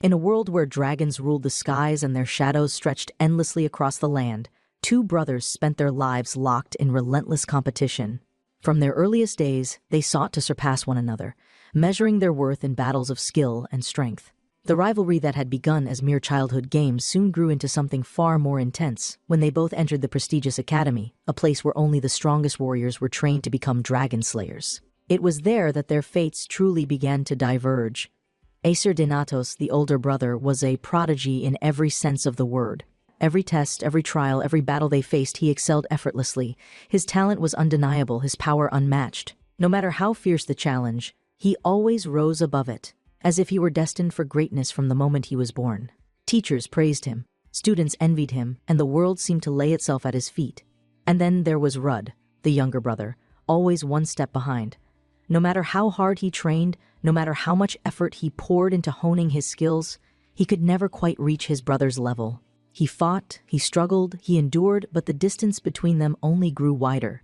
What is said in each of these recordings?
In a world where dragons ruled the skies and their shadows stretched endlessly across the land, two brothers spent their lives locked in relentless competition. From their earliest days, they sought to surpass one another, measuring their worth in battles of skill and strength. The rivalry that had begun as mere childhood games soon grew into something far more intense when they both entered the prestigious academy, a place where only the strongest warriors were trained to become dragon slayers. It was there that their fates truly began to diverge. Aesir Donatos, the older brother, was a prodigy in every sense of the word. Every test, every trial, every battle they faced, he excelled effortlessly. His talent was undeniable, his power unmatched. No matter how fierce the challenge, he always rose above it, as if he were destined for greatness from the moment he was born. Teachers praised him, students envied him, and the world seemed to lay itself at his feet. And then there was Rudd, the younger brother, always one step behind. No matter how hard he trained, no matter how much effort he poured into honing his skills, he could never quite reach his brother's level. He fought, he struggled, he endured, but the distance between them only grew wider.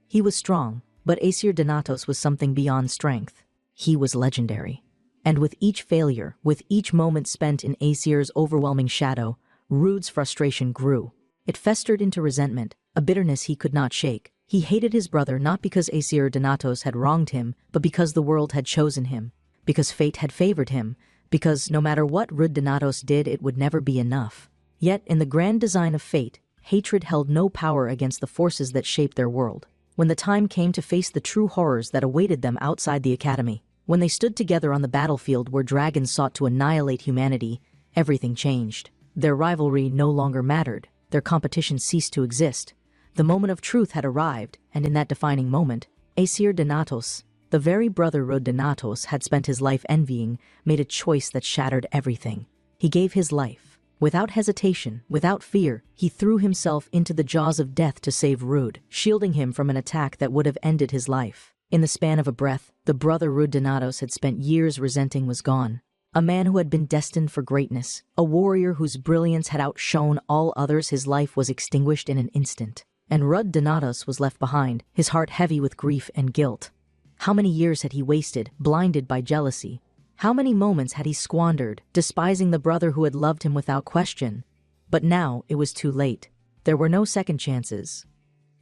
He was strong, but Aesir Donatos was something beyond strength. He was legendary. And with each failure, with each moment spent in Aesir's overwhelming shadow, Rude's frustration grew. It festered into resentment, a bitterness he could not shake. He hated his brother not because Aesir Donatos had wronged him, but because the world had chosen him, because fate had favored him, because no matter what Rude Donatos did, it would never be enough. Yet, in the grand design of fate, hatred held no power against the forces that shaped their world. When the time came to face the true horrors that awaited them outside the academy, when they stood together on the battlefield where dragons sought to annihilate humanity, everything changed. Their rivalry no longer mattered. Their competition ceased to exist. The moment of truth had arrived, and in that defining moment, Aesir Donatos, the very brother Rude Donatos had spent his life envying, made a choice that shattered everything. He gave his life. Without hesitation, without fear, he threw himself into the jaws of death to save Rude, shielding him from an attack that would have ended his life. In the span of a breath, the brother Rude Donatos had spent years resenting was gone. A man who had been destined for greatness, a warrior whose brilliance had outshone all others, his life was extinguished in an instant. And Rude Donatos was left behind, his heart heavy with grief and guilt. How many years had he wasted, blinded by jealousy? How many moments had he squandered, despising the brother who had loved him without question? But now it was too late. There were no second chances.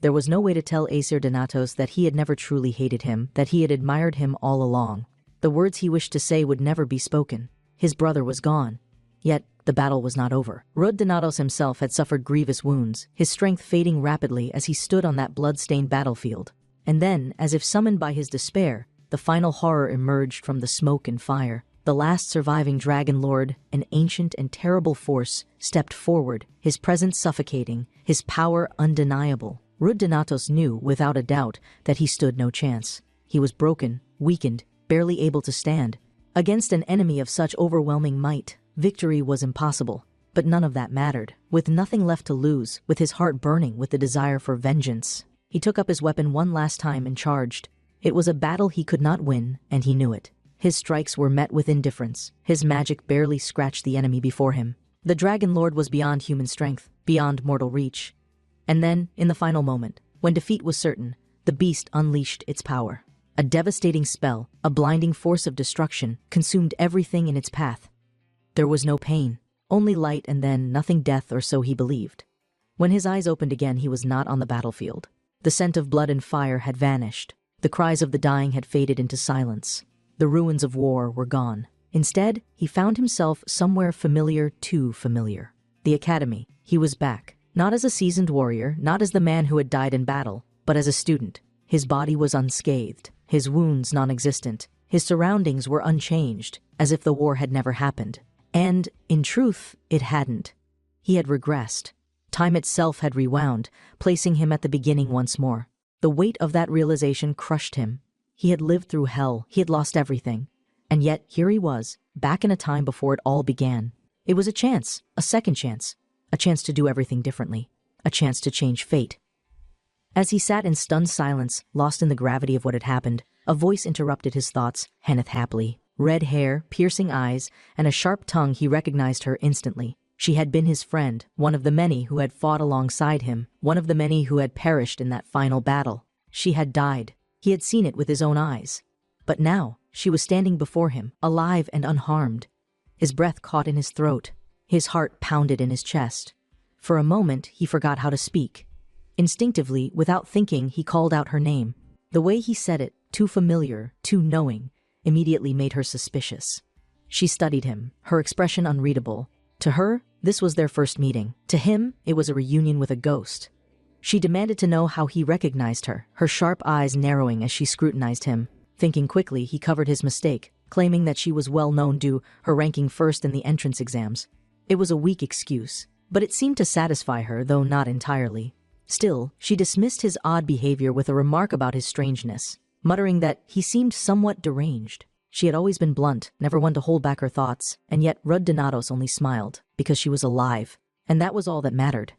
There was no way to tell Aesir Donatos that he had never truly hated him, that he had admired him all along. The words he wished to say would never be spoken. His brother was gone. Yet, the battle was not over. Rude Donatos himself had suffered grievous wounds, his strength fading rapidly as he stood on that blood-stained battlefield. And then, as if summoned by his despair, the final horror emerged from the smoke and fire. The last surviving Dragon Lord, an ancient and terrible force, stepped forward, his presence suffocating, his power undeniable. Rude Donatos knew, without a doubt, that he stood no chance. He was broken, weakened, barely able to stand. Against an enemy of such overwhelming might, victory was impossible. But none of that mattered. With nothing left to lose, with his heart burning with the desire for vengeance, he took up his weapon one last time and charged. It was a battle he could not win, and he knew it. His strikes were met with indifference. His magic barely scratched the enemy before him. The Dragon Lord was beyond human strength, beyond mortal reach. And then, in the final moment, when defeat was certain, the beast unleashed its power. A devastating spell, a blinding force of destruction, consumed everything in its path. There was no pain, only light, and then nothing, death, or so he believed. When his eyes opened again, he was not on the battlefield. The scent of blood and fire had vanished. The cries of the dying had faded into silence. The ruins of war were gone. Instead, he found himself somewhere familiar, too familiar. The academy. He was back. Not as a seasoned warrior, not as the man who had died in battle, but as a student. His body was unscathed, his wounds non-existent. His surroundings were unchanged, as if the war had never happened. And, in truth, it hadn't. He had regressed. Time itself had rewound, placing him at the beginning once more. The weight of that realization crushed him. He had lived through hell, he had lost everything. And yet, here he was, back in a time before it all began. It was a chance, a second chance. A chance to do everything differently. A chance to change fate. As he sat in stunned silence, lost in the gravity of what had happened, a voice interrupted his thoughts, Hanneth Hapley. Red hair, piercing eyes, and a sharp tongue, he recognized her instantly. She had been his friend, one of the many who had fought alongside him, one of the many who had perished in that final battle. She had died. He had seen it with his own eyes. But now, she was standing before him, alive and unharmed. His breath caught in his throat. His heart pounded in his chest. For a moment, he forgot how to speak. Instinctively, without thinking, he called out her name. The way he said it, too familiar, too knowing, immediately made her suspicious. She studied him, her expression unreadable. To her, this was their first meeting. To him, it was a reunion with a ghost. She demanded to know how he recognized her, her sharp eyes narrowing as she scrutinized him. Thinking quickly, he covered his mistake, claiming that she was well known due her ranking first in the entrance exams. It was a weak excuse, but it seemed to satisfy her, though not entirely. Still, she dismissed his odd behavior with a remark about his strangeness, muttering that he seemed somewhat deranged. She had always been blunt, never one to hold back her thoughts, and yet Rud Donatos only smiled, because she was alive, and that was all that mattered.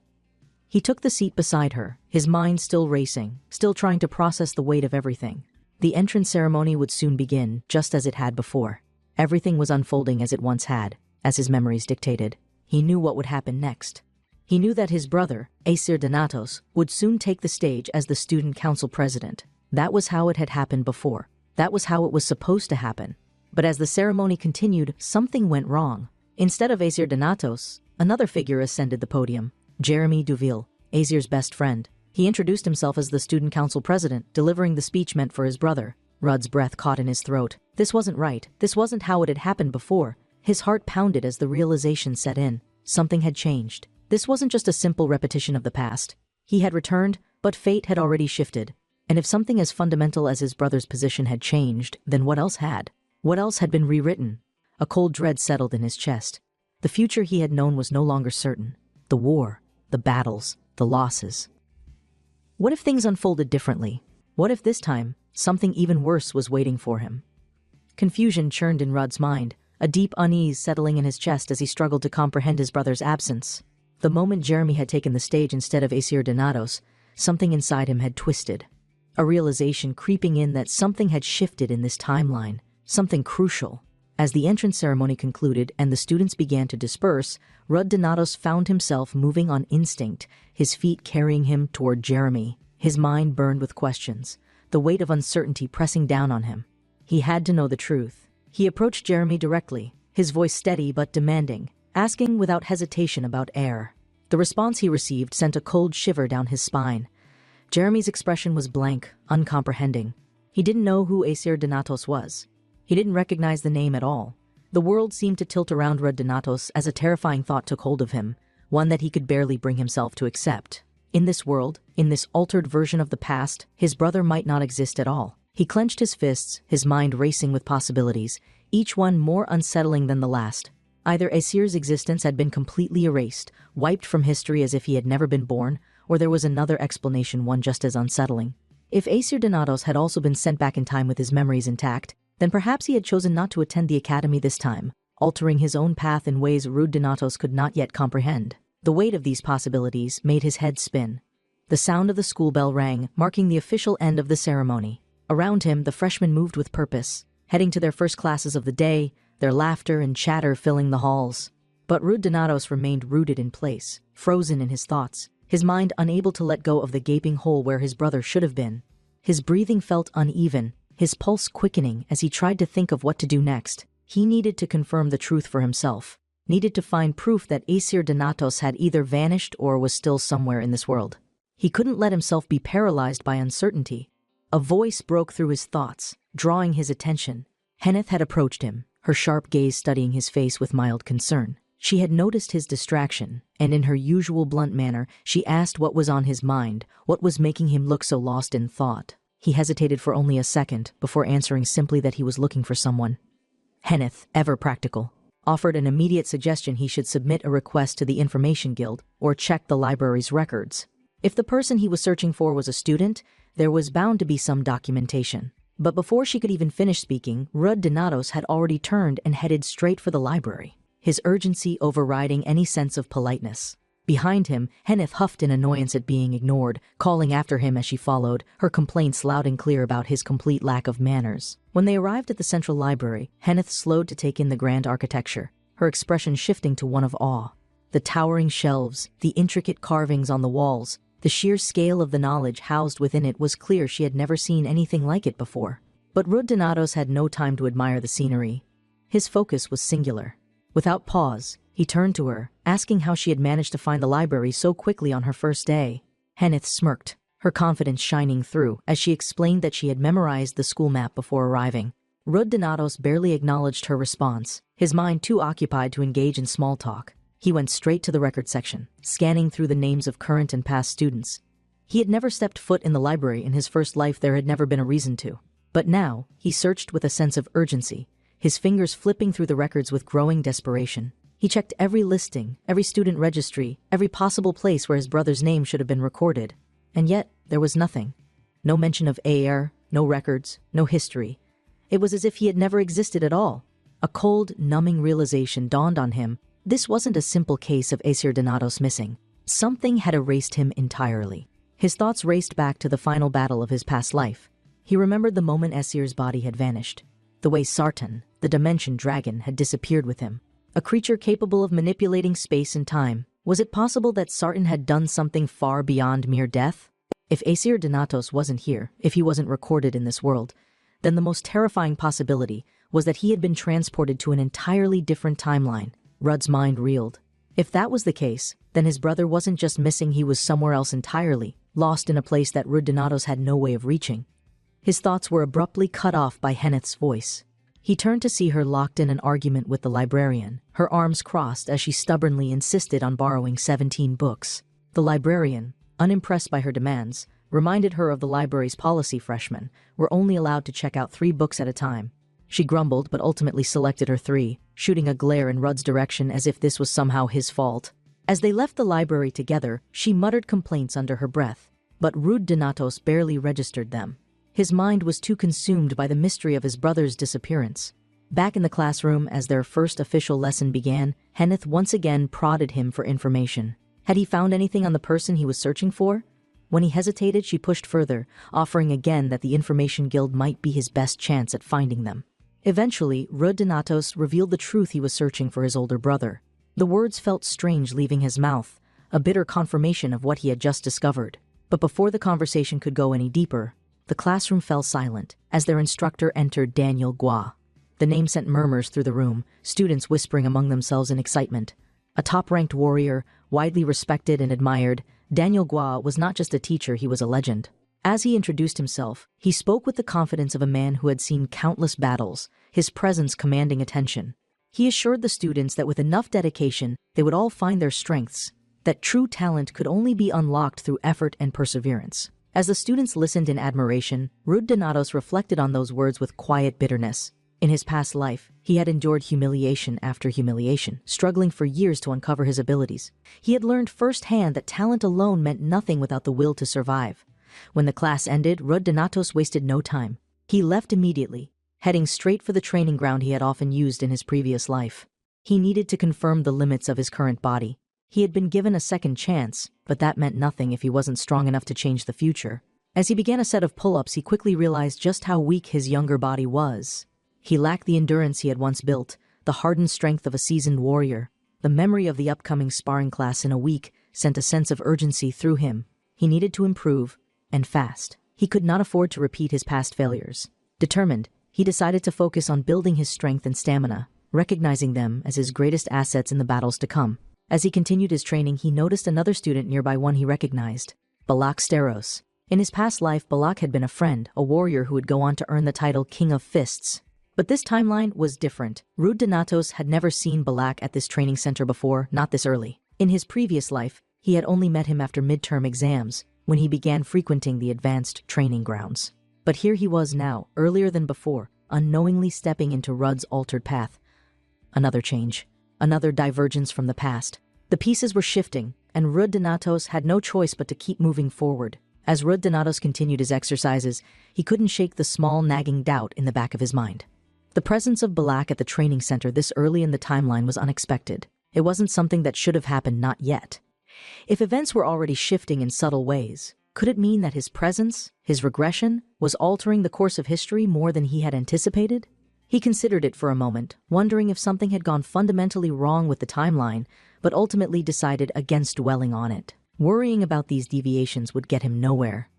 He took the seat beside her, his mind still racing, still trying to process the weight of everything. The entrance ceremony would soon begin, just as it had before. Everything was unfolding as it once had, as his memories dictated. He knew what would happen next. He knew that his brother, Aesir Donatos, would soon take the stage as the student council president. That was how it had happened before. That was how it was supposed to happen. But as the ceremony continued, something went wrong. Instead of Aesir Donatos, another figure ascended the podium. Jeremy Duville, Aesir's best friend. He introduced himself as the student council president, delivering the speech meant for his brother. Rud's breath caught in his throat. This wasn't right. This wasn't how it had happened before. His heart pounded as the realization set in. Something had changed. This wasn't just a simple repetition of the past. He had returned, but fate had already shifted. And if something as fundamental as his brother's position had changed, then what else had? What else had been rewritten? A cold dread settled in his chest. The future he had known was no longer certain. The war, the battles, the losses. What if things unfolded differently? What if this time, something even worse was waiting for him? Confusion churned in Rud's mind, a deep unease settling in his chest as he struggled to comprehend his brother's absence. The moment Jeremy had taken the stage instead of Aesir Donatos, something inside him had twisted. A realization creeping in that something had shifted in this timeline, something crucial. As the entrance ceremony concluded and the students began to disperse, Rud Donatos found himself moving on instinct, his feet carrying him toward Jeremy. His mind burned with questions, the weight of uncertainty pressing down on him. He had to know the truth. He approached Jeremy directly, his voice steady but demanding, asking without hesitation about air. The response he received sent a cold shiver down his spine. Jeremy's expression was blank, uncomprehending. He didn't know who Aesir Donatos was. He didn't recognize the name at all. The world seemed to tilt around Rud Donatos as a terrifying thought took hold of him, one that he could barely bring himself to accept. In this world, in this altered version of the past, his brother might not exist at all. He clenched his fists, his mind racing with possibilities, each one more unsettling than the last. Either Aesir's existence had been completely erased, wiped from history as if he had never been born, or there was another explanation, one just as unsettling. If Aesir Donatos had also been sent back in time with his memories intact, then perhaps he had chosen not to attend the academy this time, altering his own path in ways Rud Donatos could not yet comprehend. The weight of these possibilities made his head spin. The sound of the school bell rang, marking the official end of the ceremony. Around him, the freshmen moved with purpose, heading to their first classes of the day, their laughter and chatter filling the halls. But Rud Donatos remained rooted in place, frozen in his thoughts, his mind unable to let go of the gaping hole where his brother should have been. His breathing felt uneven, his pulse quickening as he tried to think of what to do next. He needed to confirm the truth for himself, needed to find proof that Aesir Donatos had either vanished or was still somewhere in this world. He couldn't let himself be paralyzed by uncertainty. A voice broke through his thoughts, drawing his attention. Henneth had approached him, her sharp gaze studying his face with mild concern. She had noticed his distraction, and in her usual blunt manner, she asked what was on his mind, what was making him look so lost in thought. He hesitated for only a second before answering simply that he was looking for someone. Henneth, ever practical, offered an immediate suggestion he should submit a request to the Information Guild or check the library's records. If the person he was searching for was a student, there was bound to be some documentation. But before she could even finish speaking, Rud Donatos had already turned and headed straight for the library, his urgency overriding any sense of politeness. Behind him, Henneth huffed in annoyance at being ignored, calling after him as she followed, her complaints loud and clear about his complete lack of manners. When they arrived at the central library, Henneth slowed to take in the grand architecture, her expression shifting to one of awe. The towering shelves, the intricate carvings on the walls, the sheer scale of the knowledge housed within it was clear she had never seen anything like it before. But Rud Donatos had no time to admire the scenery. His focus was singular. Without pause, he turned to her, asking how she had managed to find the library so quickly on her first day. Henneth smirked, her confidence shining through as she explained that she had memorized the school map before arriving. Rud Donatos barely acknowledged her response, his mind too occupied to engage in small talk. He went straight to the record section, scanning through the names of current and past students. He had never stepped foot in the library in his first life. There had never been a reason to. But now, he searched with a sense of urgency, his fingers flipping through the records with growing desperation. He checked every listing, every student registry, every possible place where his brother's name should have been recorded. And yet, there was nothing. No mention of Aer, no records, no history. It was as if he had never existed at all. A cold, numbing realization dawned on him. This wasn't a simple case of Aesir Donatos missing. Something had erased him entirely. His thoughts raced back to the final battle of his past life. He remembered the moment Aesir's body had vanished. The way Sartan, the dimension dragon, had disappeared with him. A creature capable of manipulating space and time. Was it possible that Sartan had done something far beyond mere death? If Aesir Donatos wasn't here, if he wasn't recorded in this world, then the most terrifying possibility was that he had been transported to an entirely different timeline. Rud's mind reeled. If that was the case, then his brother wasn't just missing, he was somewhere else entirely, lost in a place that Rud Donatos had no way of reaching. His thoughts were abruptly cut off by Henneth's voice. He turned to see her locked in an argument with the librarian, her arms crossed as she stubbornly insisted on borrowing 17 books. The librarian, unimpressed by her demands, reminded her of the library's policy: freshmen were only allowed to check out 3 books at a time. She grumbled but ultimately selected her 3, shooting a glare in Rud's direction as if this was somehow his fault. As they left the library together, she muttered complaints under her breath, but Rud Donatos barely registered them. His mind was too consumed by the mystery of his brother's disappearance. Back in the classroom, as their first official lesson began, Henneth once again prodded him for information. Had he found anything on the person he was searching for? When he hesitated, she pushed further, offering again that the Information Guild might be his best chance at finding them. Eventually, Rud Donatos revealed the truth: he was searching for his older brother. The words felt strange leaving his mouth, a bitter confirmation of what he had just discovered. But before the conversation could go any deeper, the classroom fell silent as their instructor entered. Daniel Gua. The name sent murmurs through the room, students whispering among themselves in excitement. A top-ranked warrior, widely respected and admired, Daniel Gua was not just a teacher, he was a legend. As he introduced himself, he spoke with the confidence of a man who had seen countless battles, his presence commanding attention. He assured the students that with enough dedication, they would all find their strengths, that true talent could only be unlocked through effort and perseverance. As the students listened in admiration, Rud Donatos reflected on those words with quiet bitterness. In his past life, he had endured humiliation after humiliation, struggling for years to uncover his abilities. He had learned firsthand that talent alone meant nothing without the will to survive. When the class ended, Rud Donatos wasted no time. He left immediately, heading straight for the training ground he had often used in his previous life. He needed to confirm the limits of his current body. He had been given a second chance, but that meant nothing if he wasn't strong enough to change the future. As he began a set of pull-ups, he quickly realized just how weak his younger body was. He lacked the endurance he had once built, the hardened strength of a seasoned warrior. The memory of the upcoming sparring class in a week sent a sense of urgency through him. He needed to improve, and fast. He could not afford to repeat his past failures. Determined, he decided to focus on building his strength and stamina, recognizing them as his greatest assets in the battles to come. As he continued his training, he noticed another student nearby, one he recognized, Balak Steros. In his past life, Balak had been a friend, a warrior who would go on to earn the title King of Fists. But this timeline was different. Rud Donatos had never seen Balak at this training center before, not this early. In his previous life, he had only met him after midterm exams, when he began frequenting the advanced training grounds. But here he was now, earlier than before, unknowingly stepping into Rud's altered path. Another change. Another divergence from the past. The pieces were shifting, and Rud Donatos had no choice but to keep moving forward. As Rud Donatos continued his exercises, he couldn't shake the small nagging doubt in the back of his mind. The presence of Balak at the training center this early in the timeline was unexpected. It wasn't something that should have happened, not yet. If events were already shifting in subtle ways, could it mean that his presence, his regression, was altering the course of history more than he had anticipated? He considered it for a moment, wondering if something had gone fundamentally wrong with the timeline, but ultimately decided against dwelling on it. Worrying about these deviations would get him nowhere.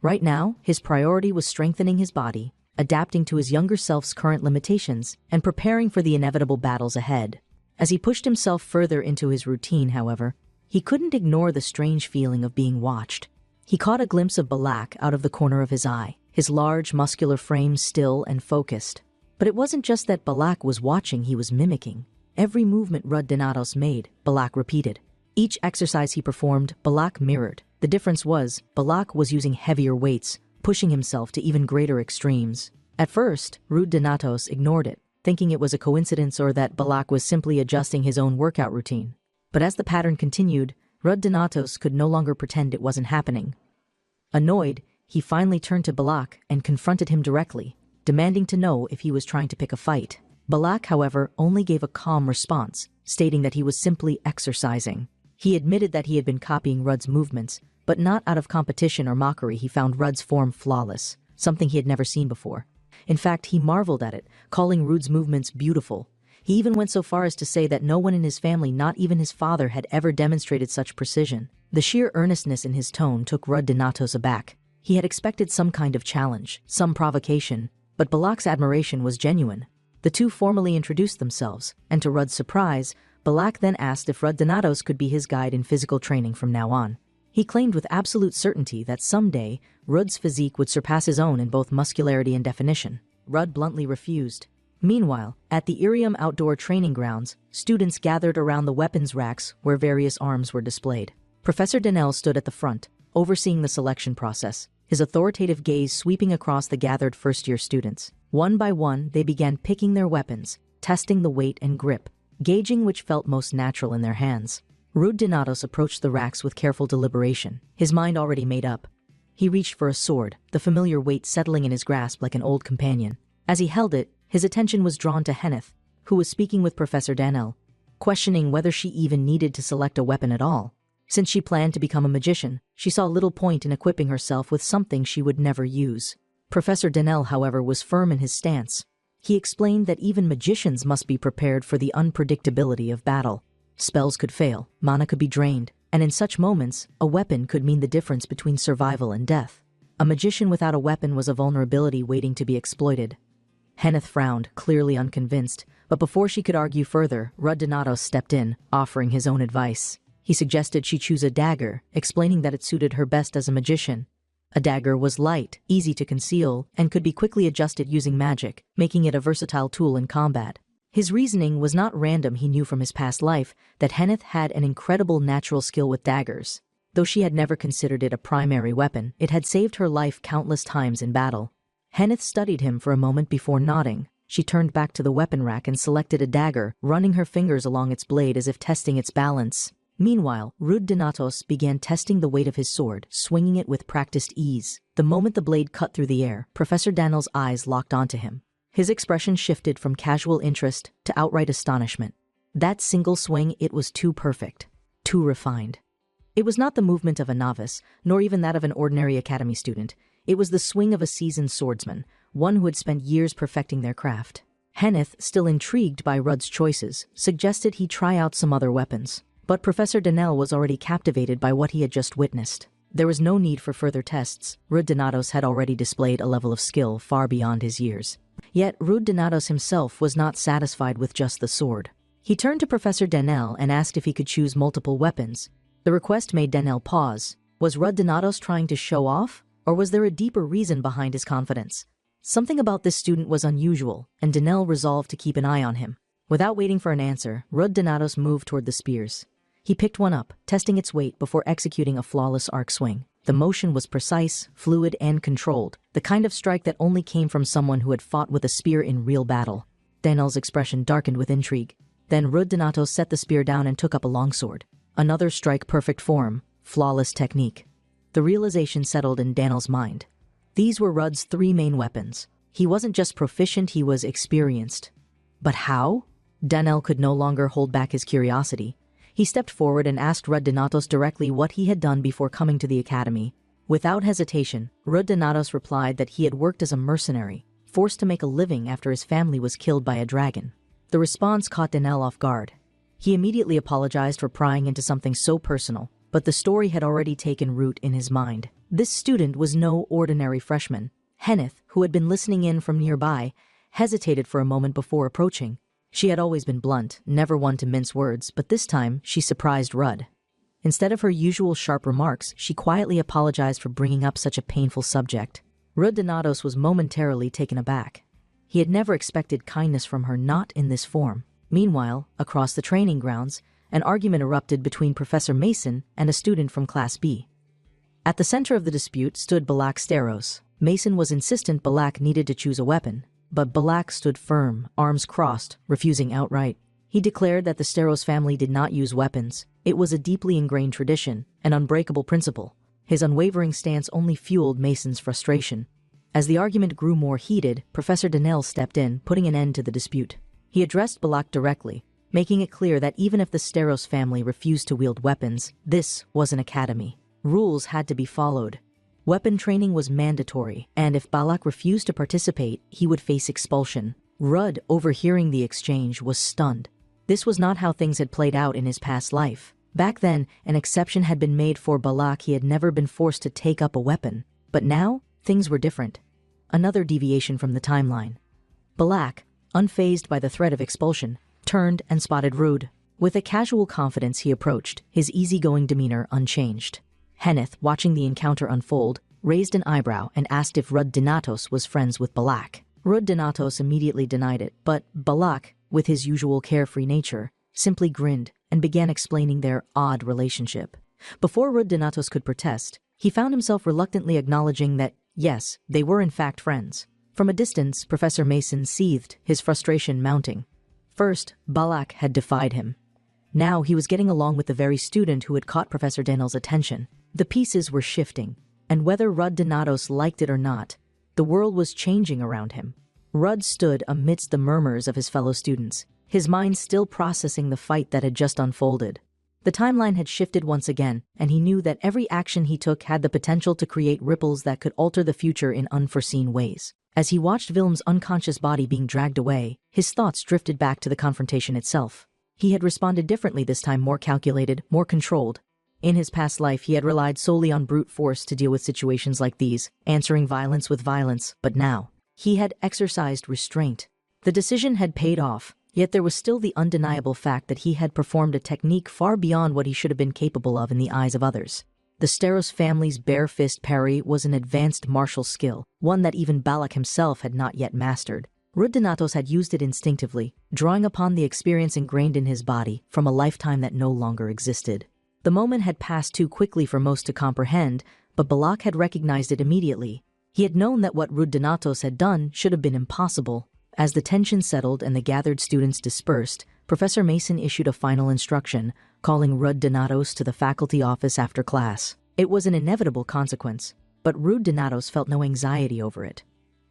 Right now, his priority was strengthening his body, adapting to his younger self's current limitations, and preparing for the inevitable battles ahead. As he pushed himself further into his routine, however, he couldn't ignore the strange feeling of being watched. He caught a glimpse of Balak out of the corner of his eye, his large, muscular frame still and focused. But it wasn't just that Balak was watching, he was mimicking. Every movement Donatos made, Balak repeated. Each exercise he performed, Balak mirrored. The difference was, Balak was using heavier weights, pushing himself to even greater extremes. At first, Donatos ignored it, thinking it was a coincidence or that Balak was simply adjusting his own workout routine. But as the pattern continued, Donatos could no longer pretend it wasn't happening. Annoyed, he finally turned to Balak and confronted him directly, demanding to know if he was trying to pick a fight. Balak, however, only gave a calm response, stating that he was simply exercising. He admitted that he had been copying Rudd's movements, but not out of competition or mockery. He found Rudd's form flawless, something he had never seen before. In fact, he marveled at it, calling Rudd's movements beautiful. He even went so far as to say that no one in his family, not even his father, had ever demonstrated such precision. The sheer earnestness in his tone took Donatos aback. He had expected some kind of challenge, some provocation, but Balak's admiration was genuine. The two formally introduced themselves, and to Rudd's surprise, Balak then asked if Donatos could be his guide in physical training from now on. He claimed with absolute certainty that someday, Rudd's physique would surpass his own in both muscularity and definition. Rudd bluntly refused. Meanwhile, at the Irium outdoor training grounds, students gathered around the weapons racks where various arms were displayed. Professor Danel stood at the front, overseeing the selection process, his authoritative gaze sweeping across the gathered first-year students. One by one, they began picking their weapons, testing the weight and grip, gauging which felt most natural in their hands. Donatos approached the racks with careful deliberation, his mind already made up. He reached for a sword, the familiar weight settling in his grasp like an old companion. As he held it, his attention was drawn to Henneth, who was speaking with Professor Danel, questioning whether she even needed to select a weapon at all. Since she planned to become a magician, she saw little point in equipping herself with something she would never use. Professor Danel, however, was firm in his stance. He explained that even magicians must be prepared for the unpredictability of battle. Spells could fail, mana could be drained, and in such moments, a weapon could mean the difference between survival and death. A magician without a weapon was a vulnerability waiting to be exploited. Henneth frowned, clearly unconvinced, but before she could argue further, Donatos stepped in, offering his own advice. He suggested she choose a dagger, explaining that it suited her best as a magician. A dagger was light, easy to conceal, and could be quickly adjusted using magic, making it a versatile tool in combat. His reasoning was not random. He knew from his past life that Henneth had an incredible natural skill with daggers. Though she had never considered it a primary weapon, it had saved her life countless times in battle. Henneth studied him for a moment before nodding. She turned back to the weapon rack and selected a dagger, running her fingers along its blade as if testing its balance. Meanwhile, Donatos began testing the weight of his sword, swinging it with practiced ease. The moment the blade cut through the air, Professor Danel's eyes locked onto him. His expression shifted from casual interest to outright astonishment. That single swing, it was too perfect, too refined. It was not the movement of a novice, nor even that of an ordinary academy student. It was the swing of a seasoned swordsman, one who had spent years perfecting their craft. Henneth, still intrigued by Rudd's choices, suggested he try out some other weapons. But Professor Danel was already captivated by what he had just witnessed. There was no need for further tests. Donatos had already displayed a level of skill far beyond his years. Yet Donatos himself was not satisfied with just the sword. He turned to Professor Danel and asked if he could choose multiple weapons. The request made Danel pause. Was Donatos trying to show off, or was there a deeper reason behind his confidence? Something about this student was unusual, and Danel resolved to keep an eye on him. Without waiting for an answer, Donatos moved toward the spears. He picked one up, testing its weight before executing a flawless arc swing. The motion was precise, fluid, and controlled, the kind of strike that only came from someone who had fought with a spear in real battle. Danel's expression darkened with intrigue. Then Donatos set the spear down and took up a longsword. Another strike-perfect form, flawless technique. The realization settled in Danel's mind. These were Rudd's three main weapons. He wasn't just proficient, he was experienced. But how? Danel could no longer hold back his curiosity. He stepped forward and asked Donatos directly what he had done before coming to the academy. Without hesitation, Donatos replied that he had worked as a mercenary, forced to make a living after his family was killed by a dragon. The response caught Danel off guard. He immediately apologized for prying into something so personal, but the story had already taken root in his mind. This student was no ordinary freshman. Henneth, who had been listening in from nearby, hesitated for a moment before approaching. She had always been blunt, never one to mince words, but this time she surprised Rudd. Instead of her usual sharp remarks, she quietly apologized for bringing up such a painful subject. Rudd Donatos was momentarily taken aback. He had never expected kindness from her, not in this form. Meanwhile, across the training grounds, an argument erupted between Professor Mason and a student from Class B. At the center of the dispute stood Balak Steros. Mason was insistent Balak needed to choose a weapon, but Balak stood firm, arms crossed, refusing outright. He declared that the Steros family did not use weapons. It was a deeply ingrained tradition, an unbreakable principle. His unwavering stance only fueled Mason's frustration. As the argument grew more heated, Professor Donnell stepped in, putting an end to the dispute. He addressed Balak directly, making it clear that even if the Steros family refused to wield weapons, this was an academy. Rules had to be followed. Weapon training was mandatory, and if Balak refused to participate, he would face expulsion. Rudd, overhearing the exchange, was stunned. This was not how things had played out in his past life. Back then, an exception had been made for Balak. He had never been forced to take up a weapon. But now, things were different. Another deviation from the timeline. Balak, unfazed by the threat of expulsion, turned and spotted Rudd. With a casual confidence he approached, his easygoing demeanor unchanged. Henneth, watching the encounter unfold, raised an eyebrow and asked if Rudd Donatos was friends with Balak. Rudd Donatos immediately denied it, but Balak, with his usual carefree nature, simply grinned and began explaining their odd relationship. Before Rudd Donatos could protest, he found himself reluctantly acknowledging that, yes, they were in fact friends. From a distance, Professor Mason seethed, his frustration mounting. First, Balak had defied him. Now he was getting along with the very student who had caught Professor Donnell's attention. The pieces were shifting, and whether Rudd Donatos liked it or not, the world was changing around him. Rudd stood amidst the murmurs of his fellow students, his mind still processing the fight that had just unfolded. The timeline had shifted once again, and he knew that every action he took had the potential to create ripples that could alter the future in unforeseen ways. As he watched Wilm's unconscious body being dragged away, his thoughts drifted back to the confrontation itself. He had responded differently this time, more calculated, more controlled. In his past life, he had relied solely on brute force to deal with situations like these, answering violence with violence, but now, he had exercised restraint. The decision had paid off, yet there was still the undeniable fact that he had performed a technique far beyond what he should have been capable of in the eyes of others. The Steros family's bare fist parry was an advanced martial skill, one that even Balak himself had not yet mastered. Rudd Donatos had used it instinctively, drawing upon the experience ingrained in his body from a lifetime that no longer existed. The moment had passed too quickly for most to comprehend, but Balak had recognized it immediately. He had known that what Rudd Donatos had done should have been impossible. As the tension settled and the gathered students dispersed, Professor Mason issued a final instruction, calling Rudd Donatos to the faculty office after class. It was an inevitable consequence, but Rudd Donatos felt no anxiety over it.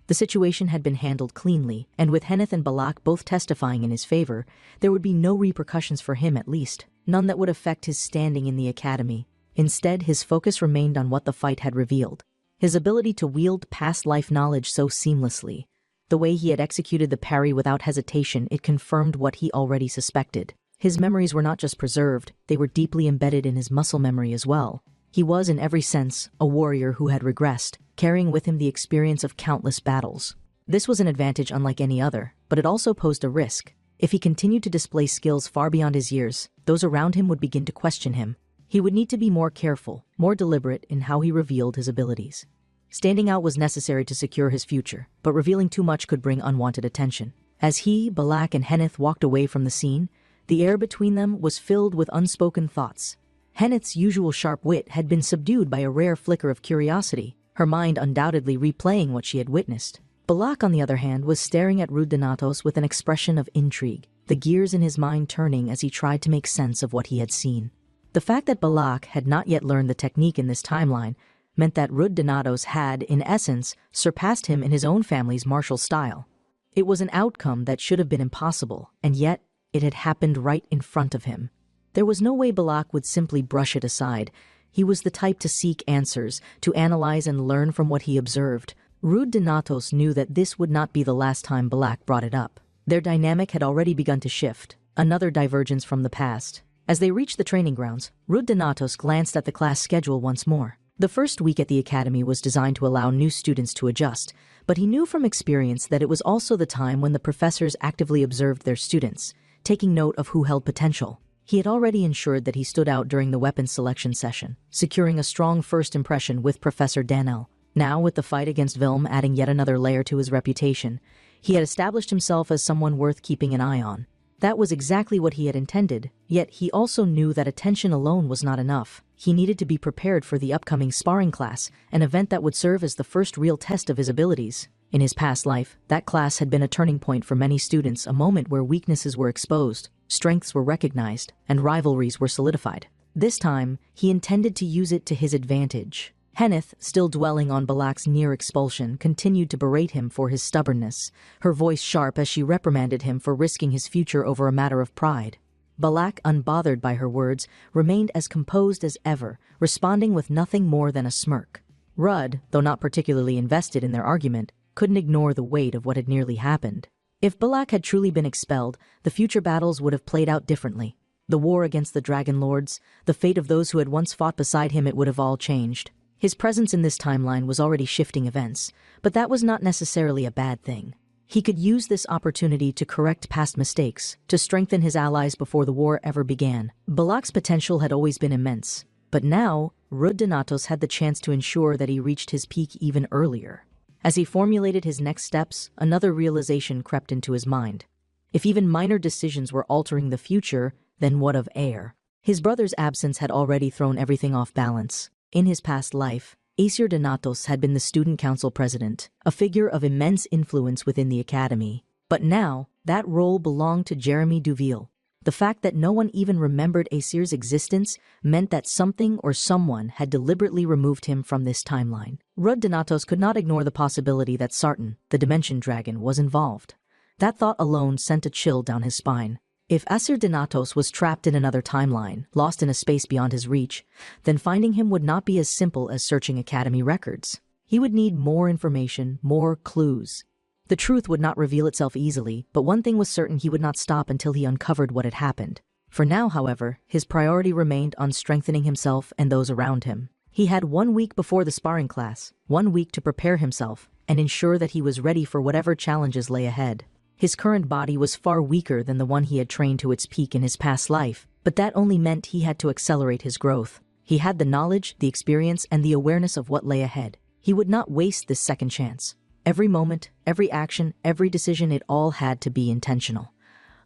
The situation had been handled cleanly, and with Henneth and Balak both testifying in his favor, there would be no repercussions for him, at least, none that would affect his standing in the academy. Instead, his focus remained on what the fight had revealed. His ability to wield past life knowledge so seamlessly. The way he had executed the parry without hesitation, it confirmed what he already suspected. His memories were not just preserved, they were deeply embedded in his muscle memory as well. He was, in every sense, a warrior who had regressed, carrying with him the experience of countless battles. This was an advantage unlike any other, but it also posed a risk. If he continued to display skills far beyond his years, those around him would begin to question him. He would need to be more careful, more deliberate in how he revealed his abilities. Standing out was necessary to secure his future, but revealing too much could bring unwanted attention. As he, Balak, and Henneth walked away from the scene, the air between them was filled with unspoken thoughts. Henneth's usual sharp wit had been subdued by a rare flicker of curiosity, her mind undoubtedly replaying what she had witnessed. Balak, on the other hand, was staring at Rudd Donatos with an expression of intrigue, the gears in his mind turning as he tried to make sense of what he had seen. The fact that Balak had not yet learned the technique in this timeline meant that Rudd Donatos had, in essence, surpassed him in his own family's martial style. It was an outcome that should have been impossible, and yet it had happened right in front of him. There was no way Balak would simply brush it aside. He was the type to seek answers, to analyze and learn from what he observed. Rudd Donatos knew that this would not be the last time Balak brought it up. Their dynamic had already begun to shift, another divergence from the past. As they reached the training grounds, Rudd Donatos glanced at the class schedule once more. The first week at the academy was designed to allow new students to adjust, But he knew from experience that it was also the time when the professors actively observed their students, taking note of who held potential. He had already ensured that he stood out during the weapons selection session, securing a strong first impression with Professor Danel. Now, with the fight against Vilm adding yet another layer to his reputation, he had established himself as someone worth keeping an eye on. That was exactly what he had intended, yet he also knew that attention alone was not enough. He needed to be prepared for the upcoming sparring class, an event that would serve as the first real test of his abilities. In his past life, that class had been a turning point for many students, a moment where weaknesses were exposed, strengths were recognized, and rivalries were solidified. This time, he intended to use it to his advantage. Henneth, still dwelling on Balak's near expulsion, continued to berate him for his stubbornness, her voice sharp as she reprimanded him for risking his future over a matter of pride. Balak, unbothered by her words, remained as composed as ever, responding with nothing more than a smirk. Rudd, though not particularly invested in their argument, couldn't ignore the weight of what had nearly happened. If Balak had truly been expelled, the future battles would have played out differently. The war against the Dragon Lords, the fate of those who had once fought beside him, it would have all changed. His presence in this timeline was already shifting events, but that was not necessarily a bad thing. He could use this opportunity to correct past mistakes, to strengthen his allies before the war ever began. Balak's potential had always been immense, but now, Rudd Donatos had the chance to ensure that he reached his peak even earlier. As he formulated his next steps, another realization crept into his mind. If even minor decisions were altering the future, then what of Aer? His brother's absence had already thrown everything off balance. In his past life, Aesir Donatos had been the student council president, a figure of immense influence within the academy. But now, that role belonged to Jeremy Duville. The fact that no one even remembered Aesir's existence meant that something or someone had deliberately removed him from this timeline. Rudd Donatos could not ignore the possibility that Sartan, the Dimension Dragon, was involved. That thought alone sent a chill down his spine. If Aesir Donatos was trapped in another timeline, lost in a space beyond his reach, then finding him would not be as simple as searching Academy records. He would need more information, more clues. The truth would not reveal itself easily, but one thing was certain: he would not stop until he uncovered what had happened. For now, however, his priority remained on strengthening himself and those around him. He had 1 week before the sparring class, 1 week to prepare himself and ensure that he was ready for whatever challenges lay ahead. His current body was far weaker than the one he had trained to its peak in his past life, but that only meant he had to accelerate his growth. He had the knowledge, the experience, and the awareness of what lay ahead. He would not waste this second chance. Every moment, every action, every decision, it all had to be intentional.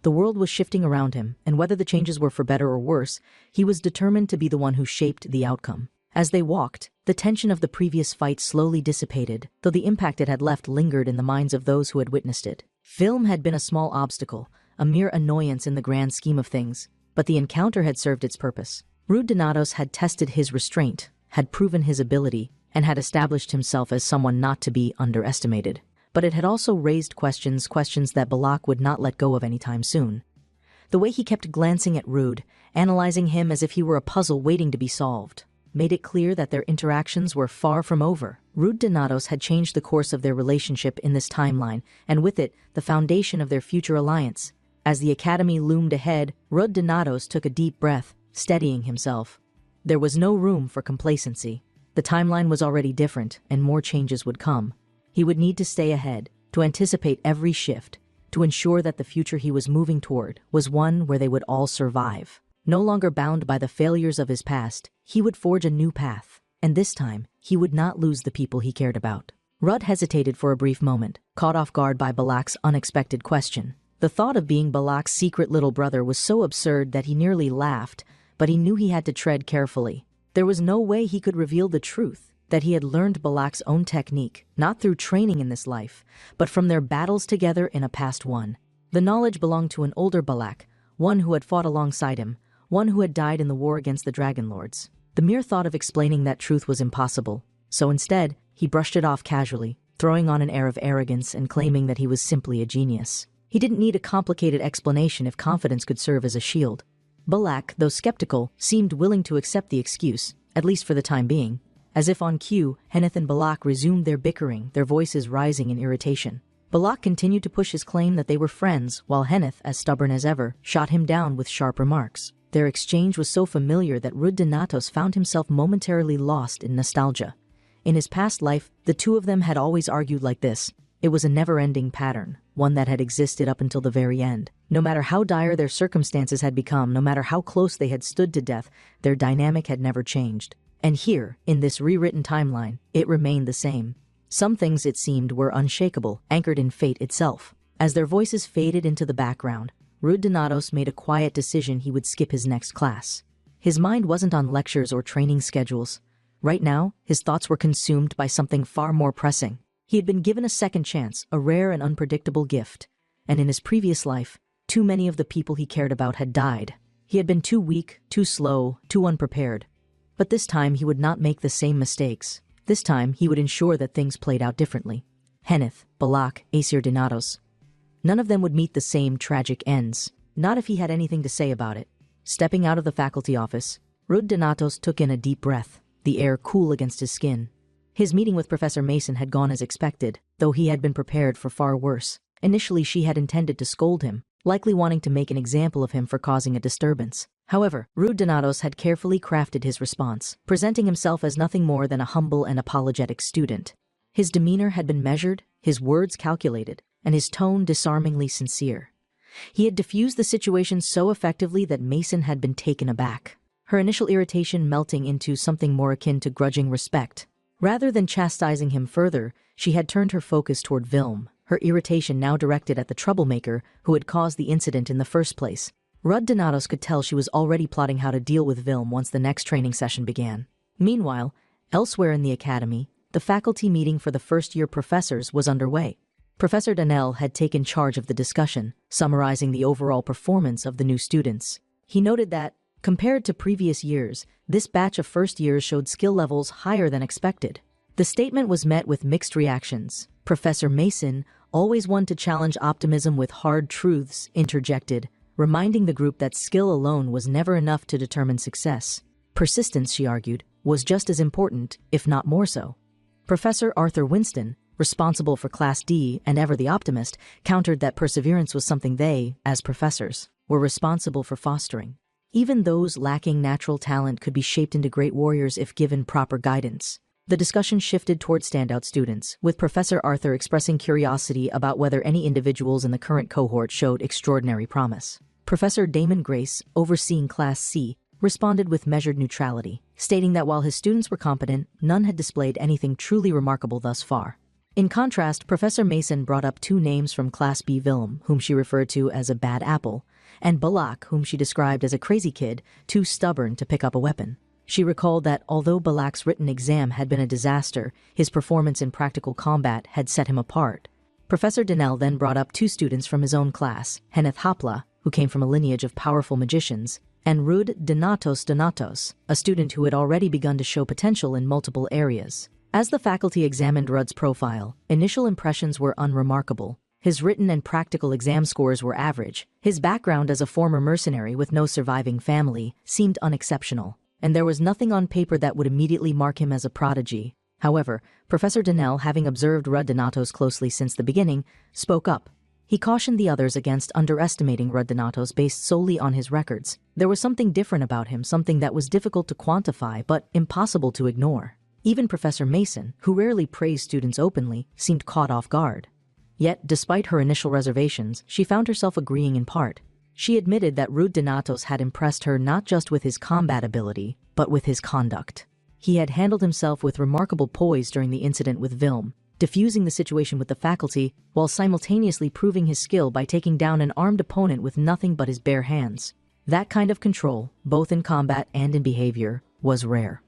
The world was shifting around him, and whether the changes were for better or worse, he was determined to be the one who shaped the outcome. As they walked, the tension of the previous fight slowly dissipated, though the impact it had left lingered in the minds of those who had witnessed it. Vilm had been a small obstacle, a mere annoyance in the grand scheme of things, but the encounter had served its purpose. Rudd Donatos had tested his restraint, had proven his ability, and had established himself as someone not to be underestimated. But it had also raised questions that Balak would not let go of anytime soon. The way he kept glancing at Rudd, analyzing him as if he were a puzzle waiting to be solved, made it clear that their interactions were far from over. Rudd Donatos had changed the course of their relationship in this timeline, and with it, the foundation of their future alliance. As the academy loomed ahead, Rudd Donatos took a deep breath, steadying himself. There was no room for complacency. The timeline was already different, and more changes would come. He would need to stay ahead, to anticipate every shift, to ensure that the future he was moving toward was one where they would all survive. No longer bound by the failures of his past, he would forge a new path, and this time, he would not lose the people he cared about. Rudd hesitated for a brief moment, caught off guard by Balak's unexpected question. The thought of being Balak's secret little brother was so absurd that he nearly laughed, but he knew he had to tread carefully. There was no way he could reveal the truth, that he had learned Balak's own technique, not through training in this life, but from their battles together in a past one. The knowledge belonged to an older Balak, one who had fought alongside him, one who had died in the war against the Dragon Lords. The mere thought of explaining that truth was impossible, so instead, he brushed it off casually, throwing on an air of arrogance and claiming that he was simply a genius. He didn't need a complicated explanation if confidence could serve as a shield. Balak, though skeptical, seemed willing to accept the excuse, at least for the time being. As if on cue, Henneth and Balak resumed their bickering, their voices rising in irritation. Balak continued to push his claim that they were friends, while Henneth, as stubborn as ever, shot him down with sharp remarks. Their exchange was so familiar that Rudd Donatos found himself momentarily lost in nostalgia. In his past life, the two of them had always argued like this. It was a never-ending pattern, one that had existed up until the very end. No matter how dire their circumstances had become, no matter how close they had stood to death, their dynamic had never changed. And here, in this rewritten timeline, it remained the same. Some things, it seemed, were unshakable, anchored in fate itself. As their voices faded into the background, Rude Donatos made a quiet decision he would skip his next class. His mind wasn't on lectures or training schedules. Right now, his thoughts were consumed by something far more pressing. He had been given a second chance, a rare and unpredictable gift. And in his previous life, too many of the people he cared about had died. He had been too weak, too slow, too unprepared. But this time he would not make the same mistakes. This time he would ensure that things played out differently. Henneth, Balak, Aesir Donatos. None of them would meet the same tragic ends. Not if he had anything to say about it. Stepping out of the faculty office, Rude Donatos took in a deep breath, the air cool against his skin. His meeting with Professor Mason had gone as expected, though he had been prepared for far worse. Initially, she had intended to scold him, likely wanting to make an example of him for causing a disturbance. However, Rude Donatos had carefully crafted his response, presenting himself as nothing more than a humble and apologetic student. His demeanor had been measured, his words calculated, and his tone disarmingly sincere. He had diffused the situation so effectively that Mason had been taken aback, her initial irritation melting into something more akin to grudging respect. Rather than chastising him further, she had turned her focus toward Vilm, her irritation now directed at the troublemaker who had caused the incident in the first place. Rude Donatos could tell she was already plotting how to deal with Vilm once the next training session began. Meanwhile, elsewhere in the academy, the faculty meeting for the first-year professors was underway. Professor Donnell had taken charge of the discussion, summarizing the overall performance of the new students. He noted that, compared to previous years, this batch of first years showed skill levels higher than expected. The statement was met with mixed reactions. Professor Mason, always one to challenge optimism with hard truths, interjected, reminding the group that skill alone was never enough to determine success. Persistence, she argued, was just as important, if not more so. Professor Arthur Winston, responsible for Class D and ever the optimist, countered that perseverance was something they, as professors, were responsible for fostering. Even those lacking natural talent could be shaped into great warriors if given proper guidance. The discussion shifted toward standout students, with Professor Arthur expressing curiosity about whether any individuals in the current cohort showed extraordinary promise. Professor Damon Grace, overseeing Class C, responded with measured neutrality, stating that while his students were competent, none had displayed anything truly remarkable thus far. In contrast, Professor Mason brought up two names from Class B Vilm, whom she referred to as a bad apple, and Balak, whom she described as a crazy kid, too stubborn to pick up a weapon. She recalled that although Balak's written exam had been a disaster, his performance in practical combat had set him apart. Professor Donnell then brought up two students from his own class, Henneth Hopla, who came from a lineage of powerful magicians, and Rude Donatos, a student who had already begun to show potential in multiple areas. As the faculty examined Rudd's profile, initial impressions were unremarkable. His written and practical exam scores were average. His background as a former mercenary with no surviving family seemed unexceptional, and there was nothing on paper that would immediately mark him as a prodigy. However, Professor Donnell, having observed Rude Donatos closely since the beginning, spoke up. He cautioned the others against underestimating Rude Donatos based solely on his records. There was something different about him, something that was difficult to quantify but impossible to ignore. Even Professor Mason, who rarely praised students openly, seemed caught off guard. Yet, despite her initial reservations, she found herself agreeing in part. She admitted that Rude Donatos had impressed her not just with his combat ability, but with his conduct. He had handled himself with remarkable poise during the incident with Vilm, diffusing the situation with the faculty while simultaneously proving his skill by taking down an armed opponent with nothing but his bare hands. That kind of control, both in combat and in behavior, was rare.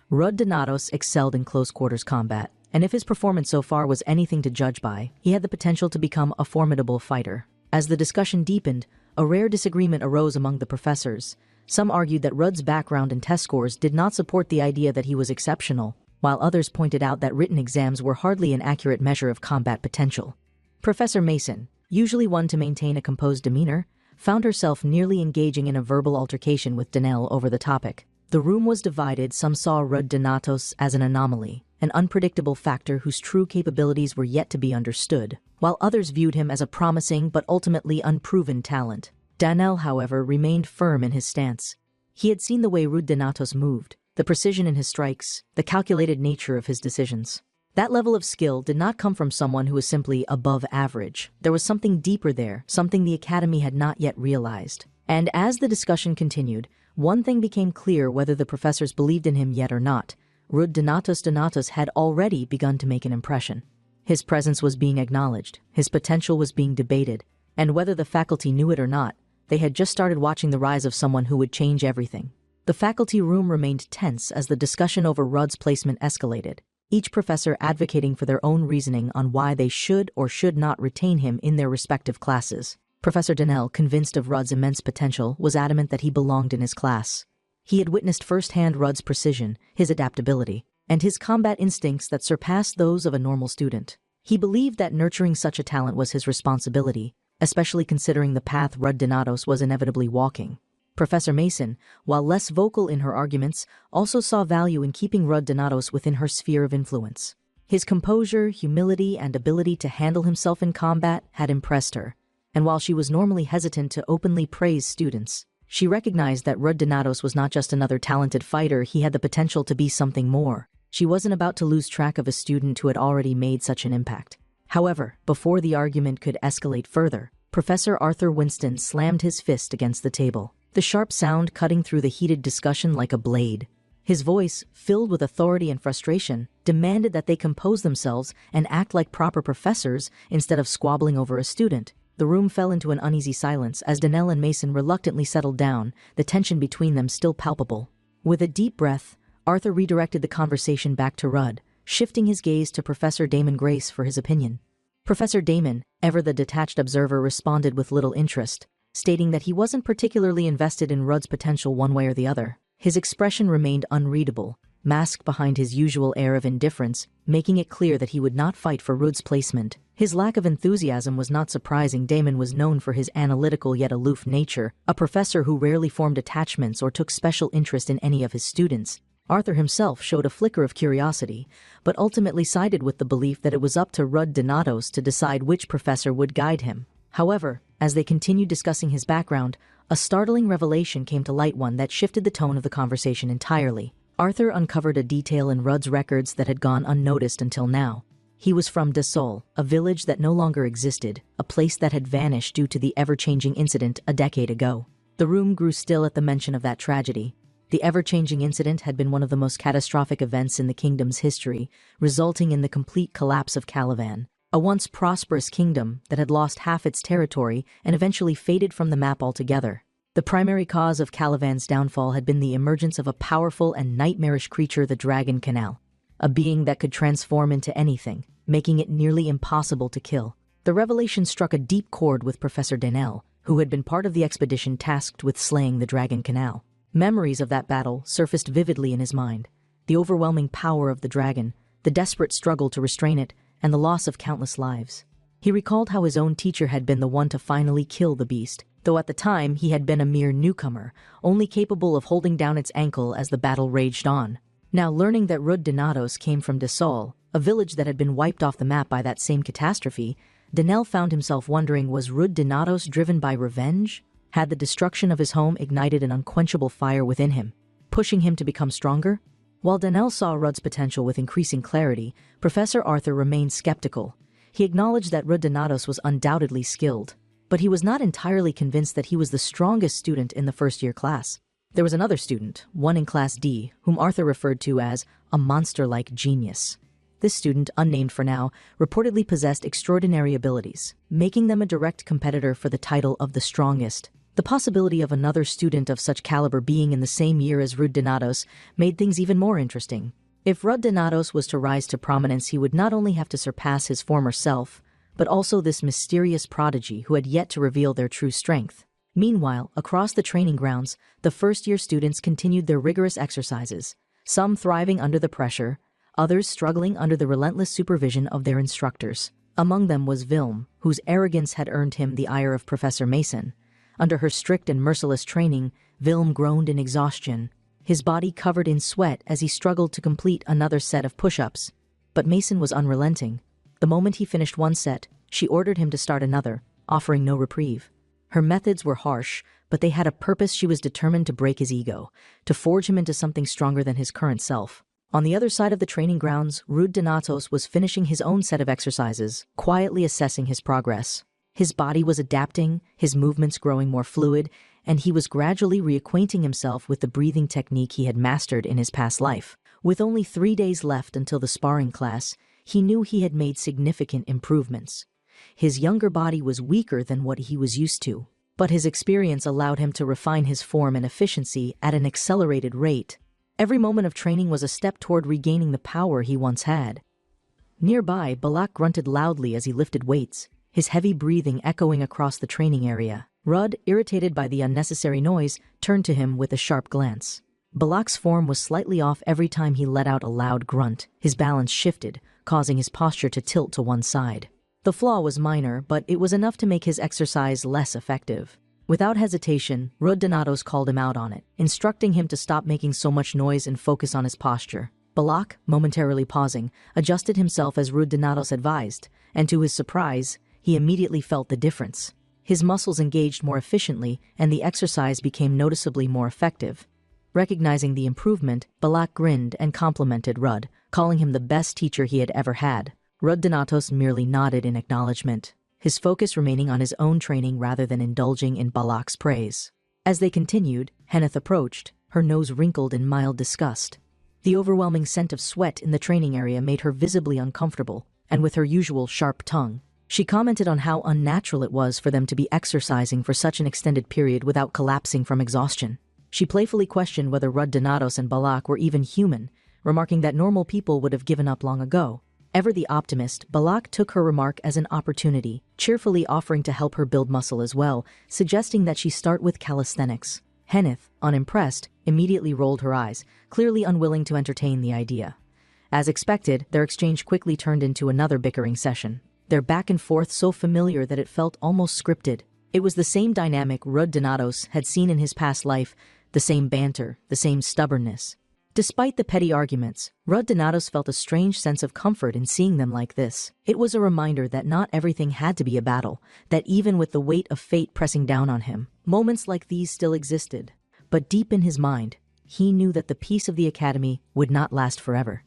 Rude Donatos excelled in close-quarters combat, and if his performance so far was anything to judge by, he had the potential to become a formidable fighter. As the discussion deepened, a rare disagreement arose among the professors. Some argued that Rudd's background and test scores did not support the idea that he was exceptional, while others pointed out that written exams were hardly an accurate measure of combat potential. Professor Mason, usually one to maintain a composed demeanor, found herself nearly engaging in a verbal altercation with Donnell over the topic. The room was divided. Some saw Rude Donatos as an anomaly, an unpredictable factor whose true capabilities were yet to be understood, while others viewed him as a promising but ultimately unproven talent. Donnell, however, remained firm in his stance. He had seen the way Rude Donatos moved, the precision in his strikes, the calculated nature of his decisions. That level of skill did not come from someone who was simply above average. There was something deeper there, something the Academy had not yet realized. And as the discussion continued, one thing became clear whether the professors believed in him yet or not. Rud Donatus had already begun to make an impression. His presence was being acknowledged, his potential was being debated, and whether the faculty knew it or not, they had just started watching the rise of someone who would change everything. The faculty room remained tense as the discussion over Rud's placement escalated, each professor advocating for their own reasoning on why they should or should not retain him in their respective classes. Professor Donnell, convinced of Rud's immense potential, was adamant that he belonged in his class. He had witnessed firsthand Rud's precision, his adaptability, and his combat instincts that surpassed those of a normal student. He believed that nurturing such a talent was his responsibility, especially considering the path Rud Donatus was inevitably walking. Professor Mason, while less vocal in her arguments, also saw value in keeping Rud Donatus within her sphere of influence. His composure, humility, and ability to handle himself in combat had impressed her, and while she was normally hesitant to openly praise students, she recognized that Rud Donatus was not just another talented fighter, he had the potential to be something more. She wasn't about to lose track of a student who had already made such an impact. However, before the argument could escalate further, Professor Arthur Winston slammed his fist against the table, the sharp sound cutting through the heated discussion like a blade. His voice, filled with authority and frustration, demanded that they compose themselves and act like proper professors instead of squabbling over a student. The room fell into an uneasy silence as Donnell and Mason reluctantly settled down, the tension between them still palpable. With a deep breath, Arthur redirected the conversation back to Rud, shifting his gaze to Professor Damon Grace for his opinion. Professor Damon, ever the detached observer, responded with little interest, stating that he wasn't particularly invested in Rud's potential one way or the other. His expression remained unreadable, masked behind his usual air of indifference, making it clear that he would not fight for Rud's placement. His lack of enthusiasm was not surprising. Damon was known for his analytical yet aloof nature, a professor who rarely formed attachments or took special interest in any of his students. Arthur himself showed a flicker of curiosity, but ultimately sided with the belief that it was up to Rud Donatus to decide which professor would guide him. However, as they continued discussing his background, a startling revelation came to light, one that shifted the tone of the conversation entirely. Arthur uncovered a detail in Rud's records that had gone unnoticed until now. He was from Desol, a village that no longer existed, a place that had vanished due to the ever-changing incident a decade ago. The room grew still at the mention of that tragedy. The ever-changing incident had been one of the most catastrophic events in the kingdom's history, resulting in the complete collapse of Calavan, a once prosperous kingdom that had lost half its territory and eventually faded from the map altogether. The primary cause of Calavan's downfall had been the emergence of a powerful and nightmarish creature, the Dragon Canal, a being that could transform into anything, making it nearly impossible to kill. The revelation struck a deep chord with Professor Donnell, who had been part of the expedition tasked with slaying the Dragon Canal. Memories of that battle surfaced vividly in his mind. The overwhelming power of the dragon, the desperate struggle to restrain it, and the loss of countless lives. He recalled how his own teacher had been the one to finally kill the beast, though at the time he had been a mere newcomer, only capable of holding down its ankle as the battle raged on. Now, learning that Rud Donatus came from Desol, a village that had been wiped off the map by that same catastrophe, Donnell found himself wondering, was Rud Donatus driven by revenge? Had the destruction of his home ignited an unquenchable fire within him, pushing him to become stronger? While Donnell saw Rud's potential with increasing clarity, Professor Arthur remained skeptical. He acknowledged that Rud Donatus was undoubtedly skilled, but he was not entirely convinced that he was the strongest student in the first-year class. There was another student, one in Class D, whom Arthur referred to as a monster-like genius. This student, unnamed for now, reportedly possessed extraordinary abilities, making them a direct competitor for the title of the strongest. The possibility of another student of such caliber being in the same year as Rud Donatus made things even more interesting. If Rud Donatus was to rise to prominence, he would not only have to surpass his former self, but also this mysterious prodigy who had yet to reveal their true strength. Meanwhile, across the training grounds, the first-year students continued their rigorous exercises, some thriving under the pressure, others struggling under the relentless supervision of their instructors. Among them was Vilm, whose arrogance had earned him the ire of Professor Mason. Under her strict and merciless training, Vilm groaned in exhaustion, his body covered in sweat as he struggled to complete another set of push-ups. But Mason was unrelenting. The moment he finished one set, she ordered him to start another, offering no reprieve. Her methods were harsh, but they had a purpose. She was determined to break his ego, to forge him into something stronger than his current self. On the other side of the training grounds, Rude Donatos was finishing his own set of exercises, quietly assessing his progress. His body was adapting, his movements growing more fluid, and he was gradually reacquainting himself with the breathing technique he had mastered in his past life. With only 3 days left until the sparring class, he knew he had made significant improvements. His younger body was weaker than what he was used to, but his experience allowed him to refine his form and efficiency at an accelerated rate. Every moment of training was a step toward regaining the power he once had. Nearby, Balak grunted loudly as he lifted weights, his heavy breathing echoing across the training area. Rudd, irritated by the unnecessary noise, turned to him with a sharp glance. Balak's form was slightly off every time he let out a loud grunt. His balance shifted, causing his posture to tilt to one side. The flaw was minor, but it was enough to make his exercise less effective. Without hesitation, Rudd Donatos called him out on it, instructing him to stop making so much noise and focus on his posture. Balak, momentarily pausing, adjusted himself as Rudd Donatos advised, and to his surprise, he immediately felt the difference. His muscles engaged more efficiently, and the exercise became noticeably more effective. Recognizing the improvement, Balak grinned and complimented Rudd, calling him the best teacher he had ever had. Rudd Donatos merely nodded in acknowledgement, his focus remaining on his own training rather than indulging in Balak's praise. As they continued, Henneth approached, her nose wrinkled in mild disgust. The overwhelming scent of sweat in the training area made her visibly uncomfortable, and with her usual sharp tongue, she commented on how unnatural it was for them to be exercising for such an extended period without collapsing from exhaustion. She playfully questioned whether Rudd Donatos and Balak were even human, remarking that normal people would have given up long ago. Ever the optimist, Balak took her remark as an opportunity, cheerfully offering to help her build muscle as well, suggesting that she start with calisthenics. Henneth, unimpressed, immediately rolled her eyes, clearly unwilling to entertain the idea. As expected, their exchange quickly turned into another bickering session, their back and forth so familiar that it felt almost scripted. It was the same dynamic Rudd Donatos had seen in his past life, the same banter, the same stubbornness. Despite the petty arguments, Rudd Donatos felt a strange sense of comfort in seeing them like this. It was a reminder that not everything had to be a battle, that even with the weight of fate pressing down on him, moments like these still existed. But deep in his mind, he knew that the peace of the academy would not last forever.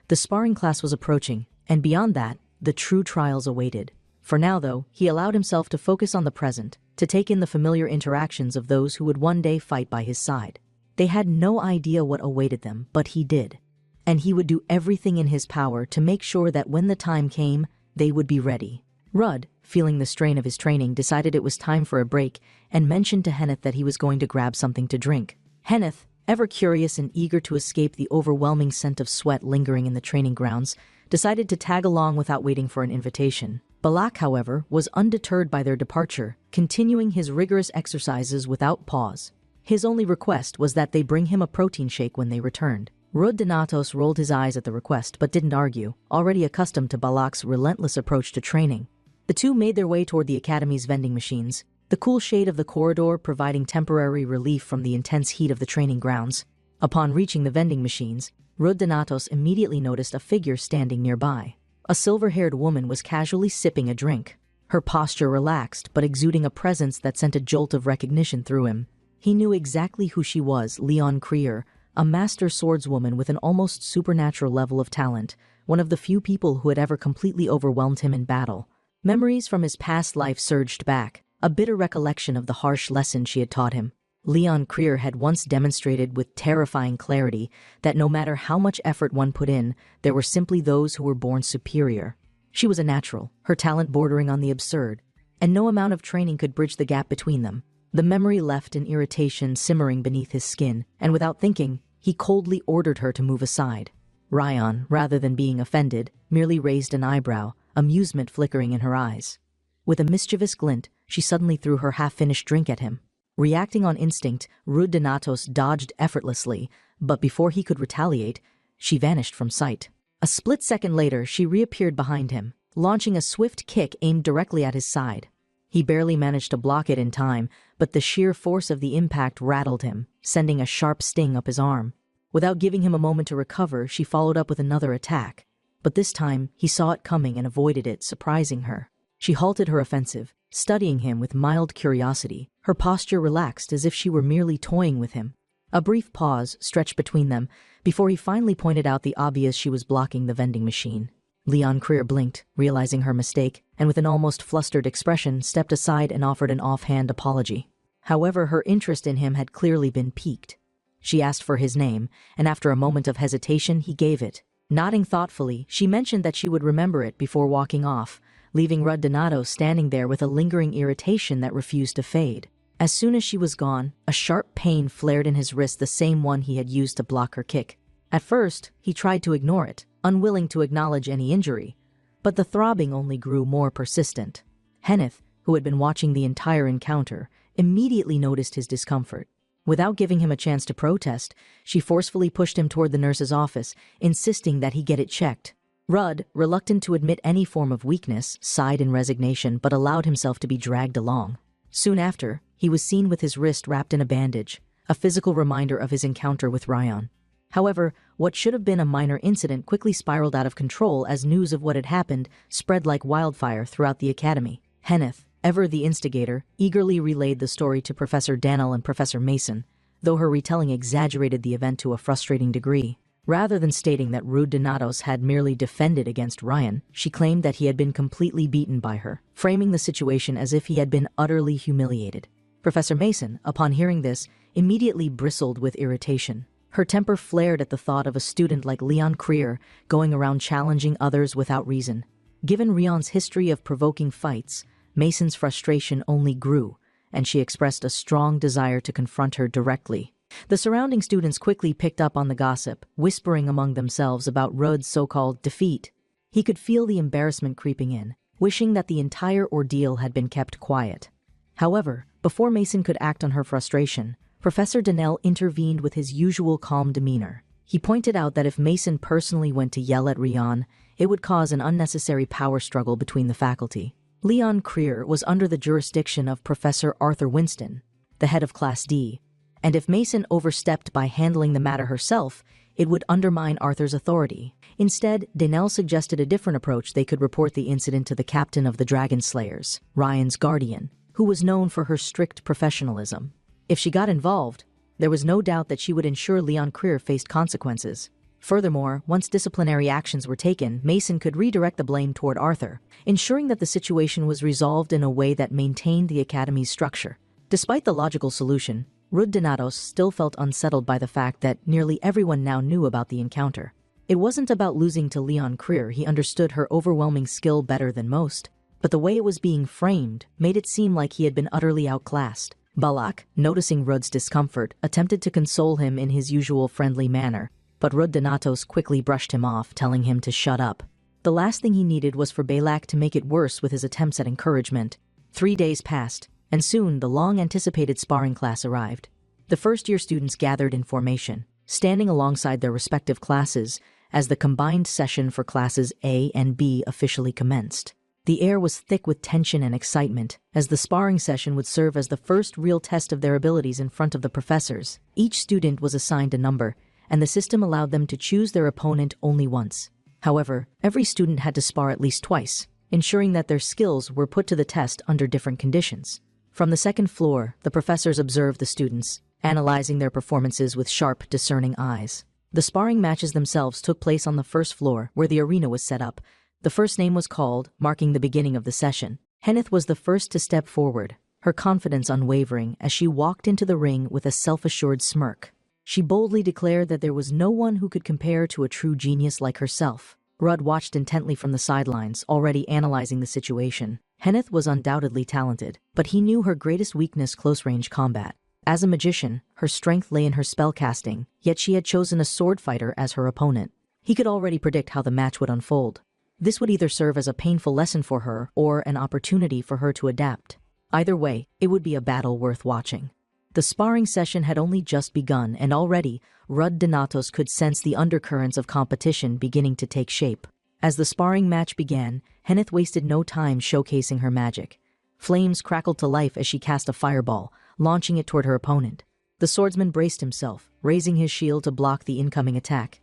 The sparring class was approaching, and beyond that, the true trials awaited. For now, though, he allowed himself to focus on the present, to take in the familiar interactions of those who would one day fight by his side. They had no idea what awaited them, but he did. And he would do everything in his power to make sure that when the time came, they would be ready. Rudd, feeling the strain of his training, decided it was time for a break and mentioned to Henneth that he was going to grab something to drink. Henneth, ever curious and eager to escape the overwhelming scent of sweat lingering in the training grounds, decided to tag along without waiting for an invitation. Balak, however, was undeterred by their departure, continuing his rigorous exercises without pause. His only request was that they bring him a protein shake when they returned. Rudd Donatos rolled his eyes at the request but didn't argue, already accustomed to Balak's relentless approach to training. The two made their way toward the academy's vending machines, the cool shade of the corridor providing temporary relief from the intense heat of the training grounds. Upon reaching the vending machines, Rudd Donatos immediately noticed a figure standing nearby. A silver-haired woman was casually sipping a drink, her posture relaxed but exuding a presence that sent a jolt of recognition through him. He knew exactly who she was, Leon Creer, a master swordswoman with an almost supernatural level of talent, one of the few people who had ever completely overwhelmed him in battle. Memories from his past life surged back, a bitter recollection of the harsh lesson she had taught him. Leon Creer had once demonstrated with terrifying clarity that no matter how much effort one put in, there were simply those who were born superior. She was a natural, her talent bordering on the absurd, and no amount of training could bridge the gap between them. The memory left an irritation simmering beneath his skin, and without thinking, he coldly ordered her to move aside. Ryan, rather than being offended, merely raised an eyebrow, amusement flickering in her eyes. With a mischievous glint, she suddenly threw her half-finished drink at him. Reacting on instinct, Rudd Donatos dodged effortlessly, but before he could retaliate, she vanished from sight. A split second later, she reappeared behind him, launching a swift kick aimed directly at his side. He barely managed to block it in time, but the sheer force of the impact rattled him, sending a sharp sting up his arm. Without giving him a moment to recover, she followed up with another attack. But this time, he saw it coming and avoided it, surprising her. She halted her offensive, studying him with mild curiosity, her posture relaxed as if she were merely toying with him. A brief pause stretched between them before he finally pointed out the obvious: she was blocking the vending machine. Leon Creer blinked, realizing her mistake, and with an almost flustered expression stepped aside and offered an offhand apology. However, her interest in him had clearly been piqued. She asked for his name, and after a moment of hesitation, he gave it. Nodding thoughtfully, she mentioned that she would remember it before walking off, leaving Rudd Donato standing there with a lingering irritation that refused to fade. As soon as she was gone, a sharp pain flared in his wrist, the same one he had used to block her kick. At first, he tried to ignore it, unwilling to acknowledge any injury, but the throbbing only grew more persistent. Henneth, who had been watching the entire encounter, immediately noticed his discomfort. Without giving him a chance to protest, she forcefully pushed him toward the nurse's office, insisting that he get it checked. Rudd, reluctant to admit any form of weakness, sighed in resignation but allowed himself to be dragged along. Soon after, he was seen with his wrist wrapped in a bandage, a physical reminder of his encounter with Ryan. However, what should have been a minor incident quickly spiraled out of control as news of what had happened spread like wildfire throughout the academy. Henneth, ever the instigator, eagerly relayed the story to Professor Daniel and Professor Mason, though her retelling exaggerated the event to a frustrating degree. Rather than stating that Rudd Donatos had merely defended against Ryan, she claimed that he had been completely beaten by her, framing the situation as if he had been utterly humiliated. Professor Mason, upon hearing this, immediately bristled with irritation. Her temper flared at the thought of a student like Leon Creer going around challenging others without reason. Given Rion's history of provoking fights, Mason's frustration only grew, and she expressed a strong desire to confront her directly. The surrounding students quickly picked up on the gossip, whispering among themselves about Rudd's so-called defeat. He could feel the embarrassment creeping in, wishing that the entire ordeal had been kept quiet. However, before Mason could act on her frustration, Professor Daniel intervened with his usual calm demeanor. He pointed out that if Mason personally went to yell at Rion, it would cause an unnecessary power struggle between the faculty. Leon Creer was under the jurisdiction of Professor Arthur Winston, the head of Class D, and if Mason overstepped by handling the matter herself, it would undermine Arthur's authority. Instead, Daniel suggested a different approach. They could report the incident to the captain of the Dragon Slayers, Ryan's guardian, who was known for her strict professionalism. If she got involved, there was no doubt that she would ensure Leon Creer faced consequences. Furthermore, once disciplinary actions were taken, Mason could redirect the blame toward Arthur, ensuring that the situation was resolved in a way that maintained the academy's structure. Despite the logical solution, Rudd Donatos still felt unsettled by the fact that nearly everyone now knew about the encounter. It wasn't about losing to Leon Creer. He understood her overwhelming skill better than most, but the way it was being framed made it seem like he had been utterly outclassed. Balak, noticing Rudd's discomfort, attempted to console him in his usual friendly manner, but Rudd Donatos quickly brushed him off, telling him to shut up. The last thing he needed was for Balak to make it worse with his attempts at encouragement. 3 days passed, and soon the long-anticipated sparring class arrived. The first-year students gathered in formation, standing alongside their respective classes as the combined session for classes A and B officially commenced. The air was thick with tension and excitement, as the sparring session would serve as the first real test of their abilities in front of the professors. Each student was assigned a number, and the system allowed them to choose their opponent only once. However, every student had to spar at least twice, ensuring that their skills were put to the test under different conditions. From the second floor, the professors observed the students, analyzing their performances with sharp, discerning eyes. The sparring matches themselves took place on the first floor, where the arena was set up. The first name was called, marking the beginning of the session. Henneth was the first to step forward, her confidence unwavering as she walked into the ring with a self-assured smirk. She boldly declared that there was no one who could compare to a true genius like herself. Rudd watched intently from the sidelines, already analyzing the situation. Henneth was undoubtedly talented, but he knew her greatest weakness: close-range combat. As a magician, her strength lay in her spellcasting, yet she had chosen a sword fighter as her opponent. He could already predict how the match would unfold. This would either serve as a painful lesson for her or an opportunity for her to adapt. Either way, it would be a battle worth watching. The sparring session had only just begun, and already, Rudd Donatos could sense the undercurrents of competition beginning to take shape. As the sparring match began, Henneth wasted no time showcasing her magic. Flames crackled to life as she cast a fireball, launching it toward her opponent. The swordsman braced himself, raising his shield to block the incoming attack.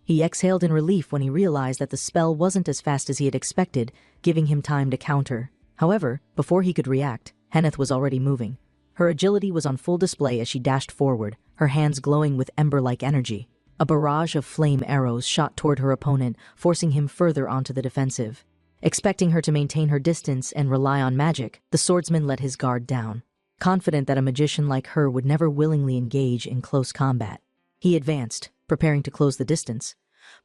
He exhaled in relief when he realized that the spell wasn't as fast as he had expected, giving him time to counter. However, before he could react, Henneth was already moving. Her agility was on full display as she dashed forward, her hands glowing with ember-like energy. A barrage of flame arrows shot toward her opponent, forcing him further onto the defensive. Expecting her to maintain her distance and rely on magic, the swordsman let his guard down. Confident that a magician like her would never willingly engage in close combat, he advanced, preparing to close the distance.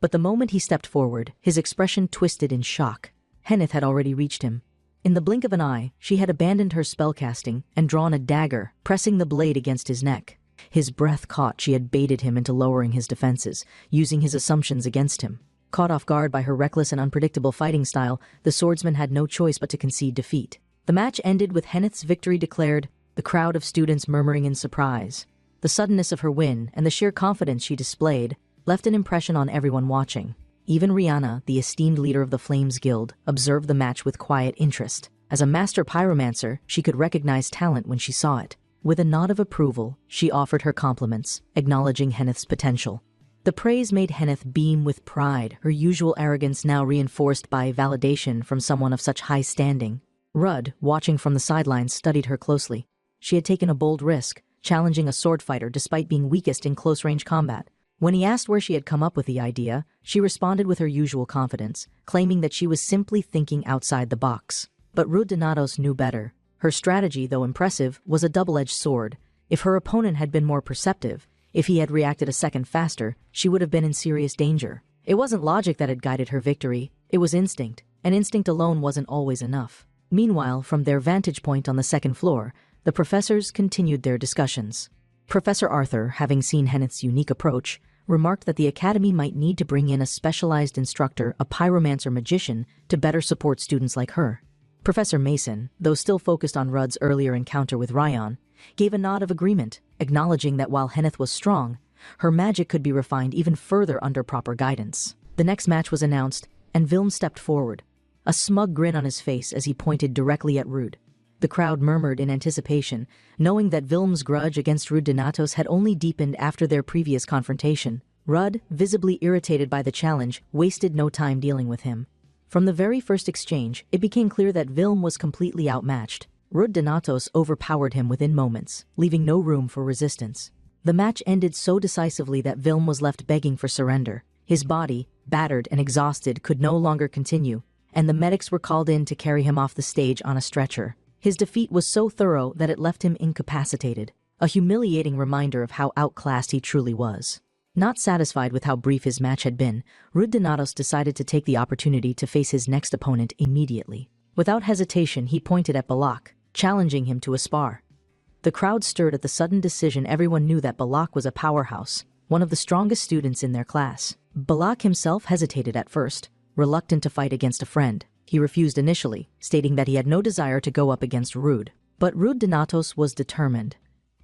But the moment he stepped forward, his expression twisted in shock. Henneth had already reached him. In the blink of an eye, she had abandoned her spellcasting and drawn a dagger, pressing the blade against his neck. His breath caught. She had baited him into lowering his defenses, using his assumptions against him. Caught off guard by her reckless and unpredictable fighting style, the swordsman had no choice but to concede defeat. The match ended with Henneth's victory declared, the crowd of students murmuring in surprise. The suddenness of her win and the sheer confidence she displayed left an impression on everyone watching. Even Rihanna, the esteemed leader of the Flames Guild, observed the match with quiet interest. As a master pyromancer, she could recognize talent when she saw it. With a nod of approval, she offered her compliments, acknowledging Henneth's potential. The praise made Henneth beam with pride, her usual arrogance now reinforced by validation from someone of such high standing. Rudd, watching from the sidelines, studied her closely. She had taken a bold risk, challenging a sword fighter despite being weakest in close-range combat. When he asked where she had come up with the idea, she responded with her usual confidence, claiming that she was simply thinking outside the box. But Ruth Donatos knew better. Her strategy, though impressive, was a double-edged sword. If her opponent had been more perceptive, if he had reacted a second faster, she would have been in serious danger. It wasn't logic that had guided her victory, it was instinct, and instinct alone wasn't always enough. Meanwhile, from their vantage point on the second floor, the professors continued their discussions. Professor Arthur, having seen Henneth's unique approach, remarked that the academy might need to bring in a specialized instructor, a pyromancer magician, to better support students like her. Professor Mason, though still focused on Rudd's earlier encounter with Ryan, gave a nod of agreement, acknowledging that while Henneth was strong, her magic could be refined even further under proper guidance. The next match was announced, and Vilm stepped forward, a smug grin on his face as he pointed directly at Rude. The crowd murmured in anticipation, knowing that Vilm's grudge against Rude Donatos had only deepened after their previous confrontation. Rudd, visibly irritated by the challenge, wasted no time dealing with him. From the very first exchange, it became clear that Vilm was completely outmatched. Rude Donatos overpowered him within moments, leaving no room for resistance. The match ended so decisively that Vilm was left begging for surrender. His body, battered and exhausted, could no longer continue, and the medics were called in to carry him off the stage on a stretcher. His defeat was so thorough that it left him incapacitated, a humiliating reminder of how outclassed he truly was. Not satisfied with how brief his match had been, Rude Donatos decided to take the opportunity to face his next opponent immediately. Without hesitation, he pointed at Balak, challenging him to a spar. The crowd stirred at the sudden decision. Everyone knew that Balak was a powerhouse, one of the strongest students in their class. Balak himself hesitated at first, reluctant to fight against a friend. He refused initially, stating that he had no desire to go up against Rude. But Rude Donatos was determined.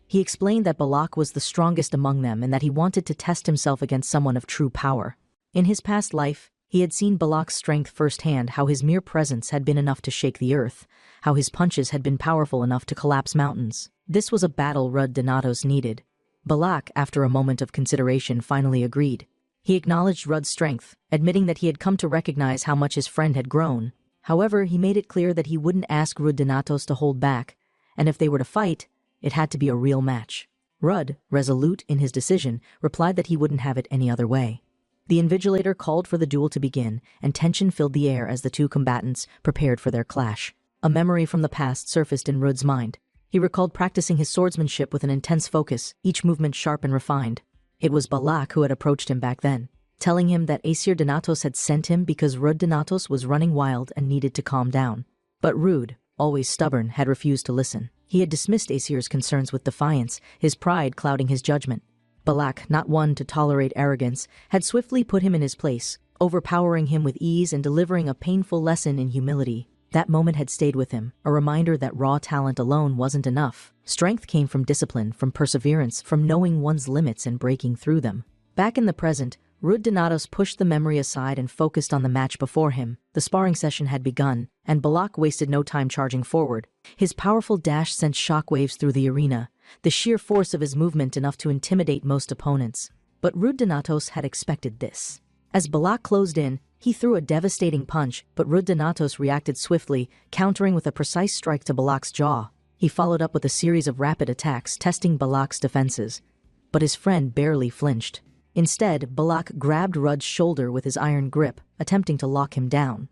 He explained that Balak was the strongest among them and that he wanted to test himself against someone of true power. In his past life, he had seen Balak's strength firsthand, how his mere presence had been enough to shake the earth, how his punches had been powerful enough to collapse mountains. This was a battle Rude Donatos needed. Balak, after a moment of consideration, finally agreed. He acknowledged Rudd's strength, admitting that he had come to recognize how much his friend had grown. However, he made it clear that he wouldn't ask Rude Donatos to hold back, and if they were to fight, it had to be a real match. Rudd, resolute in his decision, replied that he wouldn't have it any other way. The Invigilator called for the duel to begin, and tension filled the air as the two combatants prepared for their clash. A memory from the past surfaced in Rudd's mind. He recalled practicing his swordsmanship with an intense focus, each movement sharp and refined. It was Balak who had approached him back then, telling him that Aesir Donatos had sent him because Rude Donatos was running wild and needed to calm down. But Rude, always stubborn, had refused to listen. He had dismissed Aesir's concerns with defiance, his pride clouding his judgment. Balak, not one to tolerate arrogance, had swiftly put him in his place, overpowering him with ease and delivering a painful lesson in humility. That moment had stayed with him, a reminder that raw talent alone wasn't enough. Strength came from discipline, from perseverance, from knowing one's limits and breaking through them. Back in the present, Rude Donatos pushed the memory aside and focused on the match before him. The sparring session had begun, and Balak wasted no time charging forward. His powerful dash sent shockwaves through the arena, the sheer force of his movement enough to intimidate most opponents. But Rude Donatos had expected this. As Balak closed in, He threw a devastating punch, but Rud Donatos reacted swiftly, countering with a precise strike to Balak's jaw. He followed up with a series of rapid attacks, testing Balak's defenses. But his friend barely flinched. Instead, Balak grabbed Rud's shoulder with his iron grip, attempting to lock him down.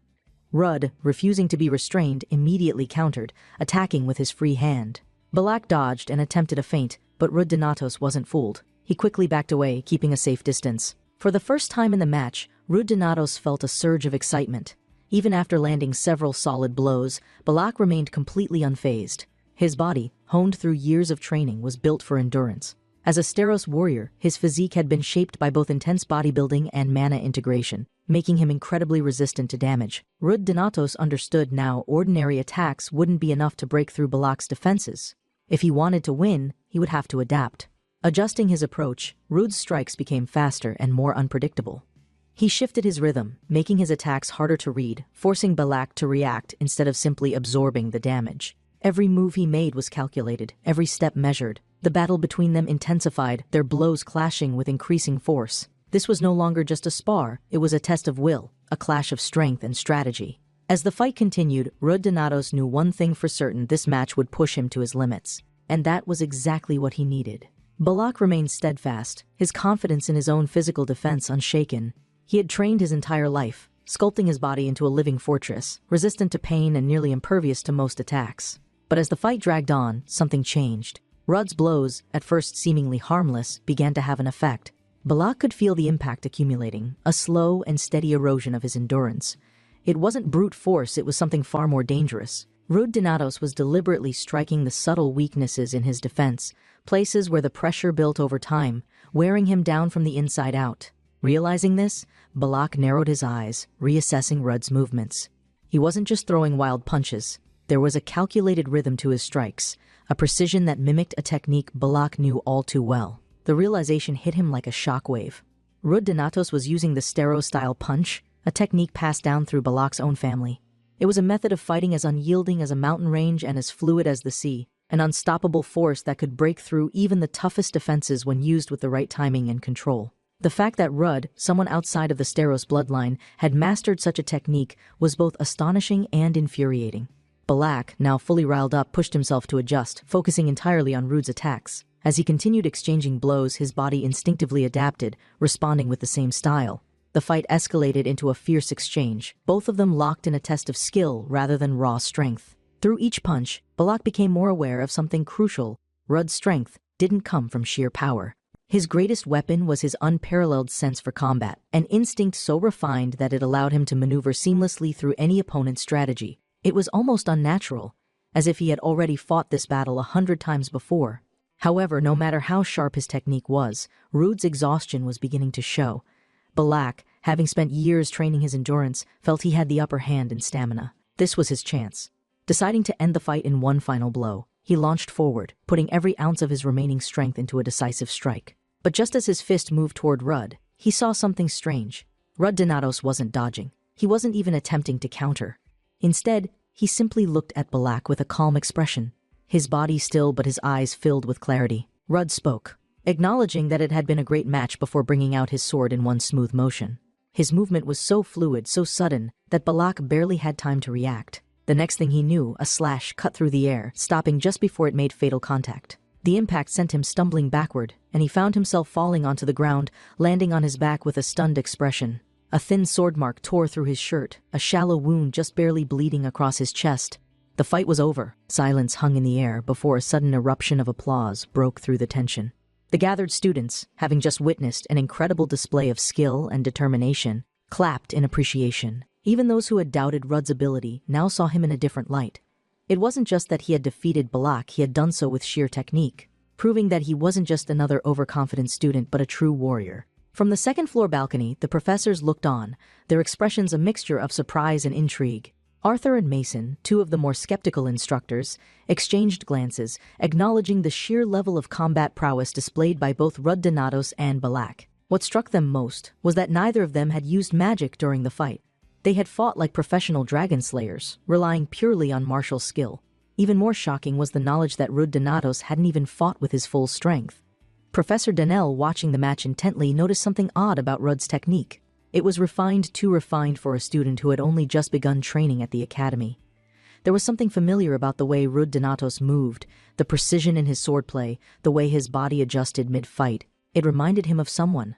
Rud, refusing to be restrained, immediately countered, attacking with his free hand. Balak dodged and attempted a feint, but Rud Donatos wasn't fooled. He quickly backed away, keeping a safe distance. For the first time in the match, Rud Donatos felt a surge of excitement. Even after landing several solid blows, Balak remained completely unfazed. His body, honed through years of training, was built for endurance. As a Steros warrior, his physique had been shaped by both intense bodybuilding and mana integration, making him incredibly resistant to damage. Rud Donatos understood now ordinary attacks wouldn't be enough to break through Balak's defenses. If he wanted to win, he would have to adapt. Adjusting his approach, Rud's strikes became faster and more unpredictable. He shifted his rhythm, making his attacks harder to read, forcing Balak to react instead of simply absorbing the damage. Every move he made was calculated, every step measured. The battle between them intensified, their blows clashing with increasing force. This was no longer just a spar, it was a test of will, a clash of strength and strategy. As the fight continued, Rud Donatos knew one thing for certain: this match would push him to his limits. And that was exactly what he needed. Balak remained steadfast, his confidence in his own physical defense unshaken. He had trained his entire life, sculpting his body into a living fortress, resistant to pain and nearly impervious to most attacks. But as the fight dragged on, something changed. Rud's blows, at first seemingly harmless, began to have an effect. Balak could feel the impact accumulating, a slow and steady erosion of his endurance. It wasn't brute force, it was something far more dangerous. Rud Donatos was deliberately striking the subtle weaknesses in his defense, places where the pressure built over time, wearing him down from the inside out. Realizing this, Balak narrowed his eyes, reassessing Rud's movements. He wasn't just throwing wild punches. There was a calculated rhythm to his strikes, a precision that mimicked a technique Balak knew all too well. The realization hit him like a shockwave. Rud Donatos was using the Stero-style punch, a technique passed down through Balak's own family. It was a method of fighting as unyielding as a mountain range and as fluid as the sea, an unstoppable force that could break through even the toughest defenses when used with the right timing and control. The fact that Rud, someone outside of the Steros bloodline, had mastered such a technique was both astonishing and infuriating. Balak, now fully riled up, pushed himself to adjust, focusing entirely on Rud's attacks. As he continued exchanging blows, his body instinctively adapted, responding with the same style. The fight escalated into a fierce exchange, both of them locked in a test of skill rather than raw strength. Through each punch, Balak became more aware of something crucial. Rud's strength didn't come from sheer power. His greatest weapon was his unparalleled sense for combat, an instinct so refined that it allowed him to maneuver seamlessly through any opponent's strategy. It was almost unnatural, as if he had already fought this battle 100 times before. However, no matter how sharp his technique was, Rud's exhaustion was beginning to show. Balak, having spent years training his endurance, felt he had the upper hand in stamina. This was his chance. Deciding to end the fight in one final blow, he launched forward, putting every ounce of his remaining strength into a decisive strike. But just as his fist moved toward Rud, he saw something strange. Rud Donatos wasn't dodging. He wasn't even attempting to counter. Instead, he simply looked at Balak with a calm expression. His body still, but his eyes filled with clarity. Rud spoke, acknowledging that it had been a great match before bringing out his sword in one smooth motion. His movement was so fluid, so sudden, that Balak barely had time to react. The next thing he knew, a slash cut through the air, stopping just before it made fatal contact. The impact sent him stumbling backward, and he found himself falling onto the ground, landing on his back with a stunned expression. A thin sword mark tore through his shirt, a shallow wound just barely bleeding across his chest. The fight was over. Silence hung in the air before a sudden eruption of applause broke through the tension. The gathered students, having just witnessed an incredible display of skill and determination, clapped in appreciation. Even those who had doubted Rud's ability now saw him in a different light. It wasn't just that he had defeated Balak, he had done so with sheer technique, proving that he wasn't just another overconfident student but a true warrior. From the second-floor balcony, the professors looked on, their expressions a mixture of surprise and intrigue. Arthur and Mason, two of the more skeptical instructors, exchanged glances, acknowledging the sheer level of combat prowess displayed by both Rud Donatos and Balak. What struck them most was that neither of them had used magic during the fight. They had fought like professional dragon slayers, relying purely on martial skill. Even more shocking was the knowledge that Rud Donatos hadn't even fought with his full strength. Professor Donnell, watching the match intently, noticed something odd about Rud's technique. It was refined, too refined for a student who had only just begun training at the academy. There was something familiar about the way Rud Donatos moved, the precision in his swordplay, the way his body adjusted mid-fight. It reminded him of someone.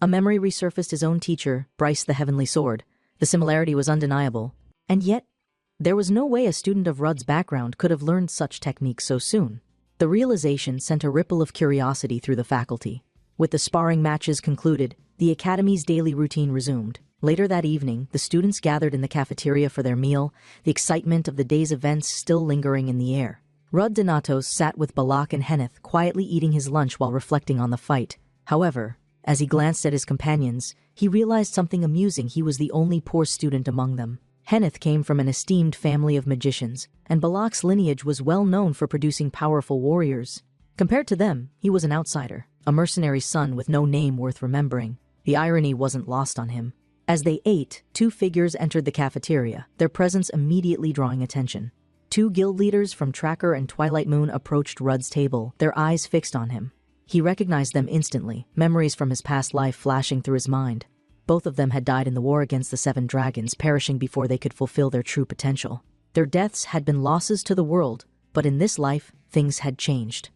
A memory resurfaced: his own teacher, Bryce the Heavenly Sword. The similarity was undeniable. And yet, there was no way a student of Rud's background could have learned such techniques so soon. The realization sent a ripple of curiosity through the faculty. With the sparring matches concluded, the academy's daily routine resumed. Later that evening, the students gathered in the cafeteria for their meal, the excitement of the day's events still lingering in the air. Rud Donatos sat with Balak and Henneth, quietly eating his lunch while reflecting on the fight. However, as he glanced at his companions, he realized something amusing: he was the only poor student among them. Henneth came from an esteemed family of magicians, and Balak's lineage was well known for producing powerful warriors. Compared to them, he was an outsider, a mercenary son with no name worth remembering. The irony wasn't lost on him. As they ate, two figures entered the cafeteria, their presence immediately drawing attention. Two guild leaders from Tracker and Twilight Moon approached Rud's table, their eyes fixed on him. He recognized them instantly, memories from his past life flashing through his mind. Both of them had died in the war against the Seven Dragons, perishing before they could fulfill their true potential. Their deaths had been losses to the world, but in this life, things had changed.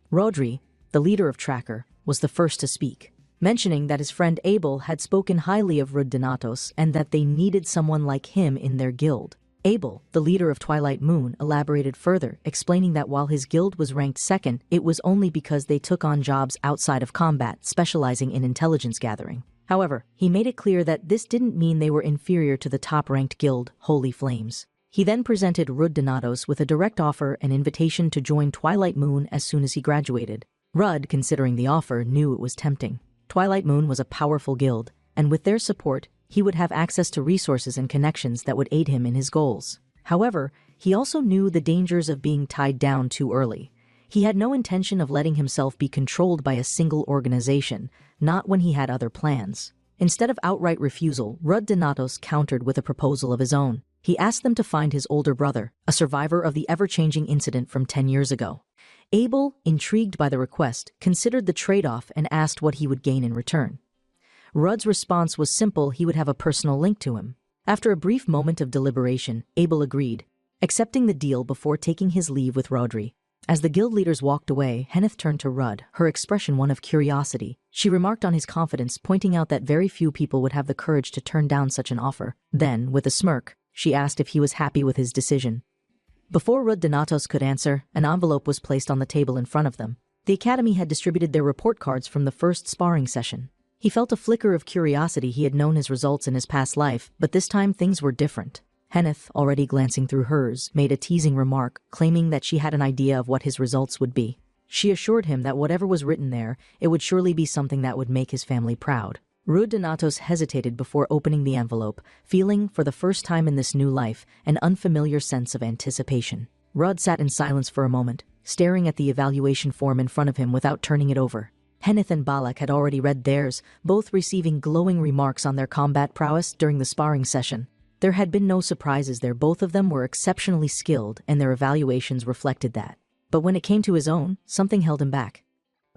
Rodri, the leader of Tracker, was the first to speak, mentioning that his friend Abel had spoken highly of Rud Donatos and that they needed someone like him in their guild. Abel, the leader of Twilight Moon, elaborated further, explaining that while his guild was ranked second, it was only because they took on jobs outside of combat, specializing in intelligence gathering. However, he made it clear that this didn't mean they were inferior to the top-ranked guild, Holy Flames. He then presented Rud Donatos with a direct offer, an invitation to join Twilight Moon as soon as he graduated. Rud, considering the offer, knew it was tempting. Twilight Moon was a powerful guild, and with their support, he would have access to resources and connections that would aid him in his goals. However, he also knew the dangers of being tied down too early. He had no intention of letting himself be controlled by a single organization, not when he had other plans. Instead of outright refusal, Rud Donatos countered with a proposal of his own. He asked them to find his older brother, a survivor of the ever-changing incident from 10 years ago. Abel, intrigued by the request, considered the trade-off and asked what he would gain in return. Rud's response was simple: he would have a personal link to him. After a brief moment of deliberation, Abel agreed, accepting the deal before taking his leave with Rodri. As the guild leaders walked away, Henneth turned to Rud, her expression one of curiosity. She remarked on his confidence, pointing out that very few people would have the courage to turn down such an offer. Then, with a smirk, she asked if he was happy with his decision. Before Rud Donatos could answer, an envelope was placed on the table in front of them. The academy had distributed their report cards from the first sparring session. He felt a flicker of curiosity. He had known his results in his past life, but this time things were different. Henneth, already glancing through hers, made a teasing remark, claiming that she had an idea of what his results would be. She assured him that whatever was written there, it would surely be something that would make his family proud. Rud Donatos hesitated before opening the envelope, feeling, for the first time in this new life, an unfamiliar sense of anticipation. Rud sat in silence for a moment, staring at the evaluation form in front of him without turning it over. Henneth and Balak had already read theirs, both receiving glowing remarks on their combat prowess during the sparring session. There had been no surprises there. Both of them were exceptionally skilled, and their evaluations reflected that. But when it came to his own, something held him back.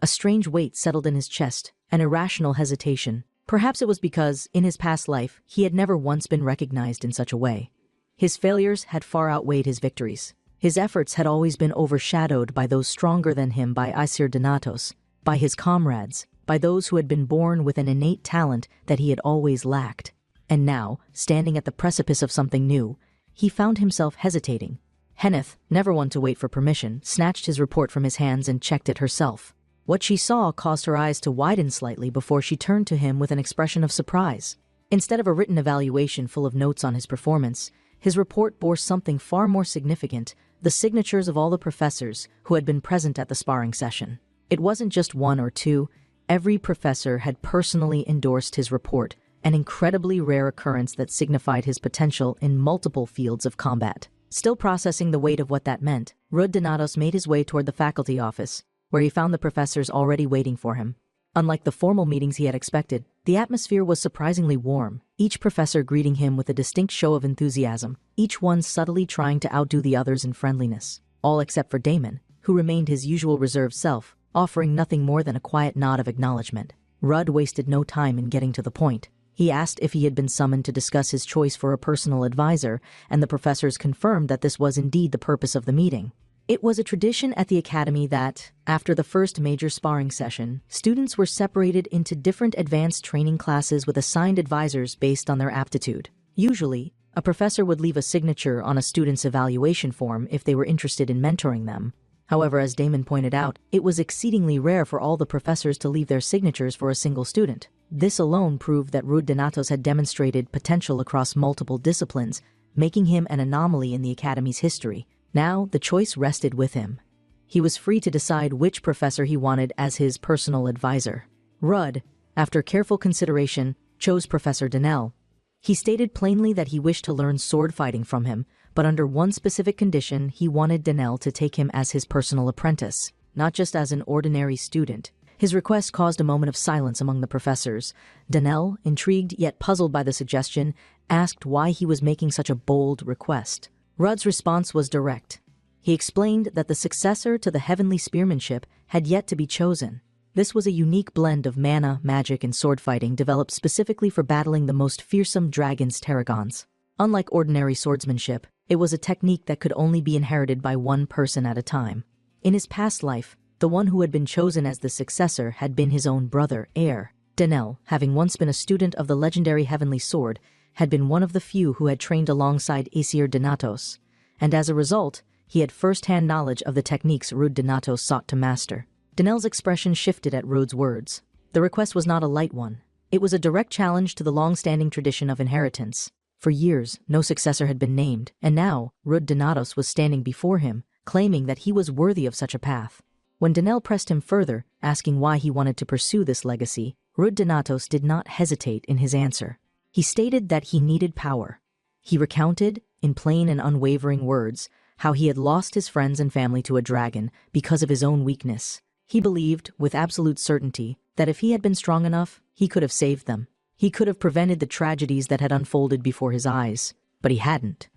A strange weight settled in his chest, an irrational hesitation. Perhaps it was because, in his past life, he had never once been recognized in such a way. His failures had far outweighed his victories. His efforts had always been overshadowed by those stronger than him, by Aesir Donatos, by his comrades, by those who had been born with an innate talent that he had always lacked. And now, standing at the precipice of something new, he found himself hesitating. Henneth, never one to wait for permission, snatched his report from his hands and checked it herself. What she saw caused her eyes to widen slightly before she turned to him with an expression of surprise. Instead of a written evaluation full of notes on his performance, his report bore something far more significant: the signatures of all the professors who had been present at the sparring session. It wasn't just one or two. Every professor had personally endorsed his report, an incredibly rare occurrence that signified his potential in multiple fields of combat. Still processing the weight of what that meant, Rud Donatos made his way toward the faculty office, where he found the professors already waiting for him. Unlike the formal meetings he had expected, the atmosphere was surprisingly warm, each professor greeting him with a distinct show of enthusiasm, each one subtly trying to outdo the others in friendliness. All except for Damon, who remained his usual reserved self, offering nothing more than a quiet nod of acknowledgement. Rud wasted no time in getting to the point. He asked if he had been summoned to discuss his choice for a personal advisor, and the professors confirmed that this was indeed the purpose of the meeting. It was a tradition at the academy that, after the first major sparring session, students were separated into different advanced training classes with assigned advisors based on their aptitude. Usually, a professor would leave a signature on a student's evaluation form if they were interested in mentoring them. However, as Damon pointed out, it was exceedingly rare for all the professors to leave their signatures for a single student. This alone proved that Rude Donatos had demonstrated potential across multiple disciplines, making him an anomaly in the academy's history. Now, the choice rested with him. He was free to decide which professor he wanted as his personal advisor. Rudd, after careful consideration, chose Professor Danell. He stated plainly that he wished to learn sword fighting from him, but under one specific condition, he wanted Danell to take him as his personal apprentice, not just as an ordinary student. His request caused a moment of silence among the professors. Danell, intrigued yet puzzled by the suggestion, asked why he was making such a bold request. Rudd's response was direct. He explained that the successor to the heavenly spearmanship had yet to be chosen. This was a unique blend of mana, magic, and sword fighting developed specifically for battling the most fearsome dragons, Tarragons. Unlike ordinary swordsmanship, it was a technique that could only be inherited by one person at a time. In his past life, the one who had been chosen as the successor had been his own brother, heir. Danell, having once been a student of the legendary heavenly sword, had been one of the few who had trained alongside Aesir Donatos, and as a result, he had first-hand knowledge of the techniques Rude Donatos sought to master. Danell's expression shifted at Rude's words. The request was not a light one. It was a direct challenge to the long-standing tradition of inheritance. For years, no successor had been named, and now, Rude Donatos was standing before him, claiming that he was worthy of such a path. When Danell pressed him further, asking why he wanted to pursue this legacy, Rude Donatos did not hesitate in his answer. He stated that he needed power. He recounted, in plain and unwavering words, how he had lost his friends and family to a dragon because of his own weakness. He believed, with absolute certainty, that if he had been strong enough, he could have saved them. He could have prevented the tragedies that had unfolded before his eyes, but he hadn't.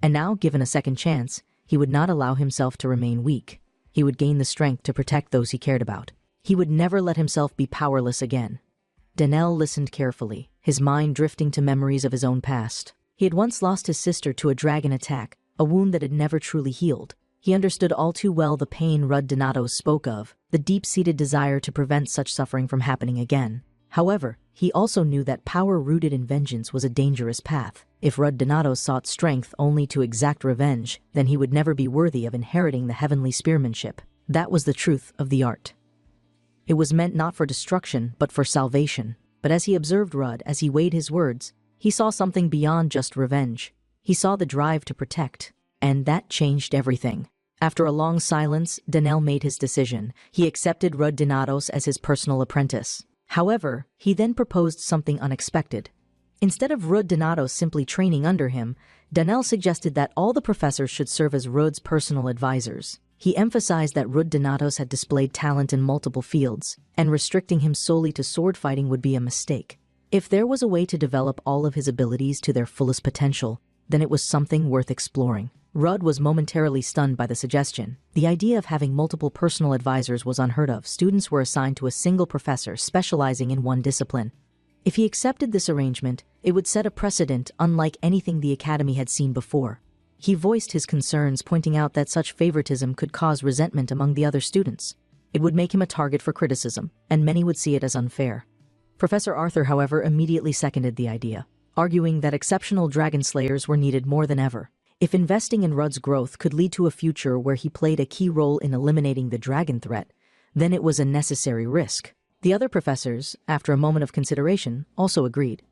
And now, given a second chance, he would not allow himself to remain weak. He would gain the strength to protect those he cared about. He would never let himself be powerless again. Danell listened carefully, his mind drifting to memories of his own past. He had once lost his sister to a dragon attack, a wound that had never truly healed. He understood all too well the pain Rude Donatos spoke of, the deep-seated desire to prevent such suffering from happening again. However, he also knew that power rooted in vengeance was a dangerous path. If Rude Donatos sought strength only to exact revenge, then he would never be worthy of inheriting the heavenly spearmanship. That was the truth of the art. It was meant not for destruction, but for salvation. But as he observed Rudd, as he weighed his words, he saw something beyond just revenge. He saw the drive to protect, and that changed everything. After a long silence, Danell made his decision. He accepted Rude Donatos as his personal apprentice. However, he then proposed something unexpected. Instead of Rude Donatos simply training under him, Danell suggested that all the professors should serve as Rude's personal advisors. He emphasized that Rude Donatos had displayed talent in multiple fields, and restricting him solely to sword fighting would be a mistake. If there was a way to develop all of his abilities to their fullest potential, then it was something worth exploring. Rudd was momentarily stunned by the suggestion. The idea of having multiple personal advisors was unheard of. Students were assigned to a single professor specializing in one discipline. If he accepted this arrangement, it would set a precedent unlike anything the academy had seen before. He voiced his concerns, pointing out that such favoritism could cause resentment among the other students. It would make him a target for criticism, and many would see it as unfair. Professor Arthur, however, immediately seconded the idea, arguing that exceptional dragon slayers were needed more than ever. If investing in Rudd's growth could lead to a future where he played a key role in eliminating the dragon threat, then it was a necessary risk. The other professors, after a moment of consideration, also agreed.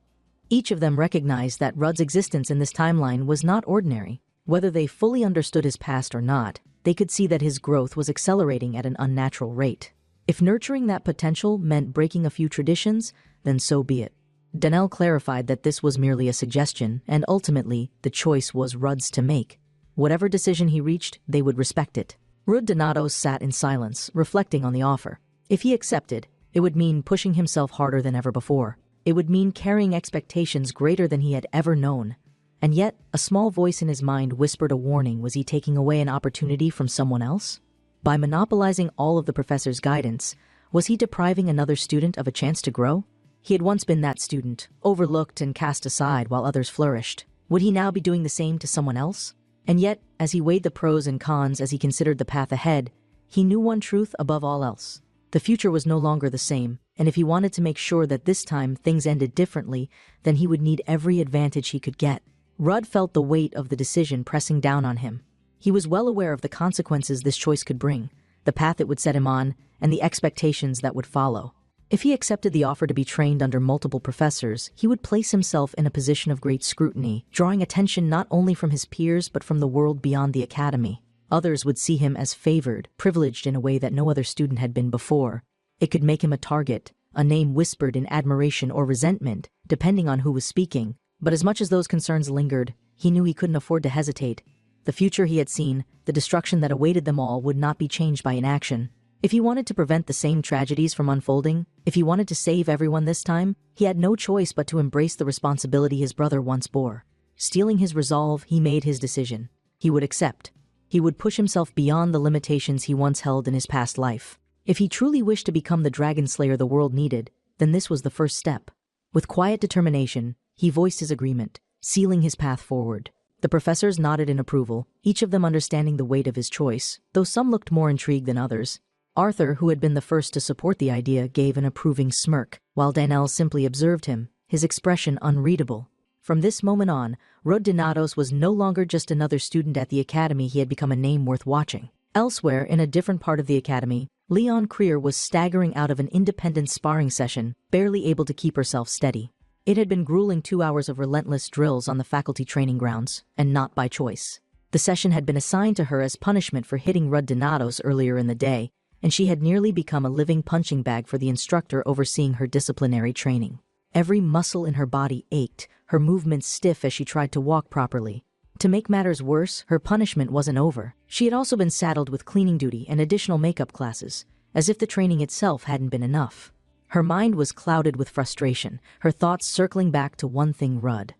Each of them recognized that Rudd's existence in this timeline was not ordinary. Whether they fully understood his past or not, they could see that his growth was accelerating at an unnatural rate. If nurturing that potential meant breaking a few traditions, then so be it. Danell clarified that this was merely a suggestion, and ultimately, the choice was Rudd's to make. Whatever decision he reached, they would respect it. Rude Donatos sat in silence, reflecting on the offer. If he accepted, it would mean pushing himself harder than ever before. It would mean carrying expectations greater than he had ever known. And yet, a small voice in his mind whispered a warning. Was he taking away an opportunity from someone else? By monopolizing all of the professor's guidance, was he depriving another student of a chance to grow? He had once been that student, overlooked and cast aside while others flourished. Would he now be doing the same to someone else? And yet, as he weighed the pros and cons as he considered the path ahead, he knew one truth above all else. The future was no longer the same, and if he wanted to make sure that this time things ended differently, then he would need every advantage he could get. Rudd felt the weight of the decision pressing down on him. He was well aware of the consequences this choice could bring, the path it would set him on, and the expectations that would follow. If he accepted the offer to be trained under multiple professors, he would place himself in a position of great scrutiny, drawing attention not only from his peers but from the world beyond the academy. Others would see him as favored, privileged in a way that no other student had been before. It could make him a target, a name whispered in admiration or resentment, depending on who was speaking. But as much as those concerns lingered, he knew he couldn't afford to hesitate. The future he had seen, the destruction that awaited them all, would not be changed by inaction. If he wanted to prevent the same tragedies from unfolding, if he wanted to save everyone this time, he had no choice but to embrace the responsibility his brother once bore. Steeling his resolve, he made his decision. He would accept. He would push himself beyond the limitations he once held in his past life. If he truly wished to become the dragon slayer the world needed, then this was the first step. With quiet determination, he voiced his agreement, sealing his path forward. The professors nodded in approval, each of them understanding the weight of his choice, though some looked more intrigued than others. Arthur, who had been the first to support the idea, gave an approving smirk, while Danelle simply observed him, his expression unreadable. From this moment on, Rudd Donatos was no longer just another student at the academy. He had become a name worth watching. Elsewhere, in a different part of the academy, Leon Creer was staggering out of an independent sparring session, barely able to keep herself steady. It had been grueling 2 hours of relentless drills on the faculty training grounds, and not by choice. The session had been assigned to her as punishment for hitting Rudd Donatos earlier in the day, and she had nearly become a living punching bag for the instructor overseeing her disciplinary training. Every muscle in her body ached, her movements stiff as she tried to walk properly. To make matters worse, her punishment wasn't over. She had also been saddled with cleaning duty and additional makeup classes, as if the training itself hadn't been enough. Her mind was clouded with frustration, her thoughts circling back to one thing: Rudd.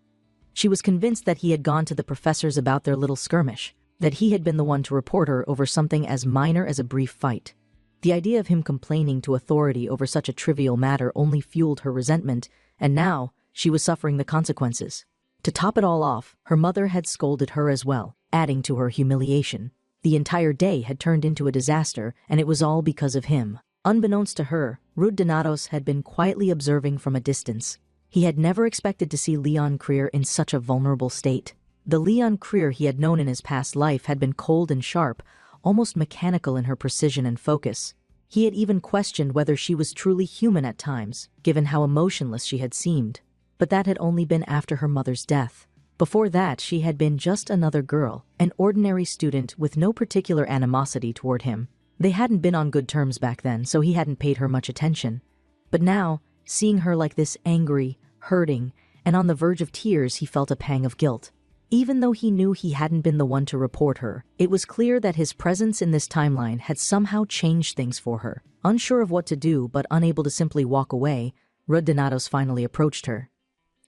She was convinced that he had gone to the professors about their little skirmish, that he had been the one to report her over something as minor as a brief fight. The idea of him complaining to authority over such a trivial matter only fueled her resentment, and now she was suffering the consequences. To top it all off, her mother had scolded her as well, adding to her humiliation. The entire day had turned into a disaster, and it was all because of him. Unbeknownst to her, Rudd Donatos had been quietly observing from a distance. He had never expected to see Leon Creer in such a vulnerable state. The Leon Creer he had known in his past life had been cold and sharp, almost mechanical in her precision and focus. He had even questioned whether she was truly human at times, given how emotionless she had seemed. But that had only been after her mother's death. Before that, she had been just another girl, an ordinary student with no particular animosity toward him. They hadn't been on good terms back then, so he hadn't paid her much attention. But now, seeing her like this, angry, hurting, and on the verge of tears, he felt a pang of guilt. Even though he knew he hadn't been the one to report her, it was clear that his presence in this timeline had somehow changed things for her. Unsure of what to do, but unable to simply walk away, Rudd Donatos finally approached her.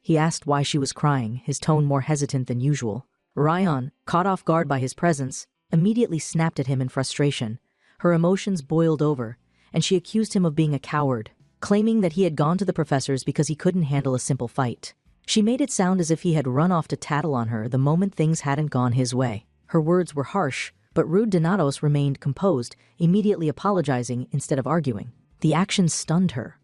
He asked why she was crying, his tone more hesitant than usual. Ryan, caught off guard by his presence, immediately snapped at him in frustration. Her emotions boiled over, and she accused him of being a coward, claiming that he had gone to the professors because he couldn't handle a simple fight. She made it sound as if he had run off to tattle on her the moment things hadn't gone his way. Her words were harsh, but Rudd Donatos remained composed, immediately apologizing instead of arguing. The action stunned her.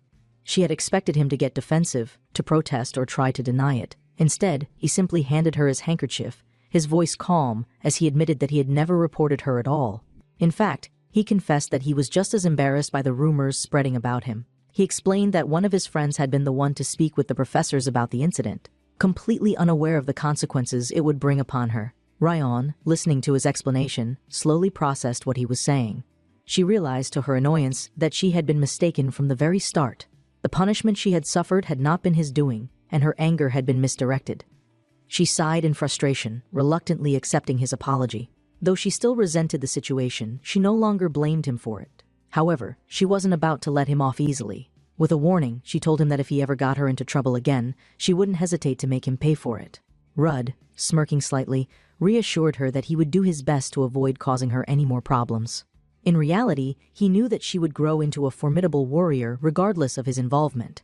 She had expected him to get defensive, to protest or try to deny it. Instead, he simply handed her his handkerchief, his voice calm as he admitted that he had never reported her at all. In fact, he confessed that he was just as embarrassed by the rumors spreading about him. He explained that one of his friends had been the one to speak with the professors about the incident, completely unaware of the consequences it would bring upon her. Ryan, listening to his explanation, slowly processed what he was saying. She realized to her annoyance that she had been mistaken from the very start. The punishment she had suffered had not been his doing, and her anger had been misdirected. She sighed in frustration, reluctantly accepting his apology. Though she still resented the situation, she no longer blamed him for it. However, she wasn't about to let him off easily. With a warning, she told him that if he ever got her into trouble again, she wouldn't hesitate to make him pay for it. Rudd, smirking slightly, reassured her that he would do his best to avoid causing her any more problems. In reality, he knew that she would grow into a formidable warrior regardless of his involvement.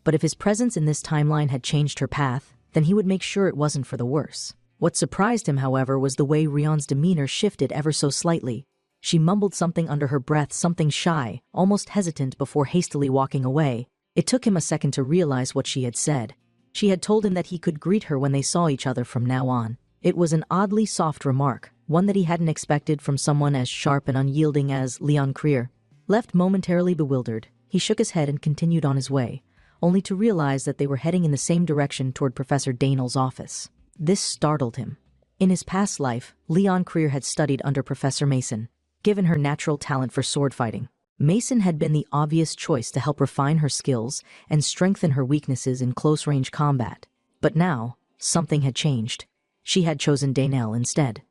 But if his presence in this timeline had changed her path, then he would make sure it wasn't for the worse. What surprised him, however, was the way Rion's demeanor shifted ever so slightly. She mumbled something under her breath, something shy, almost hesitant, before hastily walking away. It took him a second to realize what she had said. She had told him that he could greet her when they saw each other from now on. It was an oddly soft remark, one that he hadn't expected from someone as sharp and unyielding as Leon Creer. Left momentarily bewildered, he shook his head and continued on his way, only to realize that they were heading in the same direction toward Professor Danel's office. This startled him. In his past life, Leon Creer had studied under Professor Mason, given her natural talent for sword fighting. Mason had been the obvious choice to help refine her skills and strengthen her weaknesses in close-range combat. But now, something had changed. She had chosen Danel instead.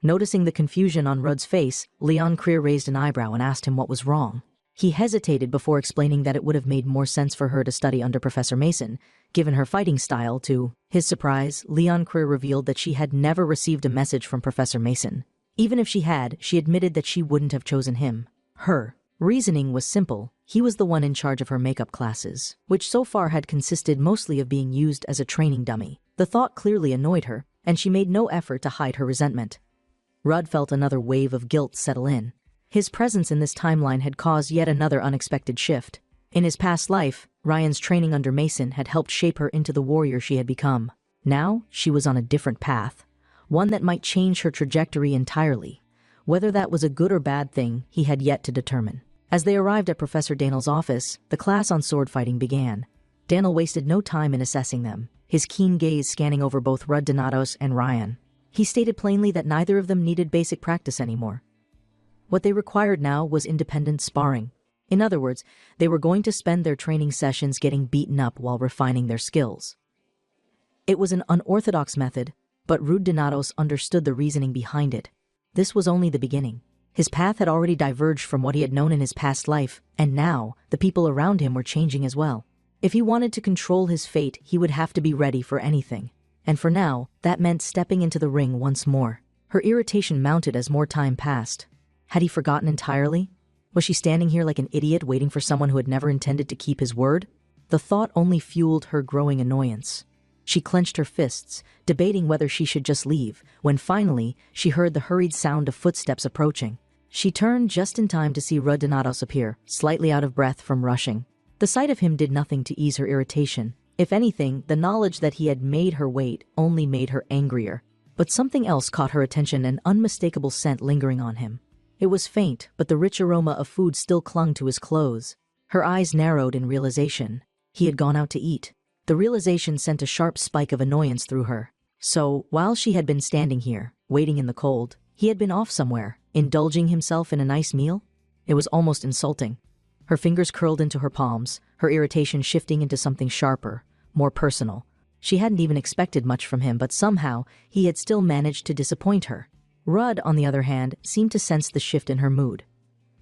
Noticing the confusion on Rudd's face, Leon Creer raised an eyebrow and asked him what was wrong. He hesitated before explaining that it would have made more sense for her to study under Professor Mason, given her fighting style. To his surprise, Leon Creer revealed that she had never received a message from Professor Mason. Even if she had, she admitted that she wouldn't have chosen him. Her reasoning was simple. He was the one in charge of her makeup classes, which so far had consisted mostly of being used as a training dummy. The thought clearly annoyed her, and she made no effort to hide her resentment. Rudd felt another wave of guilt settle in. His presence in this timeline had caused yet another unexpected shift. In his past life, Ryan's training under Mason had helped shape her into the warrior she had become. Now, she was on a different path, one that might change her trajectory entirely. Whether that was a good or bad thing, he had yet to determine. As they arrived at Professor Danel's office, the class on sword fighting began. Danel wasted no time in assessing them, his keen gaze scanning over both Rudd Donatos and Ryan. He stated plainly that neither of them needed basic practice anymore. What they required now was independent sparring. In other words, they were going to spend their training sessions getting beaten up while refining their skills. It was an unorthodox method, but Rudd Donatos understood the reasoning behind it. This was only the beginning. His path had already diverged from what he had known in his past life, and now the people around him were changing as well. If he wanted to control his fate, he would have to be ready for anything. And for now, that meant stepping into the ring once more. Her irritation mounted as more time passed. Had he forgotten entirely? Was she standing here like an idiot waiting for someone who had never intended to keep his word? The thought only fueled her growing annoyance. She clenched her fists, debating whether she should just leave, when finally she heard the hurried sound of footsteps approaching. She turned just in time to see Rudd Donatos appear, slightly out of breath from rushing. The sight of him did nothing to ease her irritation. If anything, the knowledge that he had made her wait only made her angrier. But something else caught her attention, an unmistakable scent lingering on him. It was faint, but the rich aroma of food still clung to his clothes. Her eyes narrowed in realization. He had gone out to eat. The realization sent a sharp spike of annoyance through her. So, while she had been standing here, waiting in the cold, he had been off somewhere, indulging himself in a nice meal? It was almost insulting. Her fingers curled into her palms, her irritation shifting into something sharper, more personal. She hadn't even expected much from him, but somehow he had still managed to disappoint her. Rudd, on the other hand, seemed to sense the shift in her mood.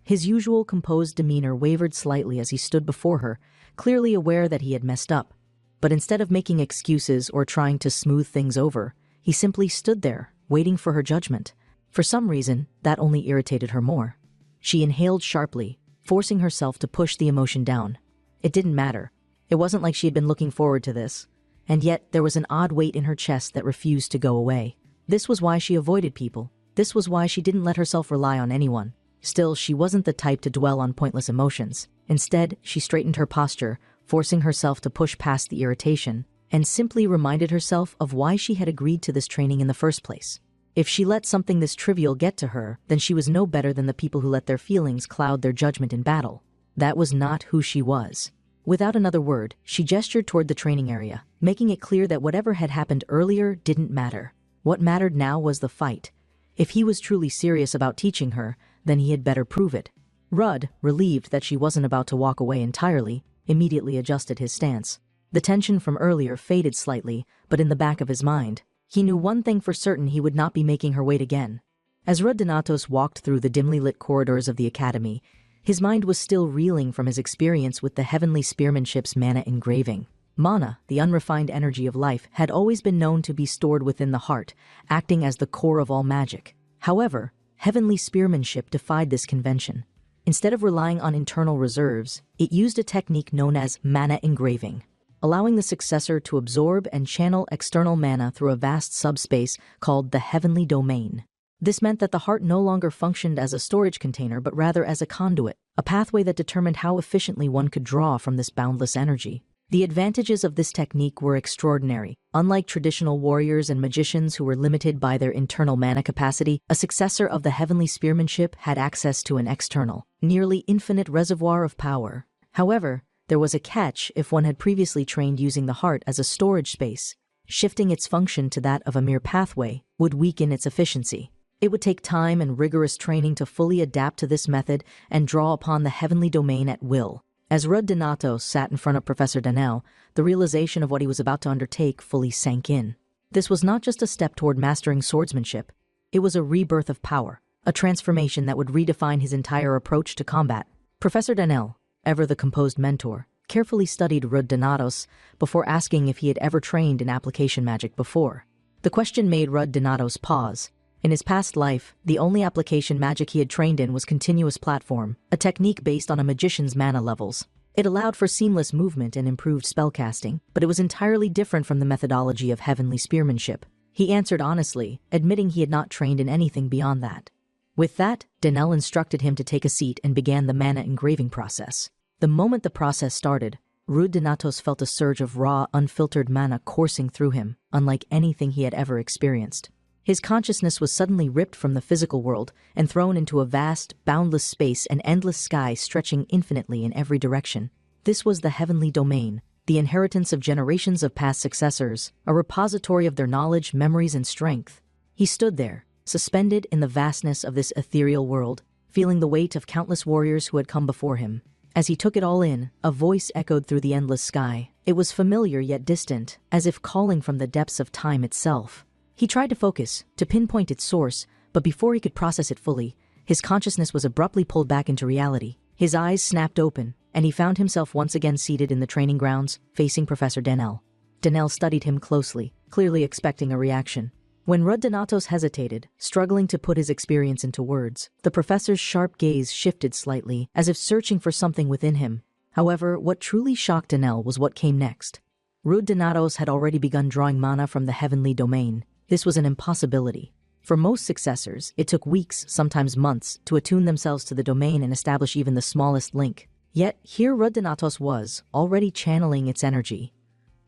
His usual composed demeanor wavered slightly as he stood before her, clearly aware that he had messed up. But instead of making excuses or trying to smooth things over, he simply stood there, waiting for her judgment. For some reason, that only irritated her more. She inhaled sharply, forcing herself to push the emotion down. It didn't matter. It wasn't like she had been looking forward to this. And yet, there was an odd weight in her chest that refused to go away. This was why she avoided people. This was why she didn't let herself rely on anyone. Still, she wasn't the type to dwell on pointless emotions. Instead, she straightened her posture, forcing herself to push past the irritation, and simply reminded herself of why she had agreed to this training in the first place. If she let something this trivial get to her, then she was no better than the people who let their feelings cloud their judgment in battle. That was not who she was. Without another word, she gestured toward the training area, making it clear that whatever had happened earlier didn't matter. What mattered now was the fight. If he was truly serious about teaching her, then he had better prove it. Rudd, relieved that she wasn't about to walk away entirely, immediately adjusted his stance. The tension from earlier faded slightly, but in the back of his mind, he knew one thing for certain: he would not be making her wait again. As Rudd Donatos walked through the dimly lit corridors of the academy, his mind was still reeling from his experience with the heavenly spearmanship's mana engraving. Mana, the unrefined energy of life, had always been known to be stored within the heart, acting as the core of all magic. However, heavenly spearmanship defied this convention. Instead of relying on internal reserves, it used a technique known as mana engraving, allowing the successor to absorb and channel external mana through a vast subspace called the heavenly domain. This meant that the heart no longer functioned as a storage container but rather as a conduit, a pathway that determined how efficiently one could draw from this boundless energy. The advantages of this technique were extraordinary. Unlike traditional warriors and magicians who were limited by their internal mana capacity, a successor of the heavenly spearmanship had access to an external, nearly infinite reservoir of power. However, there was a catch if one had previously trained using the heart as a storage space. Shifting its function to that of a mere pathway would weaken its efficiency. It would take time and rigorous training to fully adapt to this method and draw upon the heavenly domain at will. As Rud Donatos sat in front of Professor Danel, the realization of what he was about to undertake fully sank in. This was not just a step toward mastering swordsmanship. It was a rebirth of power, a transformation that would redefine his entire approach to combat. Professor Danel, ever the composed mentor, carefully studied Rud Donatos before asking if he had ever trained in application magic before. The question made Rud Donatos pause. In his past life, the only application magic he had trained in was continuous platform, a technique based on a magician's mana levels. It allowed for seamless movement and improved spellcasting, but it was entirely different from the methodology of heavenly spearmanship. He answered honestly, admitting he had not trained in anything beyond that. With that, Danel instructed him to take a seat and began the mana engraving process. The moment the process started, Rud Donatos felt a surge of raw, unfiltered mana coursing through him, unlike anything he had ever experienced. His consciousness was suddenly ripped from the physical world and thrown into a vast, boundless space and endless sky stretching infinitely in every direction. This was the heavenly domain, the inheritance of generations of past successors, a repository of their knowledge, memories, and strength. He stood there, suspended in the vastness of this ethereal world, feeling the weight of countless warriors who had come before him. As he took it all in, a voice echoed through the endless sky. It was familiar yet distant, as if calling from the depths of time itself. He tried to focus, to pinpoint its source, but before he could process it fully, his consciousness was abruptly pulled back into reality. His eyes snapped open, and he found himself once again seated in the training grounds, facing Professor Danel. Danel studied him closely, clearly expecting a reaction. When Rud Donatos hesitated, struggling to put his experience into words, the professor's sharp gaze shifted slightly, as if searching for something within him. However, what truly shocked Danel was what came next. Rud Donatos had already begun drawing mana from the heavenly domain. This was an impossibility. For most successors, it took weeks, sometimes months, to attune themselves to the domain and establish even the smallest link. Yet, here Rud Donatos was, already channeling its energy.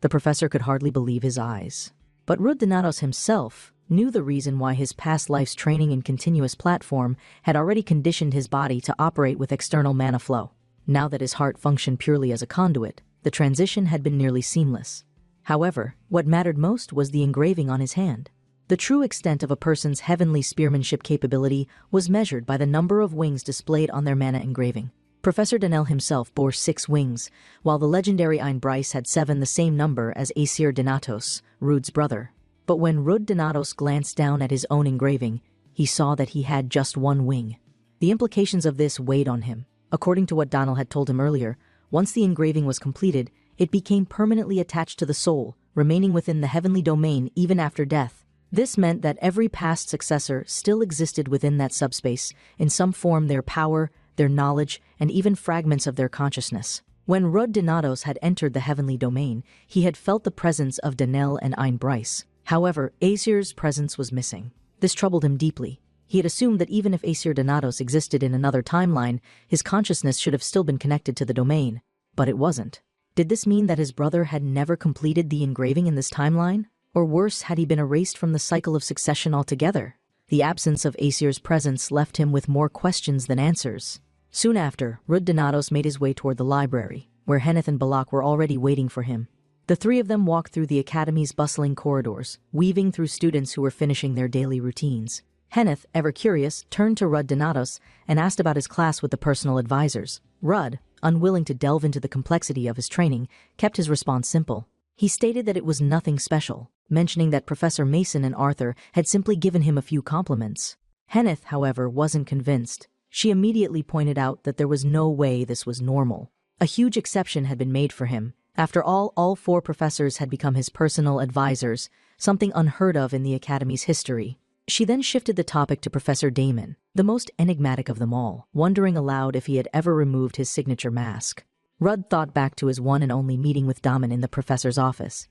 The professor could hardly believe his eyes. But Rud Donatos himself knew the reason why his past life's training in continuous platform had already conditioned his body to operate with external mana flow. Now that his heart functioned purely as a conduit, the transition had been nearly seamless. However, what mattered most was the engraving on his hand. The true extent of a person's heavenly spearmanship capability was measured by the number of wings displayed on their mana engraving. Professor Danel himself bore 6 wings, while the legendary Ein Bryce had 7, the same number as Aesir Donatos, Rud's brother. But when Rud Donatos glanced down at his own engraving, he saw that he had just 1 wing. The implications of this weighed on him. According to what Danel had told him earlier, once the engraving was completed, it became permanently attached to the soul, remaining within the heavenly domain even after death. This meant that every past successor still existed within that subspace, in some form their power, their knowledge, and even fragments of their consciousness. When Rud Donatos had entered the heavenly domain, he had felt the presence of Danel and Ein Bryce. However, Aesir's presence was missing. This troubled him deeply. He had assumed that even if Aesir Donatos existed in another timeline, his consciousness should have still been connected to the domain. But it wasn't. Did this mean that his brother had never completed the engraving in this timeline? Or worse, had he been erased from the cycle of succession altogether? The absence of Aesir's presence left him with more questions than answers. Soon after, Rud Donatos made his way toward the library, where Henneth and Balak were already waiting for him. The 3 of them walked through the academy's bustling corridors, weaving through students who were finishing their daily routines. Henneth, ever curious, turned to Rud Donatos and asked about his class with the personal advisors. Rud, unwilling to delve into the complexity of his training, kept his response simple. He stated that it was nothing special, mentioning that Professor Mason and Arthur had simply given him a few compliments. Henneth, however, wasn't convinced. She immediately pointed out that there was no way this was normal. A huge exception had been made for him. After all 4 professors had become his personal advisors, something unheard of in the academy's history. She then shifted the topic to Professor Damon, the most enigmatic of them all, wondering aloud if he had ever removed his signature mask. Rudd thought back to his one and only meeting with Damon in the professor's office.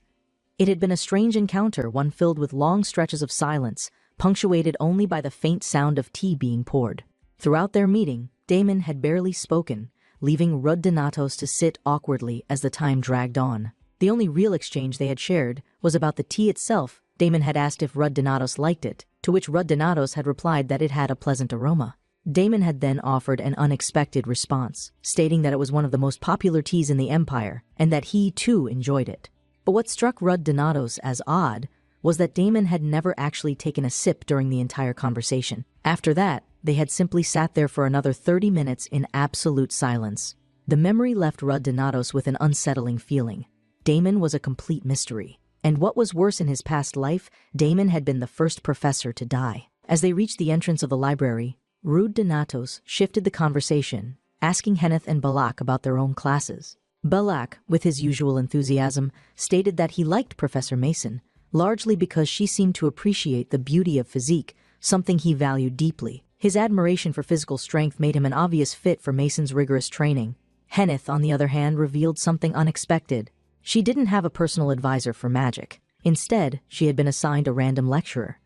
It had been a strange encounter, one filled with long stretches of silence, punctuated only by the faint sound of tea being poured. Throughout their meeting, Damon had barely spoken, leaving Rudd Donatos to sit awkwardly as the time dragged on. The only real exchange they had shared was about the tea itself. Damon had asked if Rudd Donatos liked it, to which Rudd Donatos had replied that it had a pleasant aroma. Damon had then offered an unexpected response, stating that it was one of the most popular teas in the empire, and that he too enjoyed it. But what struck Rudd Donatos as odd was that Damon had never actually taken a sip during the entire conversation. After that, they had simply sat there for another 30 minutes in absolute silence. The memory left Rudd Donatos with an unsettling feeling. Damon was a complete mystery. And what was worse, in his past life, Damon had been the first professor to die. As they reached the entrance of the library, Rudd Donatos shifted the conversation, asking Henneth and Balak about their own classes. Balak, with his usual enthusiasm, stated that he liked Professor Mason, largely because she seemed to appreciate the beauty of physique, something he valued deeply. His admiration for physical strength made him an obvious fit for Mason's rigorous training. Henneth, on the other hand, revealed something unexpected. She didn't have a personal advisor for magic. Instead, she had been assigned a random lecturer.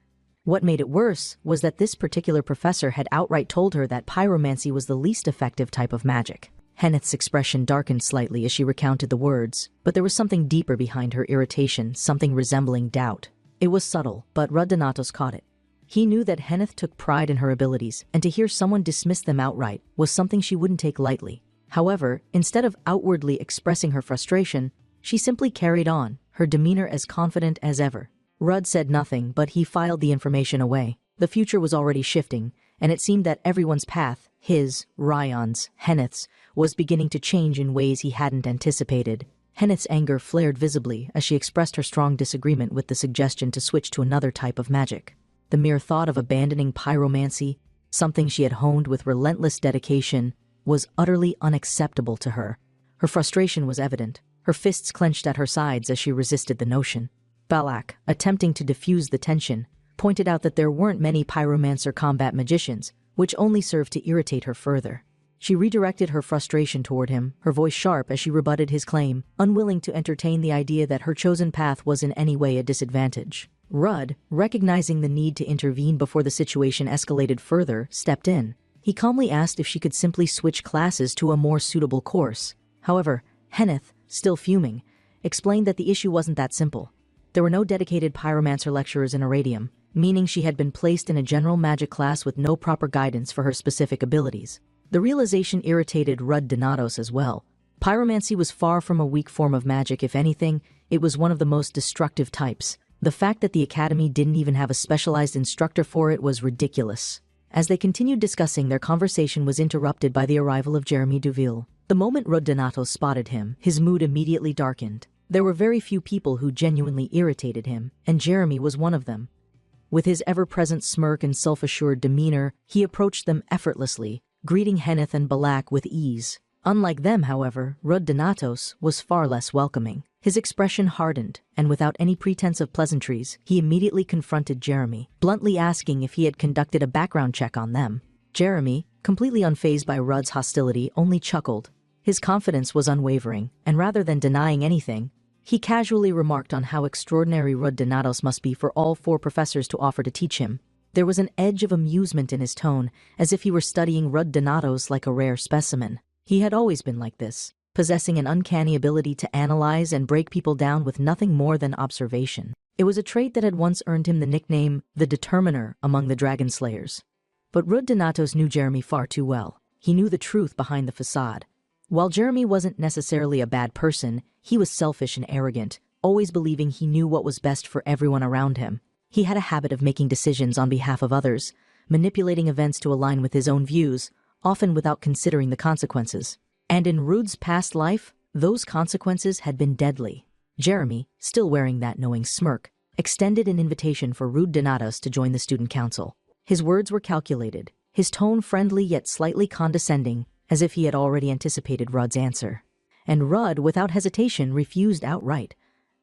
What made it worse was that this particular professor had outright told her that pyromancy was the least effective type of magic. Henneth's expression darkened slightly as she recounted the words, but there was something deeper behind her irritation, something resembling doubt. It was subtle, but Rudd Donatos caught it. He knew that Henneth took pride in her abilities, and to hear someone dismiss them outright was something she wouldn't take lightly. However, instead of outwardly expressing her frustration, she simply carried on, her demeanor as confident as ever. Rudd said nothing, but he filed the information away. The future was already shifting, and it seemed that everyone's path, his, Ryan's, Henneth's, was beginning to change in ways he hadn't anticipated. Henneth's anger flared visibly as she expressed her strong disagreement with the suggestion to switch to another type of magic. The mere thought of abandoning pyromancy, something she had honed with relentless dedication, was utterly unacceptable to her. Her frustration was evident, her fists clenched at her sides as she resisted the notion. Balak, attempting to diffuse the tension, pointed out that there weren't many pyromancer combat magicians, which only served to irritate her further. She redirected her frustration toward him, her voice sharp as she rebutted his claim, unwilling to entertain the idea that her chosen path was in any way a disadvantage. Rudd, recognizing the need to intervene before the situation escalated further, stepped in. He calmly asked if she could simply switch classes to a more suitable course. However, Henneth, still fuming, explained that the issue wasn't that simple. There were no dedicated pyromancer lecturers in Iradium, meaning she had been placed in a general magic class with no proper guidance for her specific abilities. The realization irritated Rudd Donatos as well. Pyromancy was far from a weak form of magic. If anything, it was one of the most destructive types. The fact that the academy didn't even have a specialized instructor for it was ridiculous. As they continued discussing, their conversation was interrupted by the arrival of Jeremy Duville. The moment Rudd Donatos spotted him, his mood immediately darkened. There were very few people who genuinely irritated him, and Jeremy was one of them. With his ever-present smirk and self-assured demeanor, he approached them effortlessly, greeting Henneth and Balak with ease. Unlike them, however, Rudd Donatos was far less welcoming. His expression hardened, and without any pretense of pleasantries, he immediately confronted Jeremy, bluntly asking if he had conducted a background check on them. Jeremy, completely unfazed by Rudd's hostility, only chuckled. His confidence was unwavering, and rather than denying anything, he casually remarked on how extraordinary Rudd Donatos must be for all 4 professors to offer to teach him. There was an edge of amusement in his tone, as if he were studying Rudd Donatos like a rare specimen. He had always been like this, possessing an uncanny ability to analyze and break people down with nothing more than observation. It was a trait that had once earned him the nickname the Determiner among the Dragon Slayers. But Rudd Donatos knew Jeremy far too well. He knew the truth behind the facade. While Jeremy wasn't necessarily a bad person, he was selfish and arrogant, always believing he knew what was best for everyone around him. He had a habit of making decisions on behalf of others, manipulating events to align with his own views, often without considering the consequences. And in Rudd's past life, those consequences had been deadly. Jeremy, still wearing that knowing smirk, extended an invitation for Rudd Donatos to join the student council. His words were calculated, his tone friendly yet slightly condescending, as if he had already anticipated Rudd's answer. And Rudd, without hesitation, refused outright.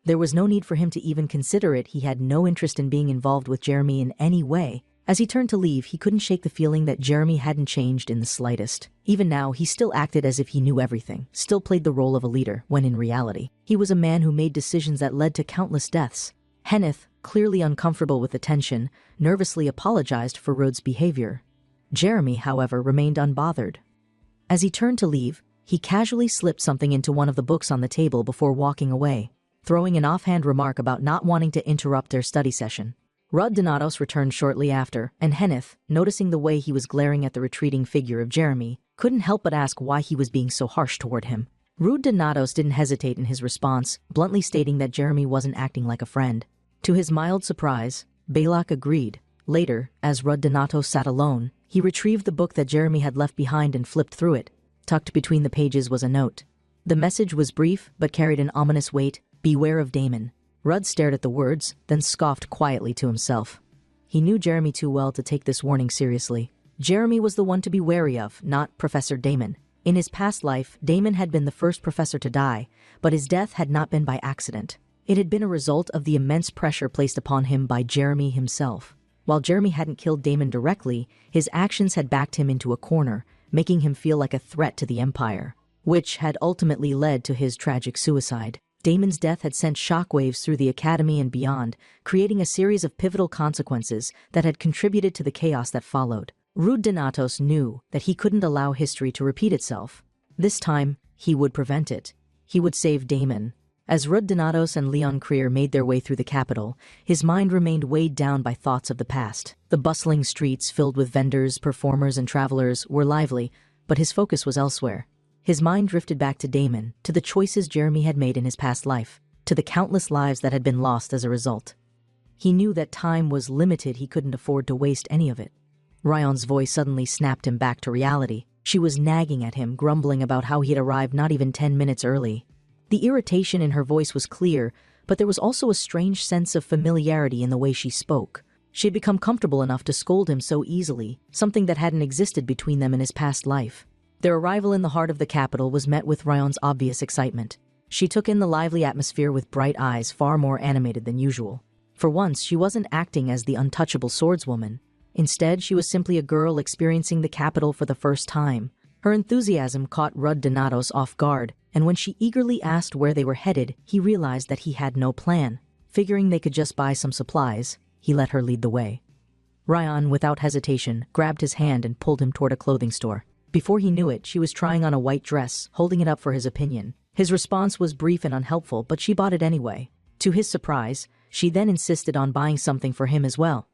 There was no need for him to even consider it. He had no interest in being involved with Jeremy in any way. As he turned to leave, he couldn't shake the feeling that Jeremy hadn't changed in the slightest. Even now, he still acted as if he knew everything, still played the role of a leader, when in reality, he was a man who made decisions that led to countless deaths. Henneth, clearly uncomfortable with the tension, nervously apologized for Rudd's behavior. Jeremy, however, remained unbothered. As he turned to leave, he casually slipped something into one of the books on the table before walking away, throwing an offhand remark about not wanting to interrupt their study session. Rudd Donatos returned shortly after, and Henneth, noticing the way he was glaring at the retreating figure of Jeremy, couldn't help but ask why he was being so harsh toward him. Rudd Donatos didn't hesitate in his response, bluntly stating that Jeremy wasn't acting like a friend. To his mild surprise, Balak agreed. Later, as Rudd Donatos sat alone, he retrieved the book that Jeremy had left behind and flipped through it. Tucked between the pages was a note. The message was brief, but carried an ominous weight: "Beware of Damon." Rudd stared at the words, then scoffed quietly to himself. He knew Jeremy too well to take this warning seriously. Jeremy was the one to be wary of, not Professor Damon. In his past life, Damon had been the first professor to die, but his death had not been by accident. It had been a result of the immense pressure placed upon him by Jeremy himself. While Jeremy hadn't killed Damon directly, his actions had backed him into a corner, making him feel like a threat to the Empire, which had ultimately led to his tragic suicide. Damon's death had sent shockwaves through the Academy and beyond, creating a series of pivotal consequences that had contributed to the chaos that followed. Rudd Donatos knew that he couldn't allow history to repeat itself. This time, he would prevent it. He would save Damon. As Rudd Donatos and Leon Creer made their way through the capital, his mind remained weighed down by thoughts of the past. The bustling streets, filled with vendors, performers, and travelers, were lively, but his focus was elsewhere. His mind drifted back to Damon, to the choices Jeremy had made in his past life, to the countless lives that had been lost as a result. He knew that time was limited. He couldn't afford to waste any of it. Ryan's voice suddenly snapped him back to reality. She was nagging at him, grumbling about how he had arrived not even 10 minutes early. The irritation in her voice was clear, but there was also a strange sense of familiarity in the way she spoke. She had become comfortable enough to scold him so easily, something that hadn't existed between them in his past life. Their arrival in the heart of the capital was met with Ryan's obvious excitement. She took in the lively atmosphere with bright eyes, far more animated than usual. For once, she wasn't acting as the untouchable swordswoman. Instead, she was simply a girl experiencing the capital for the first time. Her enthusiasm caught Rudd Donatos off guard, and when she eagerly asked where they were headed, he realized that he had no plan. Figuring they could just buy some supplies, he let her lead the way. Ryan, without hesitation, grabbed his hand and pulled him toward a clothing store. Before he knew it, she was trying on a white dress, holding it up for his opinion. His response was brief and unhelpful, but she bought it anyway. To his surprise, she then insisted on buying something for him as well.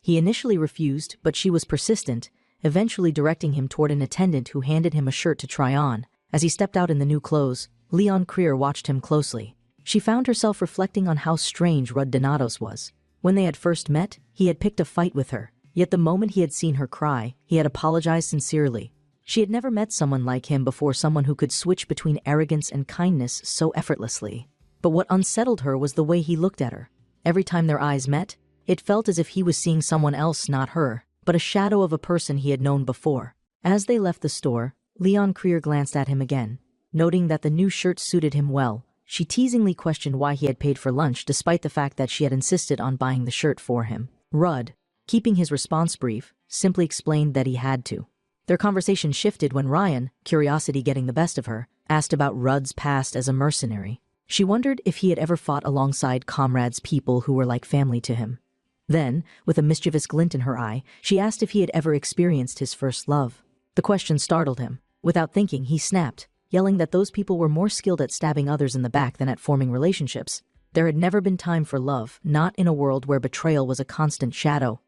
He initially refused, but she was persistent, eventually directing him toward an attendant who handed him a shirt to try on. As he stepped out in the new clothes, Leon Creer watched him closely. She found herself reflecting on how strange Rudd Donatos was. When they had first met, he had picked a fight with her, yet the moment he had seen her cry, he had apologized sincerely. She had never met someone like him before, someone who could switch between arrogance and kindness so effortlessly. But what unsettled her was the way he looked at her. Every time their eyes met, it felt as if he was seeing someone else, not her, but a shadow of a person he had known before. As they left the store, Leon Creer glanced at him again. Noting that the new shirt suited him well, she teasingly questioned why he had paid for lunch despite the fact that she had insisted on buying the shirt for him. Rudd, keeping his response brief, simply explained that he had to. Their conversation shifted when Ryan, curiosity getting the best of her, asked about Rudd's past as a mercenary. She wondered if he had ever fought alongside comrades, people who were like family to him. Then, with a mischievous glint in her eye, she asked if he had ever experienced his first love. The question startled him. Without thinking, he snapped, yelling that those people were more skilled at stabbing others in the back than at forming relationships. There had never been time for love, not in a world where betrayal was a constant shadow.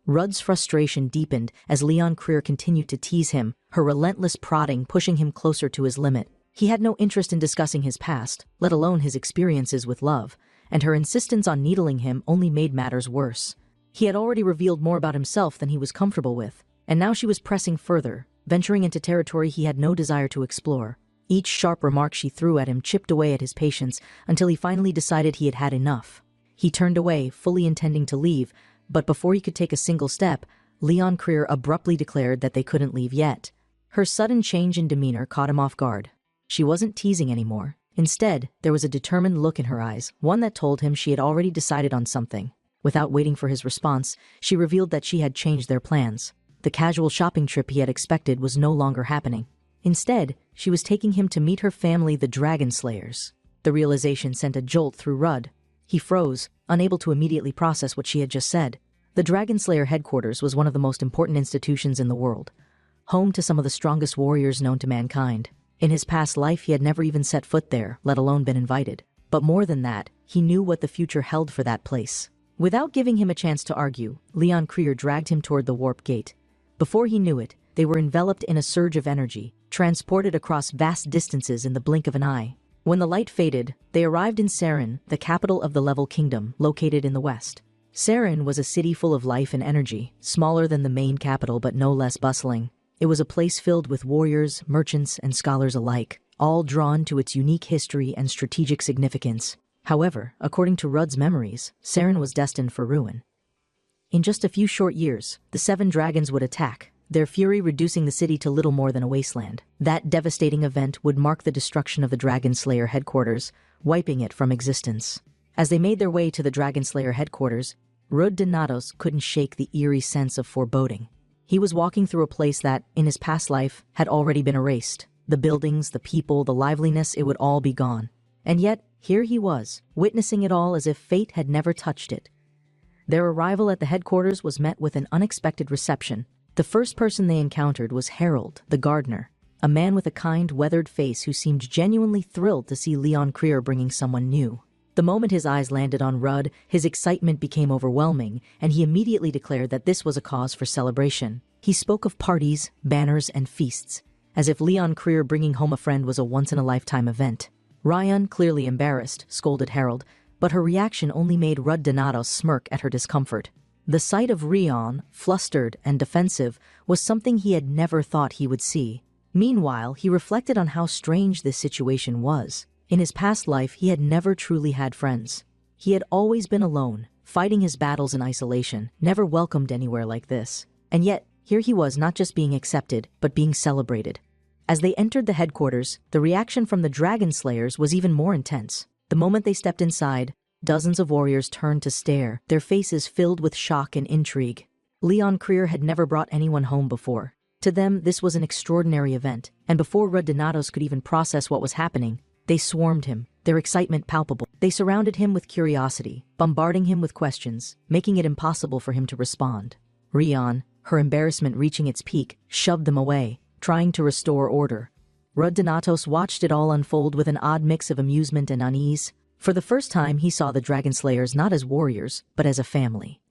Rudd's frustration deepened as Leon Creer continued to tease him, her relentless prodding pushing him closer to his limit. He had no interest in discussing his past, let alone his experiences with love, and her insistence on needling him only made matters worse. He had already revealed more about himself than he was comfortable with, and now she was pressing further, venturing into territory he had no desire to explore. Each sharp remark she threw at him chipped away at his patience until he finally decided he had had enough. He turned away, fully intending to leave, but before he could take a single step, Leon Creer abruptly declared that they couldn't leave yet. Her sudden change in demeanor caught him off guard. She wasn't teasing anymore. Instead, there was a determined look in her eyes, one that told him she had already decided on something. Without waiting for his response, she revealed that she had changed their plans. The casual shopping trip he had expected was no longer happening. Instead, she was taking him to meet her family, the Dragon Slayers. The realization sent a jolt through Rudd. He froze, unable to immediately process what she had just said. The Dragon Slayer headquarters was one of the most important institutions in the world, home to some of the strongest warriors known to mankind. In his past life, he had never even set foot there, let alone been invited. But more than that, he knew what the future held for that place. Without giving him a chance to argue, Leon Krier dragged him toward the warp gate. Before he knew it, they were enveloped in a surge of energy, transported across vast distances in the blink of an eye. When the light faded, they arrived in Saren, the capital of the Level Kingdom, located in the west. Saren was a city full of life and energy, smaller than the main capital but no less bustling. It was a place filled with warriors, merchants, and scholars alike, all drawn to its unique history and strategic significance. However, according to Rudd's memories, Saren was destined for ruin. In just a few short years, the 7 dragons would attack, their fury reducing the city to little more than a wasteland. That devastating event would mark the destruction of the Dragon Slayer headquarters, wiping it from existence. As they made their way to the Dragon Slayer headquarters, Rudd Donatos couldn't shake the eerie sense of foreboding. He was walking through a place that, in his past life, had already been erased. The buildings, the people, the liveliness, it would all be gone. And yet, here he was, witnessing it all as if fate had never touched it. Their arrival at the headquarters was met with an unexpected reception. The first person they encountered was Harold, the gardener, a man with a kind, weathered face who seemed genuinely thrilled to see Leon Krier bringing someone new. The moment his eyes landed on Rudd, his excitement became overwhelming, and he immediately declared that this was a cause for celebration. He spoke of parties, banners, and feasts, as if Leon Krier bringing home a friend was a once-in-a-lifetime event. Ryan, clearly embarrassed, scolded Harold, but her reaction only made Rudd Donato smirk at her discomfort. The sight of Rion, flustered and defensive, was something he had never thought he would see. Meanwhile, he reflected on how strange this situation was. In his past life, he had never truly had friends. He had always been alone, fighting his battles in isolation, never welcomed anywhere like this. And yet, here he was not just being accepted, but being celebrated. As they entered the headquarters, the reaction from the Dragon Slayers was even more intense. The moment they stepped inside, dozens of warriors turned to stare, their faces filled with shock and intrigue. Leon Krier had never brought anyone home before. To them, this was an extraordinary event, and before Rudd Donatos could even process what was happening, they swarmed him, their excitement palpable. They surrounded him with curiosity, bombarding him with questions, making it impossible for him to respond. Rion, her embarrassment reaching its peak, shoved them away, trying to restore order. Rudd Donatos watched it all unfold with an odd mix of amusement and unease. For the first time, he saw the Dragon Slayers not as warriors, but as a family.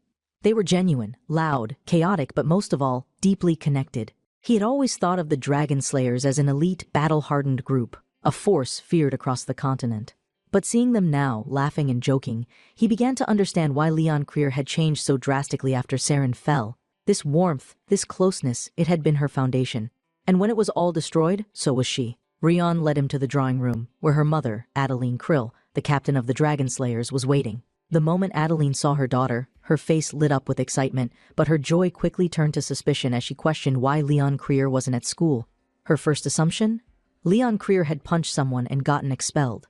They were genuine, loud, chaotic, but most of all, deeply connected. He had always thought of the Dragon Slayers as an elite, battle-hardened group, a force feared across the continent. But seeing them now, laughing and joking, he began to understand why Leon Krier had changed so drastically after Saren fell. This warmth, this closeness, it had been her foundation. And when it was all destroyed, so was she. Rion led him to the drawing room, where her mother, Adeline Krill, the captain of the Dragon Slayers, was waiting. The moment Adeline saw her daughter, her face lit up with excitement, but her joy quickly turned to suspicion as she questioned why Leon Krier wasn't at school. Her first assumption? Leon Krier had punched someone and gotten expelled.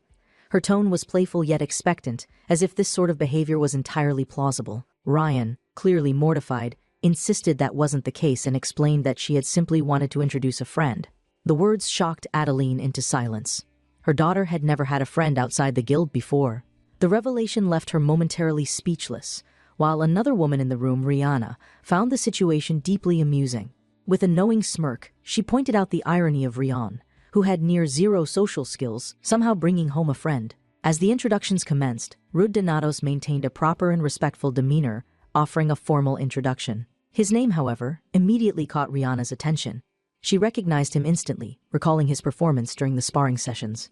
Her tone was playful yet expectant, as if this sort of behavior was entirely plausible. Ryan, clearly mortified, insisted that wasn't the case and explained that she had simply wanted to introduce a friend. The words shocked Adeline into silence. Her daughter had never had a friend outside the guild before. The revelation left her momentarily speechless, while another woman in the room, Rihanna, found the situation deeply amusing. With a knowing smirk, she pointed out the irony of Rion, who had near zero social skills, somehow bringing home a friend. As the introductions commenced, Rudd Donatos maintained a proper and respectful demeanor, offering a formal introduction. His name, however, immediately caught Rihanna's attention. She recognized him instantly, recalling his performance during the sparring sessions.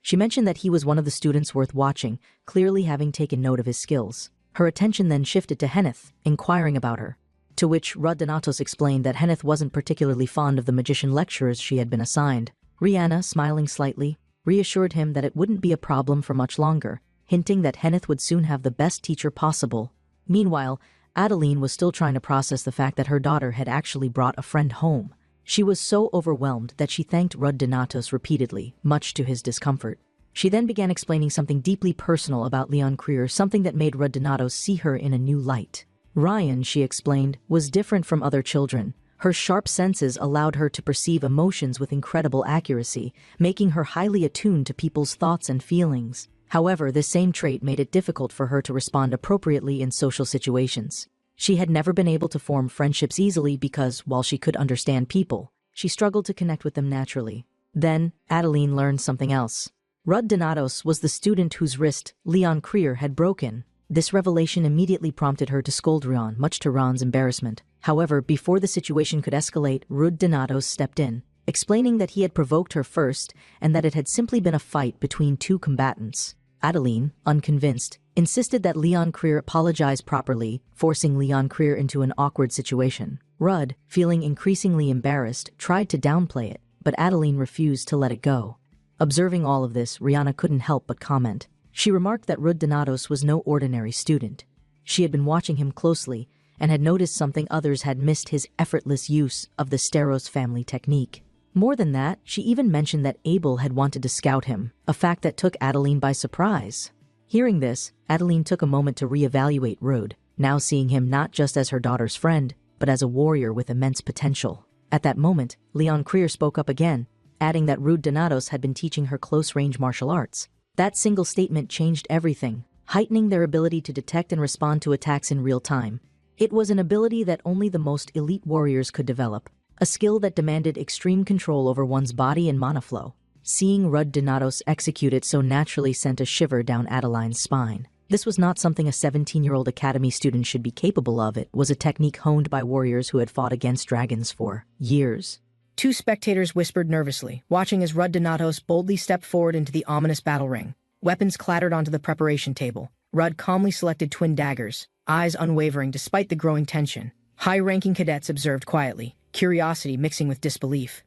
She mentioned that he was one of the students worth watching, clearly having taken note of his skills. Her attention then shifted to Henneth, inquiring about her. To which Rudd Donatos explained that Henneth wasn't particularly fond of the magician lecturers she had been assigned. Rihanna, smiling slightly, reassured him that it wouldn't be a problem for much longer, hinting that Henneth would soon have the best teacher possible. Meanwhile, Adeline was still trying to process the fact that her daughter had actually brought a friend home. She was so overwhelmed that she thanked Rudd Donatos repeatedly, much to his discomfort. She then began explaining something deeply personal about Leon Creer, something that made Rudd Donatos see her in a new light. Ryan, she explained, was different from other children. Her sharp senses allowed her to perceive emotions with incredible accuracy, making her highly attuned to people's thoughts and feelings. However, this same trait made it difficult for her to respond appropriately in social situations. She had never been able to form friendships easily because, while she could understand people, she struggled to connect with them naturally. Then, Adeline learned something else. Rudd Donatos was the student whose wrist Leon Creer had broken. This revelation immediately prompted her to scold Ryan, much to Ryan's embarrassment. However, before the situation could escalate, Rudd Donatos stepped in, explaining that he had provoked her first and that it had simply been a fight between two combatants. Adeline, unconvinced, insisted that Leon Creer apologize properly, forcing Leon Creer into an awkward situation. Rudd, feeling increasingly embarrassed, tried to downplay it, but Adeline refused to let it go. Observing all of this, Rihanna couldn't help but comment. She remarked that Rudd Donatos was no ordinary student. She had been watching him closely and had noticed something others had missed: his effortless use of the Steros family technique. More than that, she even mentioned that Abel had wanted to scout him, a fact that took Adeline by surprise. Hearing this, Adeline took a moment to reevaluate Rudd, now seeing him not just as her daughter's friend, but as a warrior with immense potential. At that moment, Leon Creer spoke up again, adding that Rudd Donatos had been teaching her close-range martial arts. That single statement changed everything, heightening their ability to detect and respond to attacks in real time. It was an ability that only the most elite warriors could develop, a skill that demanded extreme control over one's body and mana flow. Seeing Rudd Donatos execute it so naturally sent a shiver down Adeline's spine. This was not something a 17-year-old academy student should be capable of. It was a technique honed by warriors who had fought against dragons for years. Two spectators whispered nervously, watching as Rudd Donatos boldly stepped forward into the ominous battle ring. Weapons clattered onto the preparation table. Rudd calmly selected twin daggers, eyes unwavering despite the growing tension. High-ranking cadets observed quietly, curiosity mixing with disbelief.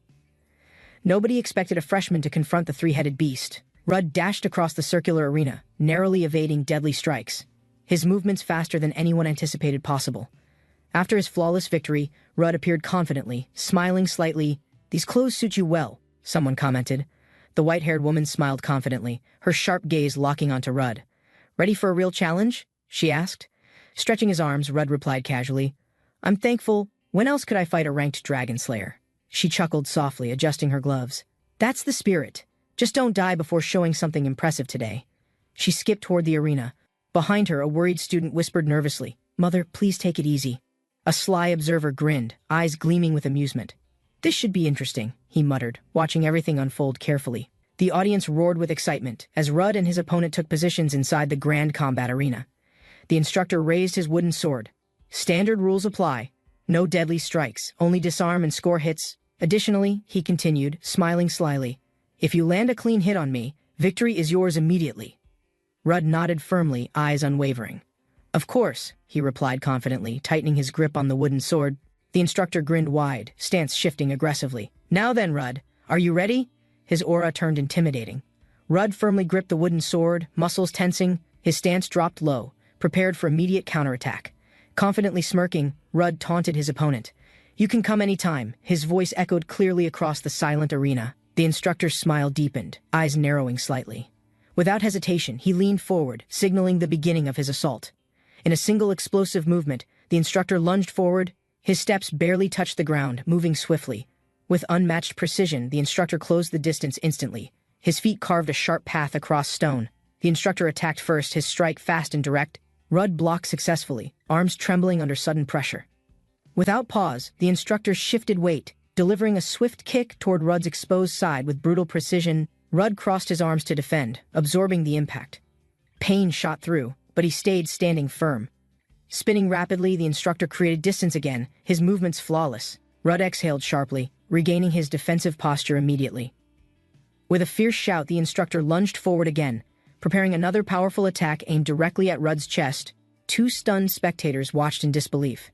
Nobody expected a freshman to confront the three-headed beast. Rudd dashed across the circular arena, narrowly evading deadly strikes, his movements faster than anyone anticipated possible. After his flawless victory, Rudd appeared confidently, smiling slightly. "These clothes suit you well," someone commented. The white-haired woman smiled confidently, her sharp gaze locking onto Rudd. "Ready for a real challenge?" she asked. Stretching his arms, Rudd replied casually, "I'm thankful. When else could I fight a ranked dragon slayer?" She chuckled softly, adjusting her gloves. "That's the spirit. Just don't die before showing something impressive today." She skipped toward the arena. Behind her, a worried student whispered nervously, "Mother, please take it easy." A sly observer grinned, eyes gleaming with amusement. "This should be interesting," he muttered, watching everything unfold carefully. The audience roared with excitement as Rudd and his opponent took positions inside the grand combat arena. The instructor raised his wooden sword. "Standard rules apply. No deadly strikes, only disarm and score hits. Additionally," he continued, smiling slyly, "if you land a clean hit on me, victory is yours immediately." Rudd nodded firmly, eyes unwavering. "Of course," he replied confidently, tightening his grip on the wooden sword. The instructor grinned wide, stance shifting aggressively. "Now then, Rudd, are you ready?" His aura turned intimidating. Rudd firmly gripped the wooden sword, muscles tensing, his stance dropped low, prepared for immediate counterattack. Confidently smirking, Rudd taunted his opponent. "You can come any time." His voice echoed clearly across the silent arena. The instructor's smile deepened, eyes narrowing slightly. Without hesitation, he leaned forward, signaling the beginning of his assault. In a single explosive movement, the instructor lunged forward. His steps barely touched the ground, moving swiftly. With unmatched precision, the instructor closed the distance instantly. His feet carved a sharp path across stone. The instructor attacked first, his strike fast and direct. Rudd blocked successfully, arms trembling under sudden pressure. Without pause, the instructor shifted weight, delivering a swift kick toward Rudd's exposed side with brutal precision. Rudd crossed his arms to defend, absorbing the impact. Pain shot through, but he stayed standing firm. Spinning rapidly, the instructor created distance again, his movements flawless. Rudd exhaled sharply, regaining his defensive posture immediately. With a fierce shout, the instructor lunged forward again, preparing another powerful attack aimed directly at Rudd's chest. Two stunned spectators watched in disbelief.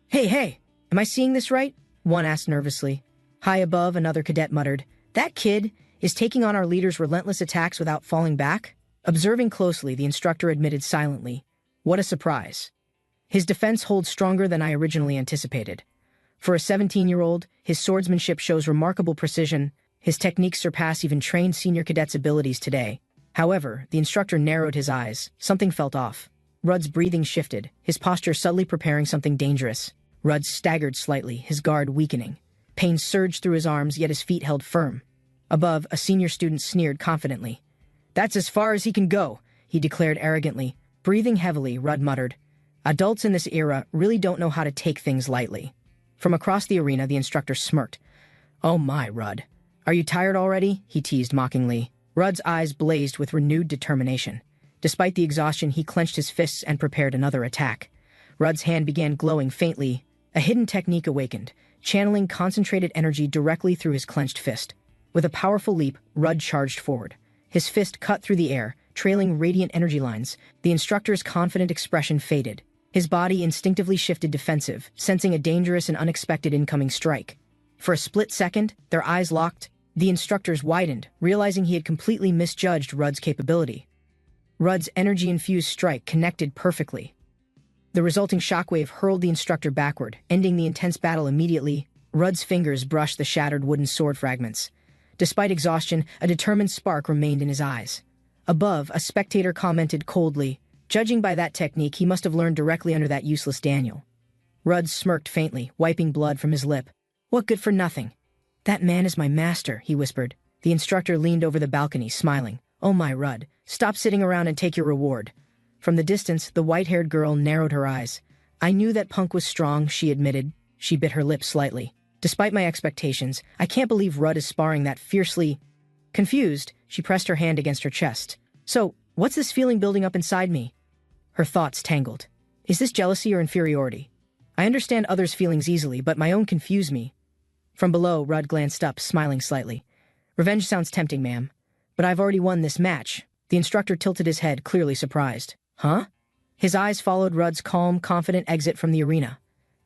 Hey, am I seeing this right?" one asked nervously. High above, another cadet muttered, "That kid is taking on our leader's relentless attacks without falling back?" Observing closely, the instructor admitted silently, "What a surprise. His defense holds stronger than I originally anticipated. For a 17-year-old, his swordsmanship shows remarkable precision. His techniques surpass even trained senior cadets' abilities today." However, the instructor narrowed his eyes. Something felt off. Rudd's breathing shifted, his posture subtly preparing something dangerous. Rudd staggered slightly, his guard weakening. Pain surged through his arms, yet his feet held firm. Above, a senior student sneered confidently. "That's as far as he can go," he declared arrogantly. Breathing heavily, Rudd muttered, "Adults in this era really don't know how to take things lightly." From across the arena, the instructor smirked. "Oh my, Rudd. Are you tired already?" he teased mockingly. Rudd's eyes blazed with renewed determination. Despite the exhaustion, he clenched his fists and prepared another attack. Rudd's hand began glowing faintly. A hidden technique awakened, channeling concentrated energy directly through his clenched fist. With a powerful leap, Rudd charged forward. His fist cut through the air, trailing radiant energy lines. The instructor's confident expression faded. His body instinctively shifted defensive, sensing a dangerous and unexpected incoming strike. For a split second, their eyes locked. The instructors widened, realizing he had completely misjudged Rudd's capability. Rudd's energy-infused strike connected perfectly. The resulting shockwave hurled the instructor backward, ending the intense battle immediately. Rudd's fingers brushed the shattered wooden sword fragments. Despite exhaustion, a determined spark remained in his eyes. Above, a spectator commented coldly, "Judging by that technique, he must have learned directly under that useless Daniel." Rudd smirked faintly, wiping blood from his lip. "What good for nothing?" "That man is my master," he whispered. The instructor leaned over the balcony, smiling. "Oh my, Rudd, stop sitting around and take your reward." From the distance, the white-haired girl narrowed her eyes. "I knew that punk was strong," she admitted. She bit her lip slightly. "Despite my expectations, I can't believe Rudd is sparring that fiercely." Confused, she pressed her hand against her chest. "So, what's this feeling building up inside me?" Her thoughts tangled. Is this jealousy or inferiority? I understand others' feelings easily, but my own confuse me. From below, Rudd glanced up, smiling slightly. "Revenge sounds tempting, ma'am. But I've already won this match." The instructor tilted his head, clearly surprised. "Huh?" His eyes followed Rudd's calm, confident exit from the arena.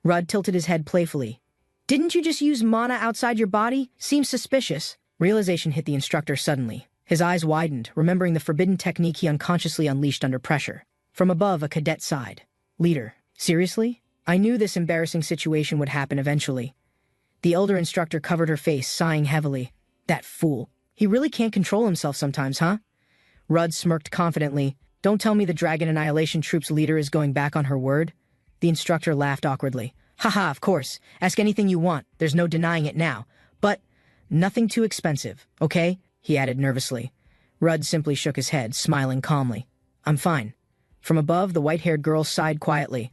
Rudd tilted his head playfully. "Didn't you just use mana outside your body? Seems suspicious." Realization hit the instructor suddenly. His eyes widened, remembering the forbidden technique he unconsciously unleashed under pressure. From above, a cadet sighed. "Leader, seriously? I knew this embarrassing situation would happen eventually." The elder instructor covered her face, sighing heavily. "That fool. He really can't control himself sometimes, huh?" Rudd smirked confidently. "Don't tell me the Dragon Annihilation Troop's leader is going back on her word." The instructor laughed awkwardly. "Haha, of course. Ask anything you want. There's no denying it now. But nothing too expensive, okay?" he added nervously. Rudd simply shook his head, smiling calmly. "I'm fine." From above, the white-haired girl sighed quietly.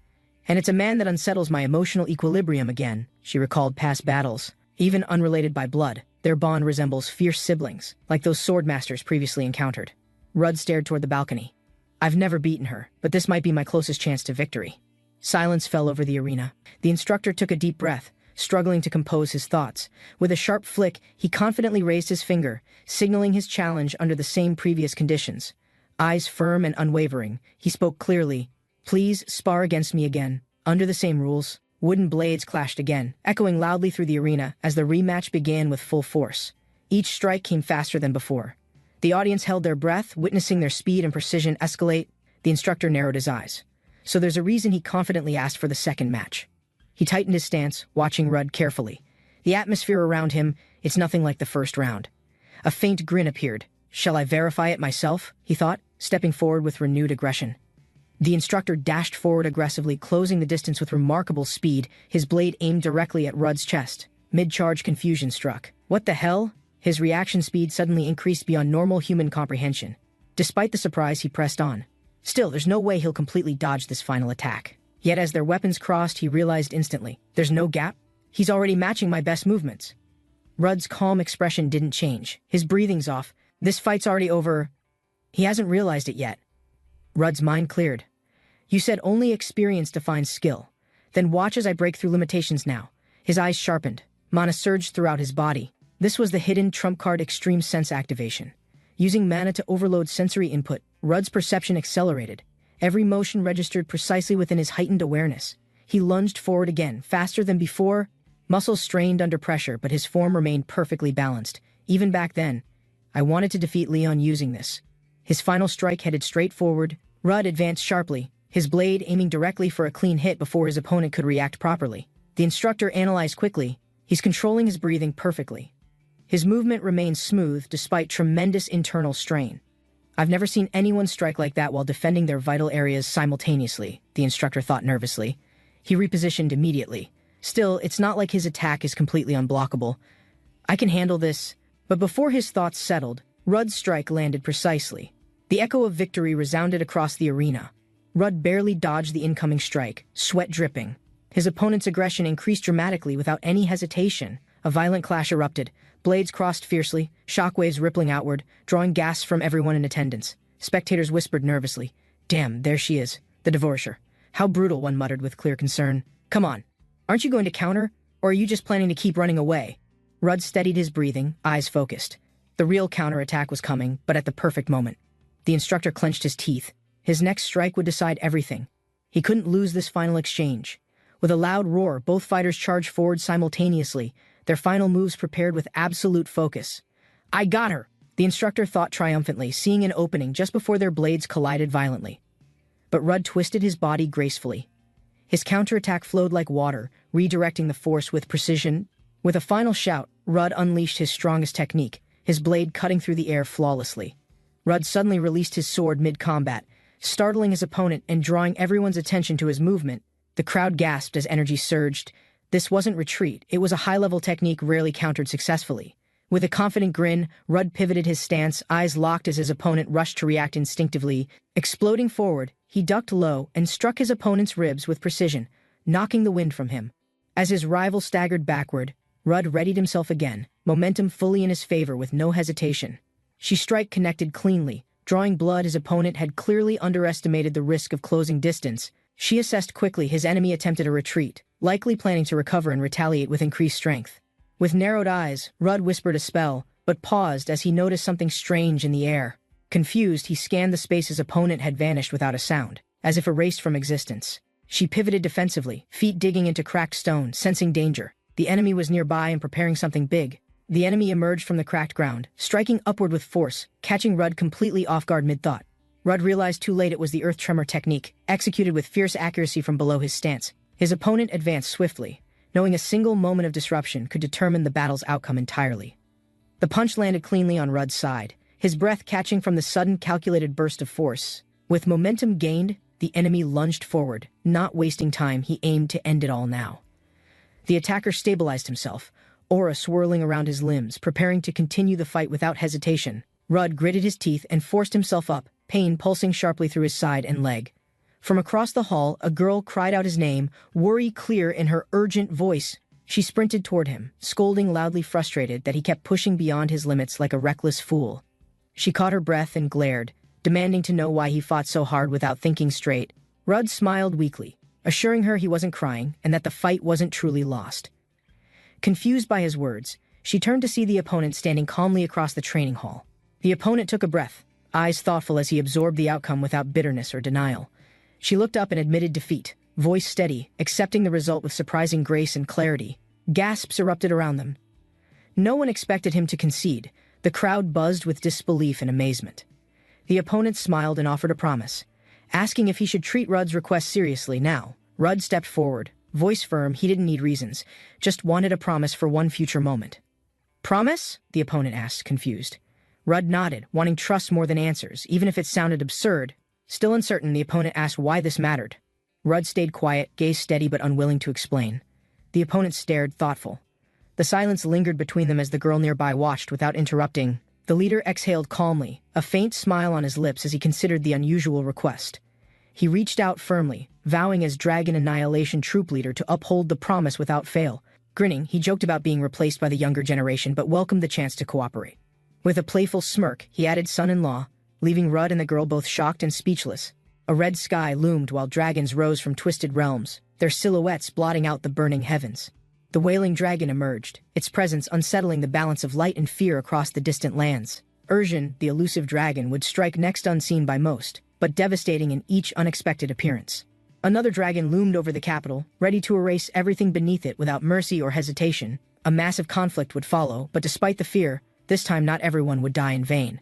"And it's a man that unsettles my emotional equilibrium again." She recalled past battles. Even unrelated by blood, their bond resembles fierce siblings, like those swordmasters previously encountered. Rudd stared toward the balcony. "I've never beaten her, but this might be my closest chance to victory." Silence fell over the arena. The instructor took a deep breath, struggling to compose his thoughts. With a sharp flick, he confidently raised his finger, signaling his challenge under the same previous conditions. Eyes firm and unwavering, he spoke clearly. "Please spar against me again, under the same rules." Wooden blades clashed again, echoing loudly through the arena as the rematch began with full force. Each strike came faster than before. The audience held their breath, witnessing their speed and precision escalate. The instructor narrowed his eyes. So there's a reason he confidently asked for the second match. He tightened his stance, watching Rudd carefully. The atmosphere around him, it's nothing like the first round. A faint grin appeared. "Shall I verify it myself?" he thought, stepping forward with renewed aggression. The instructor dashed forward aggressively, closing the distance with remarkable speed, his blade aimed directly at Rudd's chest. Mid-charge confusion struck. What the hell? His reaction speed suddenly increased beyond normal human comprehension. Despite the surprise, he pressed on. Still, there's no way he'll completely dodge this final attack. Yet as their weapons crossed, he realized instantly, there's no gap. He's already matching my best movements. Rudd's calm expression didn't change. His breathing's off. This fight's already over. He hasn't realized it yet. Rudd's mind cleared. "You said only experience defines skill. Then watch as I break through limitations now." His eyes sharpened. Mana surged throughout his body. This was the hidden trump card extreme sense activation. Using mana to overload sensory input, Rudd's perception accelerated. Every motion registered precisely within his heightened awareness. He lunged forward again, faster than before. Muscles strained under pressure, but his form remained perfectly balanced. Even back then, I wanted to defeat Leon using this. His final strike headed straight forward. Rudd advanced sharply, his blade aiming directly for a clean hit before his opponent could react properly. The instructor analyzed quickly. He's controlling his breathing perfectly. His movement remains smooth despite tremendous internal strain. I've never seen anyone strike like that while defending their vital areas simultaneously, the instructor thought nervously. He repositioned immediately. Still, it's not like his attack is completely unblockable. I can handle this. But before his thoughts settled, Rudd's strike landed precisely. The echo of victory resounded across the arena. Rudd barely dodged the incoming strike, sweat dripping. His opponent's aggression increased dramatically without any hesitation. A violent clash erupted. Blades crossed fiercely, shockwaves rippling outward, drawing gasps from everyone in attendance. Spectators whispered nervously, "Damn, there she is, the divorcer." "How brutal," one muttered with clear concern. "Come on, aren't you going to counter, or are you just planning to keep running away?" Rudd steadied his breathing, eyes focused. The real counterattack was coming, but at the perfect moment. The instructor clenched his teeth. His next strike would decide everything. He couldn't lose this final exchange. With a loud roar, both fighters charged forward simultaneously, their final moves prepared with absolute focus. "I got her!" the instructor thought triumphantly, seeing an opening just before their blades collided violently. But Rudd twisted his body gracefully. His counterattack flowed like water, redirecting the force with precision. With a final shout, Rudd unleashed his strongest technique, his blade cutting through the air flawlessly. Rudd suddenly released his sword mid-combat, startling his opponent and drawing everyone's attention to his movement. The crowd gasped as energy surged. This wasn't retreat, it was a high-level technique rarely countered successfully. With a confident grin, Rudd pivoted his stance, eyes locked as his opponent rushed to react instinctively. Exploding forward, he ducked low and struck his opponent's ribs with precision, knocking the wind from him. As his rival staggered backward, Rudd readied himself again, momentum fully in his favor with no hesitation. She strike connected cleanly, drawing blood. His opponent had clearly underestimated the risk of closing distance. She assessed quickly his enemy attempted a retreat, likely planning to recover and retaliate with increased strength. With narrowed eyes, Rudd whispered a spell, but paused as he noticed something strange in the air. Confused, he scanned the space his opponent had vanished without a sound, as if erased from existence. She pivoted defensively, feet digging into cracked stone, sensing danger. The enemy was nearby and preparing something big. The enemy emerged from the cracked ground, striking upward with force, catching Rudd completely off guard mid-thought. Rudd realized too late it was the earth tremor technique, executed with fierce accuracy from below his stance. His opponent advanced swiftly, knowing a single moment of disruption could determine the battle's outcome entirely. The punch landed cleanly on Rudd's side, his breath catching from the sudden calculated burst of force. With momentum gained, the enemy lunged forward. Not wasting time, he aimed to end it all now. The attacker stabilized himself, aura swirling around his limbs, preparing to continue the fight without hesitation. Rudd gritted his teeth and forced himself up, pain pulsing sharply through his side and leg. From across the hall, a girl cried out his name, worry clear in her urgent voice. She sprinted toward him, scolding loudly, frustrated that he kept pushing beyond his limits like a reckless fool. She caught her breath and glared, demanding to know why he fought so hard without thinking straight. Rudd smiled weakly, assuring her he wasn't crying and that the fight wasn't truly lost. Confused by his words, she turned to see the opponent standing calmly across the training hall. The opponent took a breath, eyes thoughtful as he absorbed the outcome without bitterness or denial. She looked up and admitted defeat, voice steady, accepting the result with surprising grace and clarity. Gasps erupted around them. No one expected him to concede. The crowd buzzed with disbelief and amazement. The opponent smiled and offered a promise, asking if he should treat Rudd's request seriously now. Rudd stepped forward, voice firm. He didn't need reasons, just wanted a promise for one future moment. "Promise?" the opponent asked, confused. Rudd nodded, wanting trust more than answers, even if it sounded absurd. Still uncertain, the opponent asked why this mattered. Rudd stayed quiet, gaze steady but unwilling to explain. The opponent stared, thoughtful. The silence lingered between them as the girl nearby watched without interrupting. The leader exhaled calmly, a faint smile on his lips as he considered the unusual request. He reached out firmly, vowing as Dragon Annihilation troop leader to uphold the promise without fail. Grinning, he joked about being replaced by the younger generation but welcomed the chance to cooperate. With a playful smirk, he added son-in-law, leaving Rudd and the girl both shocked and speechless. A red sky loomed while dragons rose from twisted realms, their silhouettes blotting out the burning heavens. The wailing dragon emerged, its presence unsettling the balance of light and fear across the distant lands. Urjin, the elusive dragon, would strike next unseen by most, but devastating in each unexpected appearance. Another dragon loomed over the capital, ready to erase everything beneath it without mercy or hesitation. A massive conflict would follow, but despite the fear, this time not everyone would die in vain.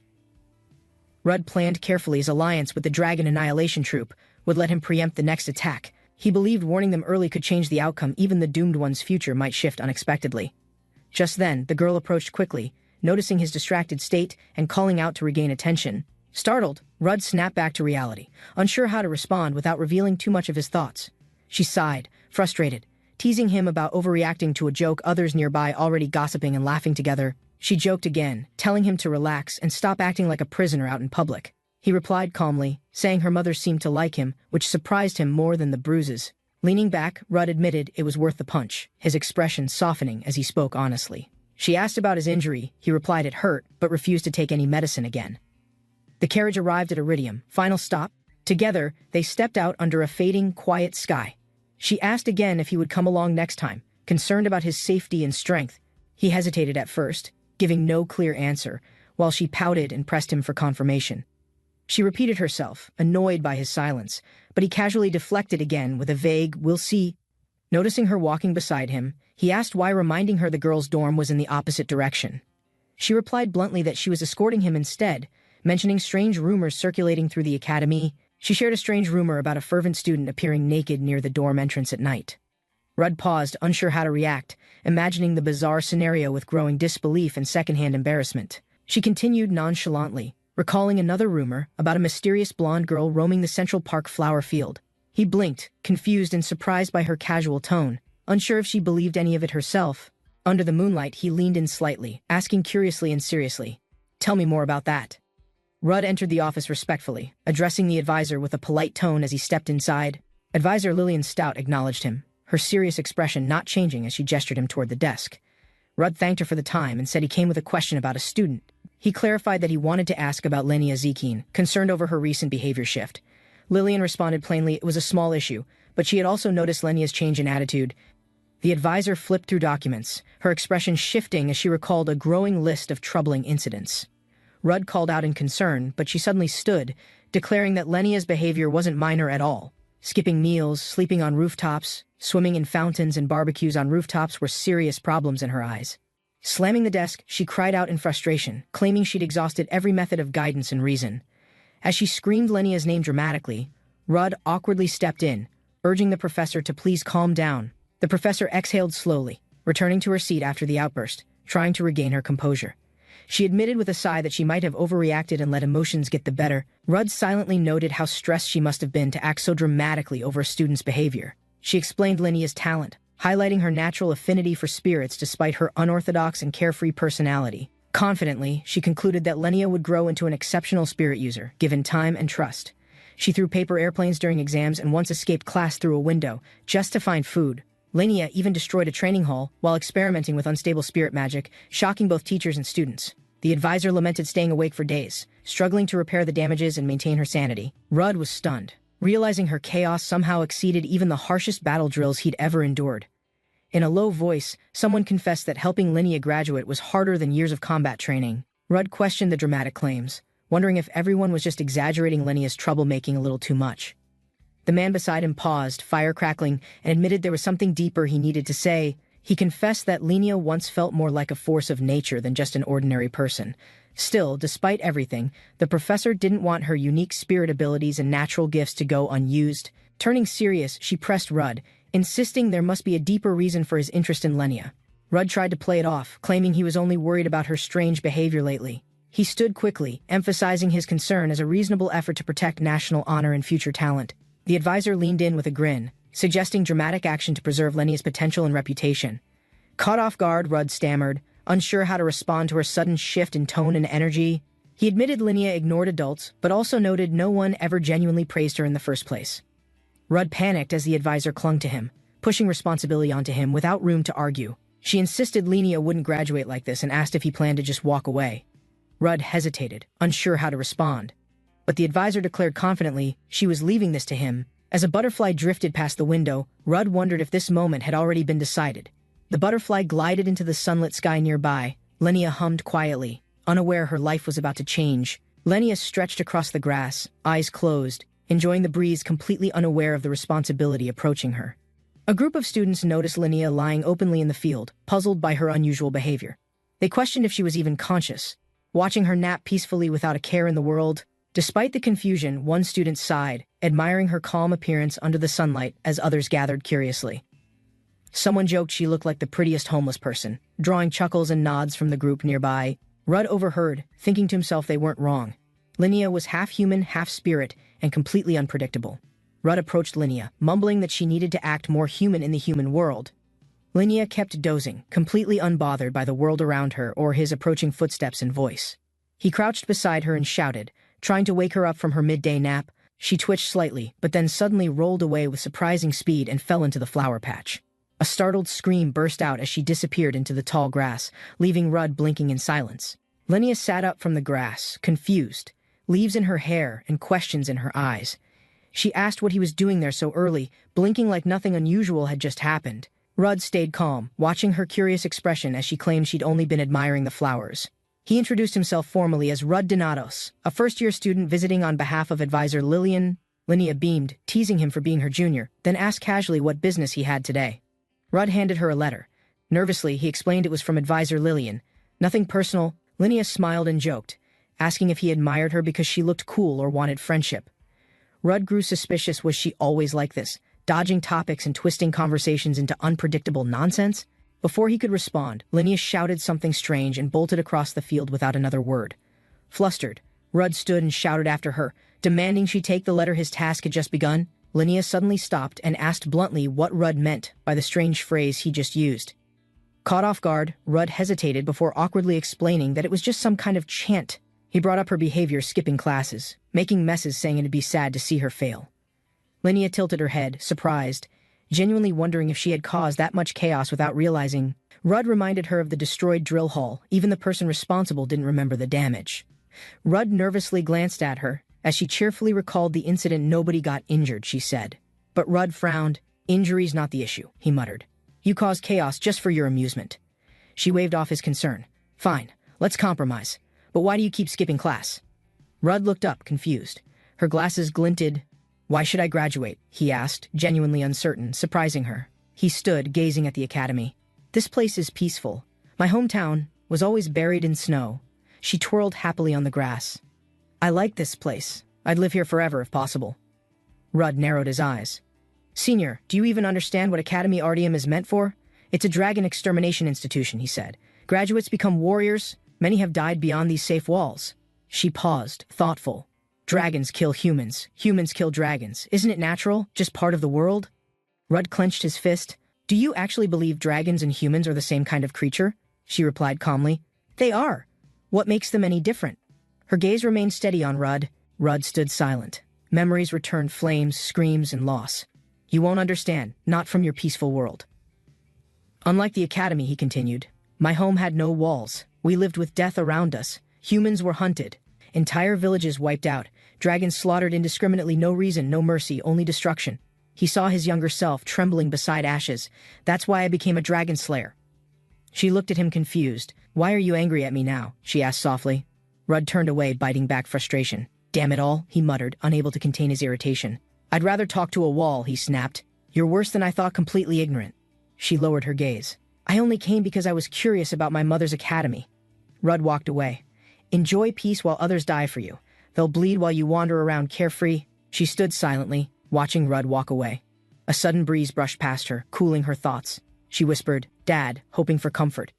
Rudd planned carefully. His alliance with the Dragon Annihilation Troop would let him preempt the next attack. He believed warning them early could change the outcome. Even the doomed one's future might shift unexpectedly. Just then, the girl approached quickly, noticing his distracted state and calling out to regain attention. Startled, Rudd snapped back to reality, unsure how to respond without revealing too much of his thoughts. She sighed, frustrated, teasing him about overreacting to a joke others nearby already gossiping and laughing together. She joked again, telling him to relax and stop acting like a prisoner out in public. He replied calmly, saying her mother seemed to like him, which surprised him more than the bruises. Leaning back, Rudd admitted it was worth the punch, his expression softening as he spoke honestly. She asked about his injury. He replied it hurt, but refused to take any medicine again. The carriage arrived at Iridium, final stop. Together, they stepped out under a fading, quiet sky. She asked again if he would come along next time, concerned about his safety and strength. He hesitated at first, giving no clear answer, while she pouted and pressed him for confirmation. She repeated herself, annoyed by his silence, but he casually deflected again with a vague, "We'll see." Noticing her walking beside him, he asked why reminding her the girls' dorm was in the opposite direction. She replied bluntly that she was escorting him instead, mentioning strange rumors circulating through the academy. She shared a strange rumor about a fervent student appearing naked near the dorm entrance at night. Rudd paused, unsure how to react, imagining the bizarre scenario with growing disbelief and secondhand embarrassment. She continued nonchalantly, recalling another rumor about a mysterious blonde girl roaming the Central Park flower field. He blinked, confused and surprised by her casual tone, unsure if she believed any of it herself. Under the moonlight, he leaned in slightly, asking curiously and seriously, "Tell me more about that." Rudd entered the office respectfully, addressing the advisor with a polite tone as he stepped inside. Advisor Lillian Stout acknowledged him, her serious expression not changing as she gestured him toward the desk. Rudd thanked her for the time and said he came with a question about a student. He clarified that he wanted to ask about Lenia Zekine, concerned over her recent behavior shift. Lillian responded plainly it was a small issue, but she had also noticed Lenia's change in attitude. The advisor flipped through documents, her expression shifting as she recalled a growing list of troubling incidents. Rudd called out in concern, but she suddenly stood, declaring that Lenia's behavior wasn't minor at all. Skipping meals, sleeping on rooftops, swimming in fountains and barbecues on rooftops were serious problems in her eyes. Slamming the desk, she cried out in frustration, claiming she'd exhausted every method of guidance and reason. As she screamed Lenia's name dramatically, Rudd awkwardly stepped in, urging the professor to please calm down. The professor exhaled slowly, returning to her seat after the outburst, trying to regain her composure. She admitted with a sigh that she might have overreacted and let emotions get the better. Rudd silently noted how stressed she must have been to act so dramatically over a student's behavior. She explained Lenia's talent, highlighting her natural affinity for spirits despite her unorthodox and carefree personality. Confidently, she concluded that Lenia would grow into an exceptional spirit user, given time and trust. She threw paper airplanes during exams and once escaped class through a window, just to find food. Lenia even destroyed a training hall while experimenting with unstable spirit magic, shocking both teachers and students. The advisor lamented staying awake for days, struggling to repair the damages and maintain her sanity. Rudd was stunned, realizing her chaos somehow exceeded even the harshest battle drills he'd ever endured. In a low voice, someone confessed that helping Lenia graduate was harder than years of combat training. Rudd questioned the dramatic claims, wondering if everyone was just exaggerating Lenia's troublemaking a little too much. The man beside him paused, fire crackling, and admitted there was something deeper he needed to say. He confessed that Lenia once felt more like a force of nature than just an ordinary person. Still, despite everything, the professor didn't want her unique spirit abilities and natural gifts to go unused. Turning serious, she pressed Rudd, insisting there must be a deeper reason for his interest in Lenia. Rudd tried to play it off, claiming he was only worried about her strange behavior lately. He stood quickly, emphasizing his concern as a reasonable effort to protect national honor and future talent. The advisor leaned in with a grin, suggesting dramatic action to preserve Lenia's potential and reputation. Caught off guard, Rudd stammered, unsure how to respond to her sudden shift in tone and energy. He admitted Lenia ignored adults, but also noted no one ever genuinely praised her in the first place. Rudd panicked as the advisor clung to him, pushing responsibility onto him without room to argue. She insisted Lenia wouldn't graduate like this and asked if he planned to just walk away. Rudd hesitated, unsure how to respond. But the advisor declared confidently she was leaving this to him. As a butterfly drifted past the window, Rudd wondered if this moment had already been decided. The butterfly glided into the sunlit sky nearby. Lenia hummed quietly, unaware her life was about to change. Lenia stretched across the grass, eyes closed, enjoying the breeze, completely unaware of the responsibility approaching her. A group of students noticed Lenia lying openly in the field, puzzled by her unusual behavior. They questioned if she was even conscious, watching her nap peacefully without a care in the world. Despite the confusion, one student sighed, admiring her calm appearance under the sunlight as others gathered curiously. Someone joked she looked like the prettiest homeless person, drawing chuckles and nods from the group nearby. Rudd overheard, thinking to himself they weren't wrong. Linnea was half human, half spirit, and completely unpredictable. Rudd approached Linnea, mumbling that she needed to act more human in the human world. Linnea kept dozing, completely unbothered by the world around her or his approaching footsteps and voice. He crouched beside her and shouted, trying to wake her up from her midday nap. She twitched slightly, but then suddenly rolled away with surprising speed and fell into the flower patch. A startled scream burst out as she disappeared into the tall grass, leaving Rudd blinking in silence. Linnea sat up from the grass, confused, leaves in her hair and questions in her eyes. She asked what he was doing there so early, blinking like nothing unusual had just happened. Rudd stayed calm, watching her curious expression as she claimed she'd only been admiring the flowers. He introduced himself formally as Rudd Donatos, a first-year student visiting on behalf of advisor Lillian. Linnea beamed, teasing him for being her junior, then asked casually what business he had today. Rudd handed her a letter. Nervously, he explained it was from advisor Lillian. Nothing personal. Linnea smiled and joked, asking if he admired her because she looked cool or wanted friendship. Rudd grew suspicious. Was she always like this, dodging topics and twisting conversations into unpredictable nonsense? Before he could respond, Linnea shouted something strange and bolted across the field without another word. Flustered, Rudd stood and shouted after her, demanding she take the letter. His task had just begun. Linnea suddenly stopped and asked bluntly what Rudd meant by the strange phrase he just used. Caught off guard, Rudd hesitated before awkwardly explaining that it was just some kind of chant. He brought up her behavior, skipping classes, making messes, saying it'd be sad to see her fail. Linnea tilted her head, surprised, genuinely wondering if she had caused that much chaos without realizing. Rudd reminded her of the destroyed drill hall. Even the person responsible didn't remember the damage. Rudd nervously glanced at her. As she cheerfully recalled the incident, nobody got injured, she said. But Rudd frowned. Injury's not the issue, he muttered. You caused chaos just for your amusement. She waved off his concern. Fine, let's compromise. But why do you keep skipping class? Rudd looked up, confused. Her glasses glinted. Why should I graduate? He asked, genuinely uncertain, surprising her. He stood, gazing at the academy. This place is peaceful. My hometown was always buried in snow. She twirled happily on the grass. I like this place. I'd live here forever if possible. Rudd narrowed his eyes. Senior, do you even understand what Academy Artium is meant for? It's a dragon extermination institution, he said. Graduates become warriors. Many have died beyond these safe walls. She paused, thoughtful. Dragons kill humans. Humans kill dragons. Isn't it natural? Just part of the world? Rudd clenched his fist. Do you actually believe dragons and humans are the same kind of creature? She replied calmly. They are. What makes them any different? Her gaze remained steady on Rudd. Rudd stood silent. Memories returned, flames, screams, and loss. You won't understand, not from your peaceful world. Unlike the academy, he continued, my home had no walls. We lived with death around us. Humans were hunted. Entire villages wiped out. Dragons slaughtered indiscriminately, no reason, no mercy, only destruction. He saw his younger self trembling beside ashes. That's why I became a dragon slayer. She looked at him confused. Why are you angry at me now? She asked softly. Rudd turned away, biting back frustration. Damn it all, he muttered, unable to contain his irritation. I'd rather talk to a wall, he snapped. You're worse than I thought, completely ignorant. She lowered her gaze. I only came because I was curious about my mother's academy. Rudd walked away. Enjoy peace while others die for you. They'll bleed while you wander around carefree. She stood silently, watching Rudd walk away. A sudden breeze brushed past her, cooling her thoughts. She whispered, Dad, hoping for comfort.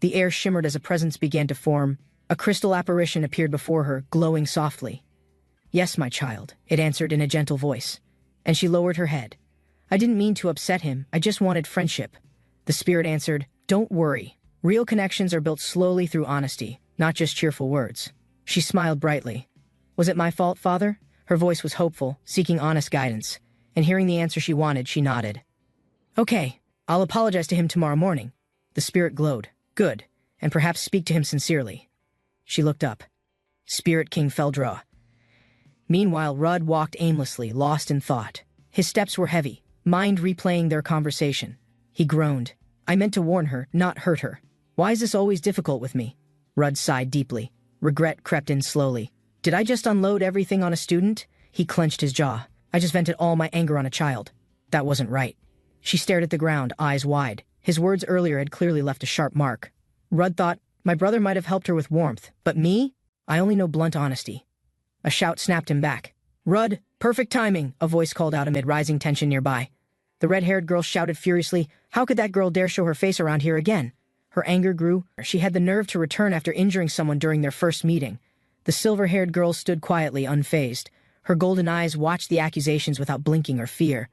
The air shimmered as a presence began to form. A crystal apparition appeared before her, glowing softly. Yes, my child, it answered in a gentle voice. And she lowered her head. I didn't mean to upset him, I just wanted friendship. The spirit answered, Don't worry. Real connections are built slowly through honesty, not just cheerful words. She smiled brightly. Was it my fault, Father? Her voice was hopeful, seeking honest guidance. And hearing the answer she wanted, she nodded. Okay, I'll apologize to him tomorrow morning. The spirit glowed. Good. And perhaps speak to him sincerely. She looked up. Spirit King Feldra. Meanwhile, Rudd walked aimlessly, lost in thought. His steps were heavy, mind replaying their conversation. He groaned. I meant to warn her, not hurt her. Why is this always difficult with me? Rudd sighed deeply. Regret crept in slowly. Did I just unload everything on a student? He clenched his jaw. I just vented all my anger on a child. That wasn't right. She stared at the ground, eyes wide. His words earlier had clearly left a sharp mark. Rudd thought, my brother might have helped her with warmth, but me? I only know blunt honesty. A shout snapped him back. Rudd, perfect timing, a voice called out amid rising tension nearby. The red-haired girl shouted furiously, how could that girl dare show her face around here again? Her anger grew. She had the nerve to return after injuring someone during their first meeting. The silver-haired girl stood quietly, unfazed. Her golden eyes watched the accusations without blinking or fear.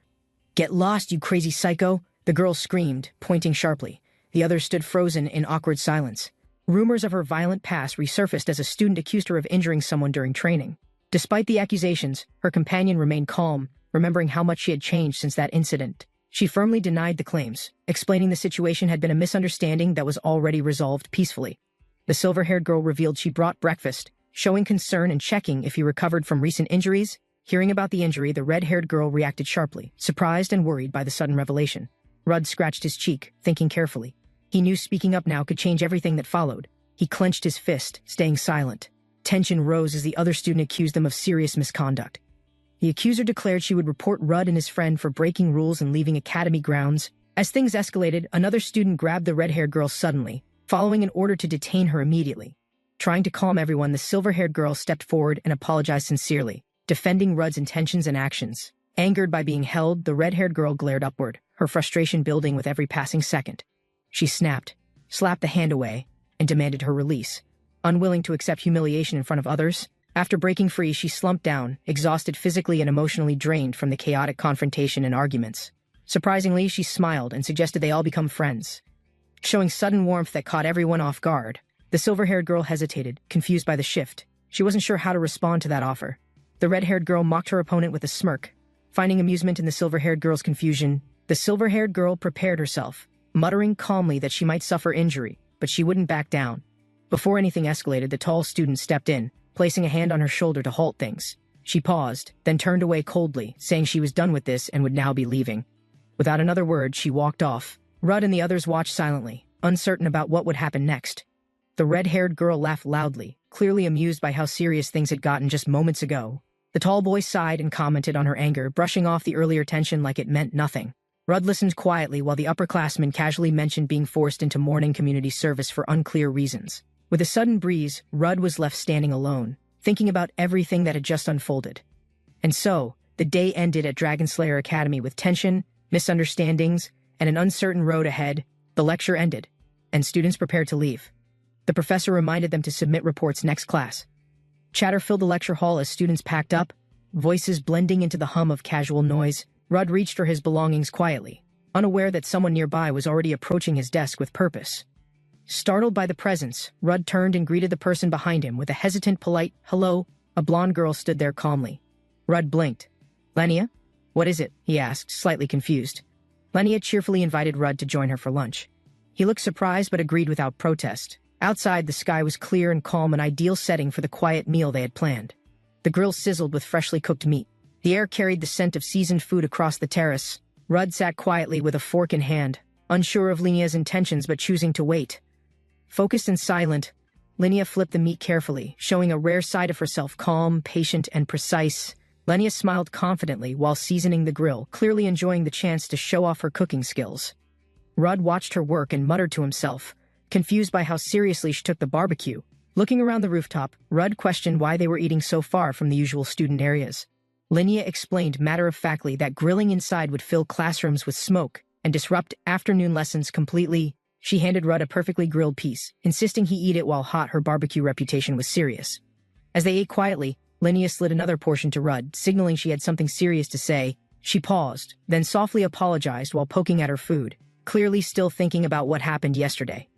"Get lost, you crazy psycho!" the girl screamed, pointing sharply. The others stood frozen in awkward silence. Rumors of her violent past resurfaced as a student accused her of injuring someone during training. Despite the accusations, her companion remained calm, remembering how much she had changed since that incident. She firmly denied the claims, explaining the situation had been a misunderstanding that was already resolved peacefully. The silver-haired girl revealed she brought breakfast, showing concern and checking if he recovered from recent injuries. Hearing about the injury, the red-haired girl reacted sharply, surprised and worried by the sudden revelation. Rudd scratched his cheek, thinking carefully. He knew speaking up now could change everything that followed. He clenched his fist, staying silent. Tension rose as the other student accused them of serious misconduct. The accuser declared she would report Rudd and his friend for breaking rules and leaving academy grounds. As things escalated, another student grabbed the red-haired girl suddenly, following an order to detain her immediately. Trying to calm everyone, the silver-haired girl stepped forward and apologized sincerely, defending Rudd's intentions and actions. Angered by being held, the red-haired girl glared upward, her frustration building with every passing second. She snapped, slapped the hand away, and demanded her release. Unwilling to accept humiliation in front of others, after breaking free, she slumped down, exhausted physically and emotionally drained from the chaotic confrontation and arguments. Surprisingly, she smiled and suggested they all become friends. Showing sudden warmth that caught everyone off guard, the silver-haired girl hesitated, confused by the shift. She wasn't sure how to respond to that offer. The red-haired girl mocked her opponent with a smirk. Finding amusement in the silver-haired girl's confusion, the silver-haired girl prepared herself, muttering calmly that she might suffer injury, but she wouldn't back down. Before anything escalated, the tall student stepped in, placing a hand on her shoulder to halt things. She paused, then turned away coldly, saying she was done with this and would now be leaving. Without another word, she walked off. Rudd and the others watched silently, uncertain about what would happen next. The red-haired girl laughed loudly, clearly amused by how serious things had gotten just moments ago. The tall boy sighed and commented on her anger, brushing off the earlier tension like it meant nothing. Rudd listened quietly while the upperclassman casually mentioned being forced into morning community service for unclear reasons. With a sudden breeze, Rudd was left standing alone, thinking about everything that had just unfolded. And so, the day ended at Dragonslayer Academy with tension, misunderstandings, and an uncertain road ahead. The lecture ended, and students prepared to leave. The professor reminded them to submit reports next class. Chatter filled the lecture hall as students packed up, voices blending into the hum of casual noise. Rudd reached for his belongings quietly, unaware that someone nearby was already approaching his desk with purpose. Startled by the presence, Rudd turned and greeted the person behind him with a hesitant, polite, "Hello." A blonde girl stood there calmly. Rudd blinked. "Lenia? What is it?" he asked, slightly confused. Lenia cheerfully invited Rudd to join her for lunch. He looked surprised but agreed without protest. Outside, the sky was clear and calm, an ideal setting for the quiet meal they had planned. The grill sizzled with freshly cooked meat. The air carried the scent of seasoned food across the terrace. Rudd sat quietly with a fork in hand, unsure of Lenia's intentions but choosing to wait. Focused and silent, Lenia flipped the meat carefully, showing a rare side of herself, calm, patient, and precise. Lenia smiled confidently while seasoning the grill, clearly enjoying the chance to show off her cooking skills. Rudd watched her work and muttered to himself, confused by how seriously she took the barbecue. Looking around the rooftop, Rudd questioned why they were eating so far from the usual student areas. Lenia explained matter-of-factly that grilling inside would fill classrooms with smoke and disrupt afternoon lessons completely. She handed Rudd a perfectly grilled piece, insisting he eat it while hot. Her barbecue reputation was serious. As they ate quietly, Lenia slid another portion to Rudd, signaling she had something serious to say. She paused, then softly apologized while poking at her food, clearly still thinking about what happened yesterday.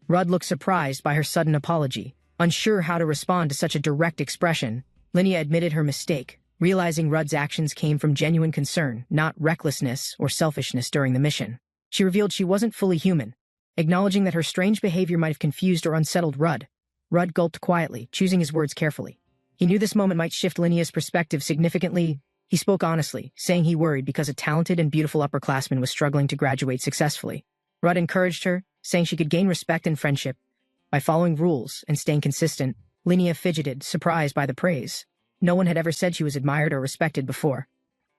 Rudd looked surprised by her sudden apology. Unsure how to respond to such a direct expression, Lenia admitted her mistake, realizing Rudd's actions came from genuine concern, not recklessness or selfishness during the mission. She revealed she wasn't fully human, acknowledging that her strange behavior might have confused or unsettled Rudd. Rudd gulped quietly, choosing his words carefully. He knew this moment might shift Lenia's perspective significantly. He spoke honestly, saying he worried because a talented and beautiful upperclassman was struggling to graduate successfully. Rudd encouraged her, saying she could gain respect and friendship by following rules and staying consistent. Lenia fidgeted, surprised by the praise. No one had ever said she was admired or respected before.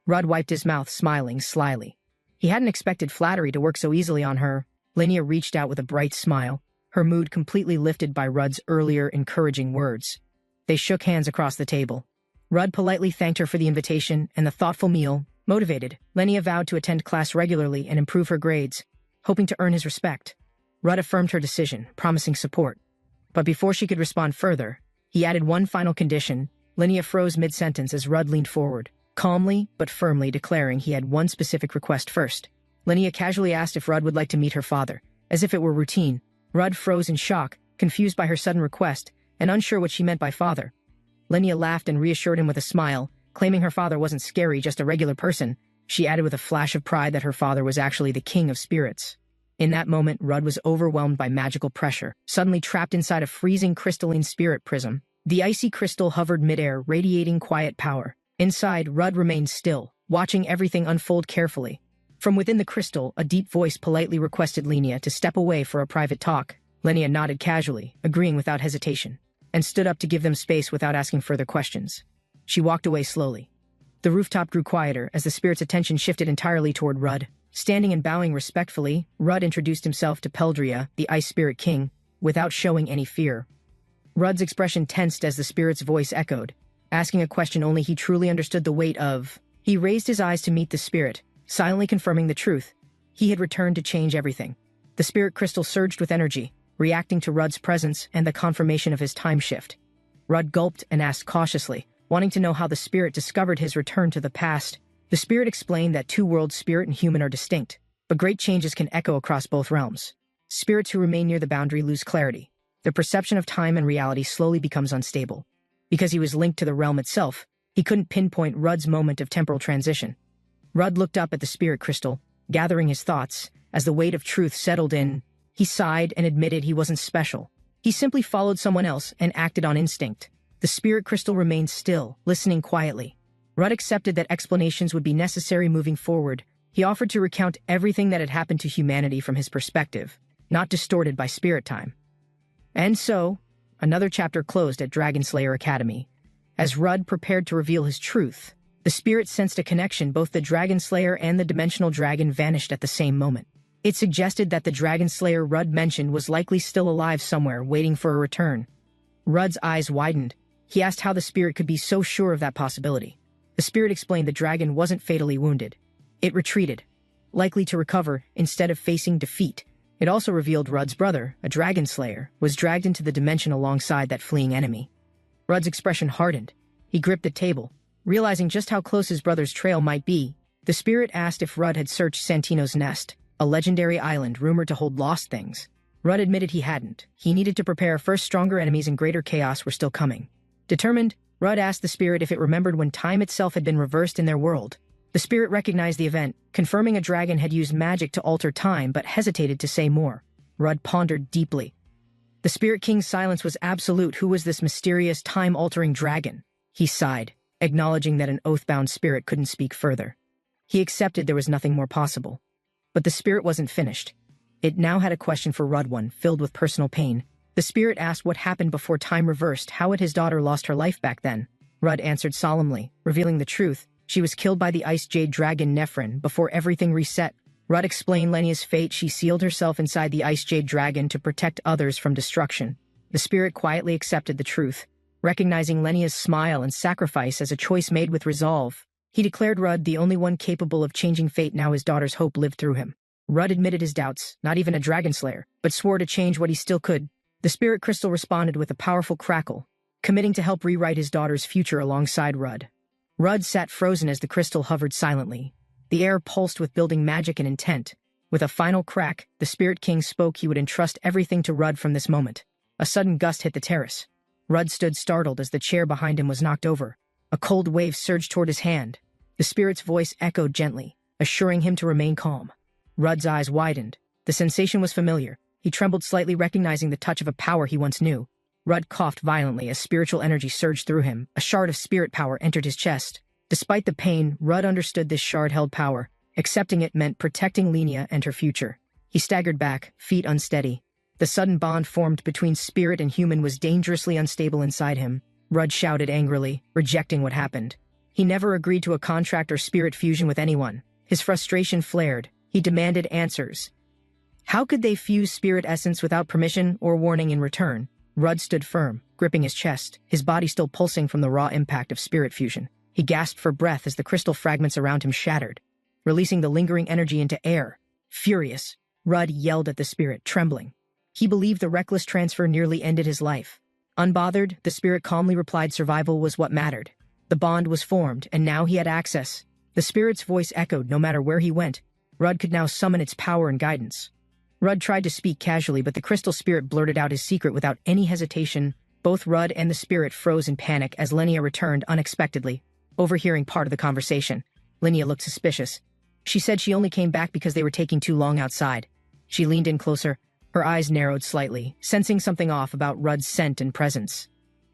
Rudd wiped his mouth, smiling slyly. He hadn't expected flattery to work so easily on her. Lenia reached out with a bright smile, her mood completely lifted by Rudd's earlier encouraging words. They shook hands across the table. Rudd politely thanked her for the invitation and the thoughtful meal. Motivated, Lenia vowed to attend class regularly and improve her grades, hoping to earn his respect. Rudd affirmed her decision, promising support. But before she could respond further, He added one final condition. Linnea froze mid-sentence as Rudd leaned forward, calmly but firmly declaring he had one specific request first. Linnea casually asked if Rudd would like to meet her father, as if it were routine. Rudd froze in shock, confused by her sudden request, and unsure what she meant by father. Linnea laughed and reassured him with a smile, claiming her father wasn't scary, just a regular person. She added with a flash of pride that her father was actually the king of spirits. In that moment, Rudd was overwhelmed by magical pressure, suddenly trapped inside a freezing crystalline spirit prism. The icy crystal hovered midair, radiating quiet power. Inside, Rudd remained still, watching everything unfold carefully. From within the crystal, a deep voice politely requested Linnea to step away for a private talk. Linnea nodded casually, agreeing without hesitation, and stood up to give them space without asking further questions. She walked away slowly. The rooftop grew quieter as the spirit's attention shifted entirely toward Rudd. Standing and bowing respectfully, Rudd introduced himself to Peldria, the Ice Spirit King, without showing any fear. Rudd's expression tensed as the spirit's voice echoed, asking a question only he truly understood the weight of. He raised his eyes to meet the spirit, silently confirming the truth. He had returned to change everything. The spirit crystal surged with energy, reacting to Rudd's presence and the confirmation of his time shift. Rudd gulped and asked cautiously, wanting to know how the spirit discovered his return to the past. The spirit explained that two worlds, spirit and human, are distinct, but great changes can echo across both realms. Spirits who remain near the boundary lose clarity. Their perception of time and reality slowly becomes unstable. Because he was linked to the realm itself, he couldn't pinpoint Rudd's moment of temporal transition. Rudd looked up at the spirit crystal, gathering his thoughts. As the weight of truth settled in, he sighed and admitted he wasn't special. He simply followed someone else and acted on instinct. The spirit crystal remained still, listening quietly. Rudd accepted that explanations would be necessary moving forward. He offered to recount everything that had happened to humanity from his perspective, not distorted by spirit time. And so, another chapter closed at Dragonslayer Academy. As Rudd prepared to reveal his truth, the spirit sensed a connection. Both the Dragonslayer and the dimensional dragon vanished at the same moment. It suggested that the Dragonslayer Rudd mentioned was likely still alive somewhere, waiting for a return. Rudd's eyes widened. He asked how the spirit could be so sure of that possibility. The spirit explained the dragon wasn't fatally wounded. It retreated, likely to recover instead of facing defeat. It also revealed Rudd's brother, a dragon slayer, was dragged into the dimension alongside that fleeing enemy. Rudd's expression hardened. He gripped the table, realizing just how close his brother's trail might be. The spirit asked if Rudd had searched Santino's Nest, a legendary island rumored to hold lost things. Rudd admitted he hadn't. He needed to prepare. First, stronger enemies and greater chaos were still coming. Determined, Rudd asked the spirit if it remembered when time itself had been reversed in their world. The spirit recognized the event, confirming a dragon had used magic to alter time but hesitated to say more. Rudd pondered deeply. The Spirit King's silence was absolute. Who was this mysterious, time-altering dragon? He sighed, acknowledging that an oath-bound spirit couldn't speak further. He accepted there was nothing more possible. But the spirit wasn't finished. It now had a question for Rudd, one filled with personal pain. The spirit asked what happened before time reversed. How had his daughter lost her life back then? Rudd answered solemnly, revealing the truth. She was killed by the Ice Jade Dragon Nephrin before everything reset. Rudd explained Lennia's fate. She sealed herself inside the Ice Jade Dragon to protect others from destruction. The spirit quietly accepted the truth, recognizing Lennia's smile and sacrifice as a choice made with resolve. He declared Rudd the only one capable of changing fate. Now his daughter's hope lived through him. Rudd admitted his doubts, not even a dragon slayer, but swore to change what he still could. The spirit crystal responded with a powerful crackle, committing to help rewrite his daughter's future alongside Rudd. Rudd sat frozen as the crystal hovered silently. The air pulsed with building magic and intent. With a final crack, the Spirit King spoke. He would entrust everything to Rudd from this moment. A sudden gust hit the terrace. Rudd stood startled as the chair behind him was knocked over. A cold wave surged toward his hand. The spirit's voice echoed gently, assuring him to remain calm. Rudd's eyes widened. The sensation was familiar. He trembled slightly, recognizing the touch of a power he once knew. Rudd coughed violently as spiritual energy surged through him. A shard of spirit power entered his chest. Despite the pain, Rudd understood this shard held power. Accepting it meant protecting Linnea and her future. He staggered back, feet unsteady. The sudden bond formed between spirit and human was dangerously unstable inside him. Rudd shouted angrily, rejecting what happened. He never agreed to a contract or spirit fusion with anyone. His frustration flared. He demanded answers. How could they fuse spirit essence without permission or warning in return? Rudd stood firm, gripping his chest, his body still pulsing from the raw impact of spirit fusion. He gasped for breath as the crystal fragments around him shattered, releasing the lingering energy into air. Furious, Rudd yelled at the spirit, trembling. He believed the reckless transfer nearly ended his life. Unbothered, the spirit calmly replied survival was what mattered. The bond was formed, and now he had access. The spirit's voice echoed no matter where he went. Rudd could now summon its power and guidance. Rudd tried to speak casually, but the crystal spirit blurted out his secret without any hesitation. Both Rudd and the spirit froze in panic as Linnea returned unexpectedly, overhearing part of the conversation. Linnea looked suspicious. She said she only came back because they were taking too long outside. She leaned in closer, her eyes narrowed slightly, sensing something off about Rudd's scent and presence.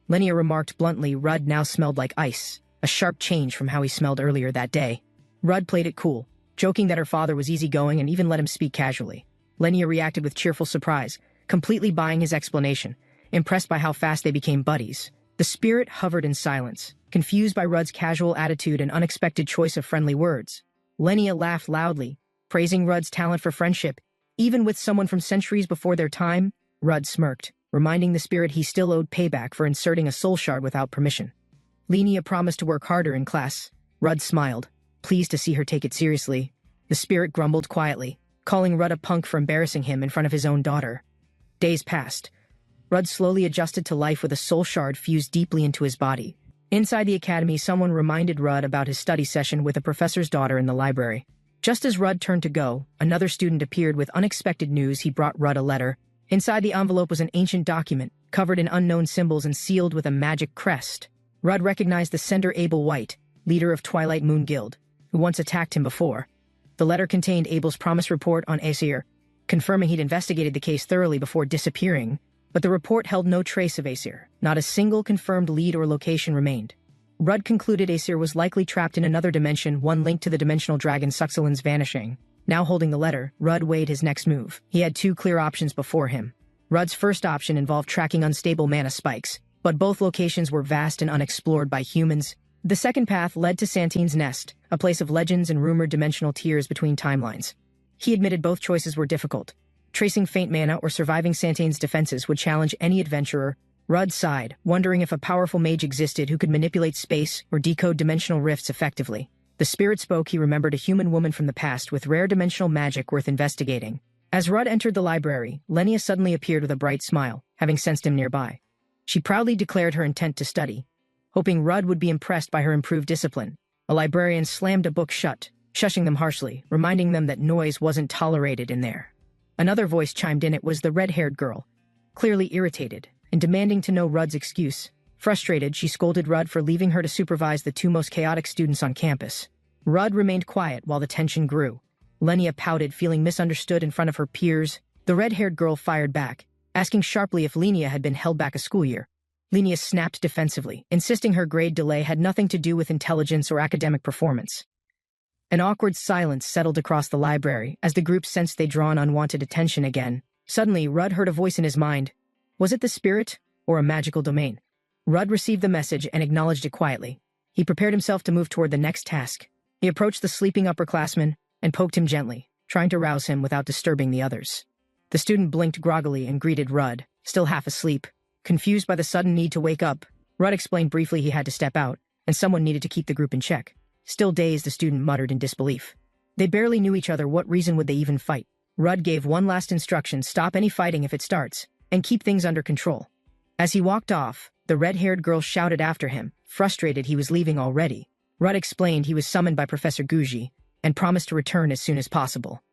Linnea remarked bluntly Rudd now smelled like ice, a sharp change from how he smelled earlier that day. Rudd played it cool, joking that her father was easygoing and even let him speak casually. Linnea reacted with cheerful surprise, completely buying his explanation, impressed by how fast they became buddies. The spirit hovered in silence, confused by Rudd's casual attitude and unexpected choice of friendly words. Linnea laughed loudly, praising Rudd's talent for friendship, even with someone from centuries before their time. Rudd smirked, reminding the spirit he still owed payback for inserting a soul shard without permission. Linnea promised to work harder in class. Rudd smiled, pleased to see her take it seriously. The spirit grumbled quietly, calling Rudd a punk for embarrassing him in front of his own daughter. Days passed. Rudd slowly adjusted to life with a soul shard fused deeply into his body. Inside the academy, someone reminded Rudd about his study session with a professor's daughter in the library. Just as Rudd turned to go, another student appeared with unexpected news. He brought Rudd a letter. Inside the envelope was an ancient document, covered in unknown symbols and sealed with a magic crest. Rudd recognized the sender, Abel White, leader of Twilight Moon Guild, who once attacked him before. The letter contained Abel's promised report on Aesir, confirming he'd investigated the case thoroughly before disappearing, but the report held no trace of Aesir. Not a single confirmed lead or location remained. Rudd concluded Aesir was likely trapped in another dimension, one linked to the dimensional dragon Suxalin's vanishing. Now holding the letter, Rudd weighed his next move. He had two clear options before him. Rudd's first option involved tracking unstable mana spikes, but both locations were vast and unexplored by humans. The second path led to Santine's Nest, a place of legends and rumored dimensional tiers between timelines. He admitted both choices were difficult. Tracing faint mana or surviving Santine's defenses would challenge any adventurer. Rudd sighed, wondering if a powerful mage existed who could manipulate space or decode dimensional rifts effectively. The spirit spoke. He remembered a human woman from the past with rare dimensional magic worth investigating. As Rudd entered the library, Linnea suddenly appeared with a bright smile, having sensed him nearby. She proudly declared her intent to study, hoping Rudd would be impressed by her improved discipline. A librarian slammed a book shut, shushing them harshly, reminding them that noise wasn't tolerated in there. Another voice chimed in. It was the red-haired girl, clearly irritated and demanding to know Rudd's excuse. Frustrated, she scolded Rudd for leaving her to supervise the two most chaotic students on campus. Rudd remained quiet while the tension grew. Linnea pouted, feeling misunderstood in front of her peers. The red-haired girl fired back, asking sharply if Linnea had been held back a school year. Linnea snapped defensively, insisting her grade delay had nothing to do with intelligence or academic performance. An awkward silence settled across the library as the group sensed they'd drawn unwanted attention again. Suddenly, Rudd heard a voice in his mind. Was it the spirit or a magical domain? Rudd received the message and acknowledged it quietly. He prepared himself to move toward the next task. He approached the sleeping upperclassman and poked him gently, trying to rouse him without disturbing the others. The student blinked groggily and greeted Rudd, still half asleep. Confused by the sudden need to wake up, Rudd explained briefly he had to step out, and someone needed to keep the group in check. Still dazed, the student muttered in disbelief. They barely knew each other. What reason would they even fight? Rudd gave one last instruction: stop any fighting if it starts, and keep things under control. As he walked off, the red-haired girl shouted after him, frustrated he was leaving already. Rudd explained he was summoned by Professor Guji and promised to return as soon as possible.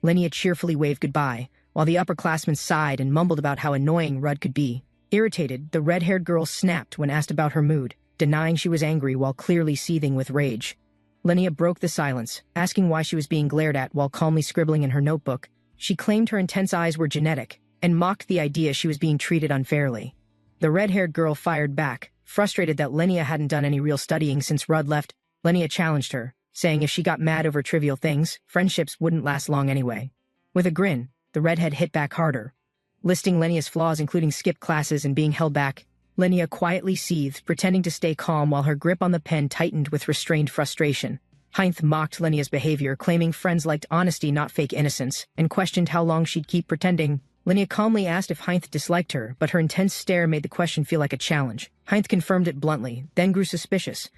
Linnea cheerfully waved goodbye, while the upperclassman sighed and mumbled about how annoying Rudd could be. Irritated, the red-haired girl snapped when asked about her mood, denying she was angry while clearly seething with rage. Linnea broke the silence, asking why she was being glared at while calmly scribbling in her notebook. She claimed her intense eyes were genetic, and mocked the idea she was being treated unfairly. The red-haired girl fired back, frustrated that Linnea hadn't done any real studying since Rudd left. Linnea challenged her, saying if she got mad over trivial things, friendships wouldn't last long anyway. With a grin, the redhead hit back harder, listing Linnea's flaws including skipped classes and being held back. Linnea quietly seethed, pretending to stay calm while her grip on the pen tightened with restrained frustration. Heinth mocked Linnea's behavior, claiming friends liked honesty, not fake innocence, and questioned how long she'd keep pretending. Linnea calmly asked if Heinth disliked her, but her intense stare made the question feel like a challenge. Heinth confirmed it bluntly, then grew suspicious.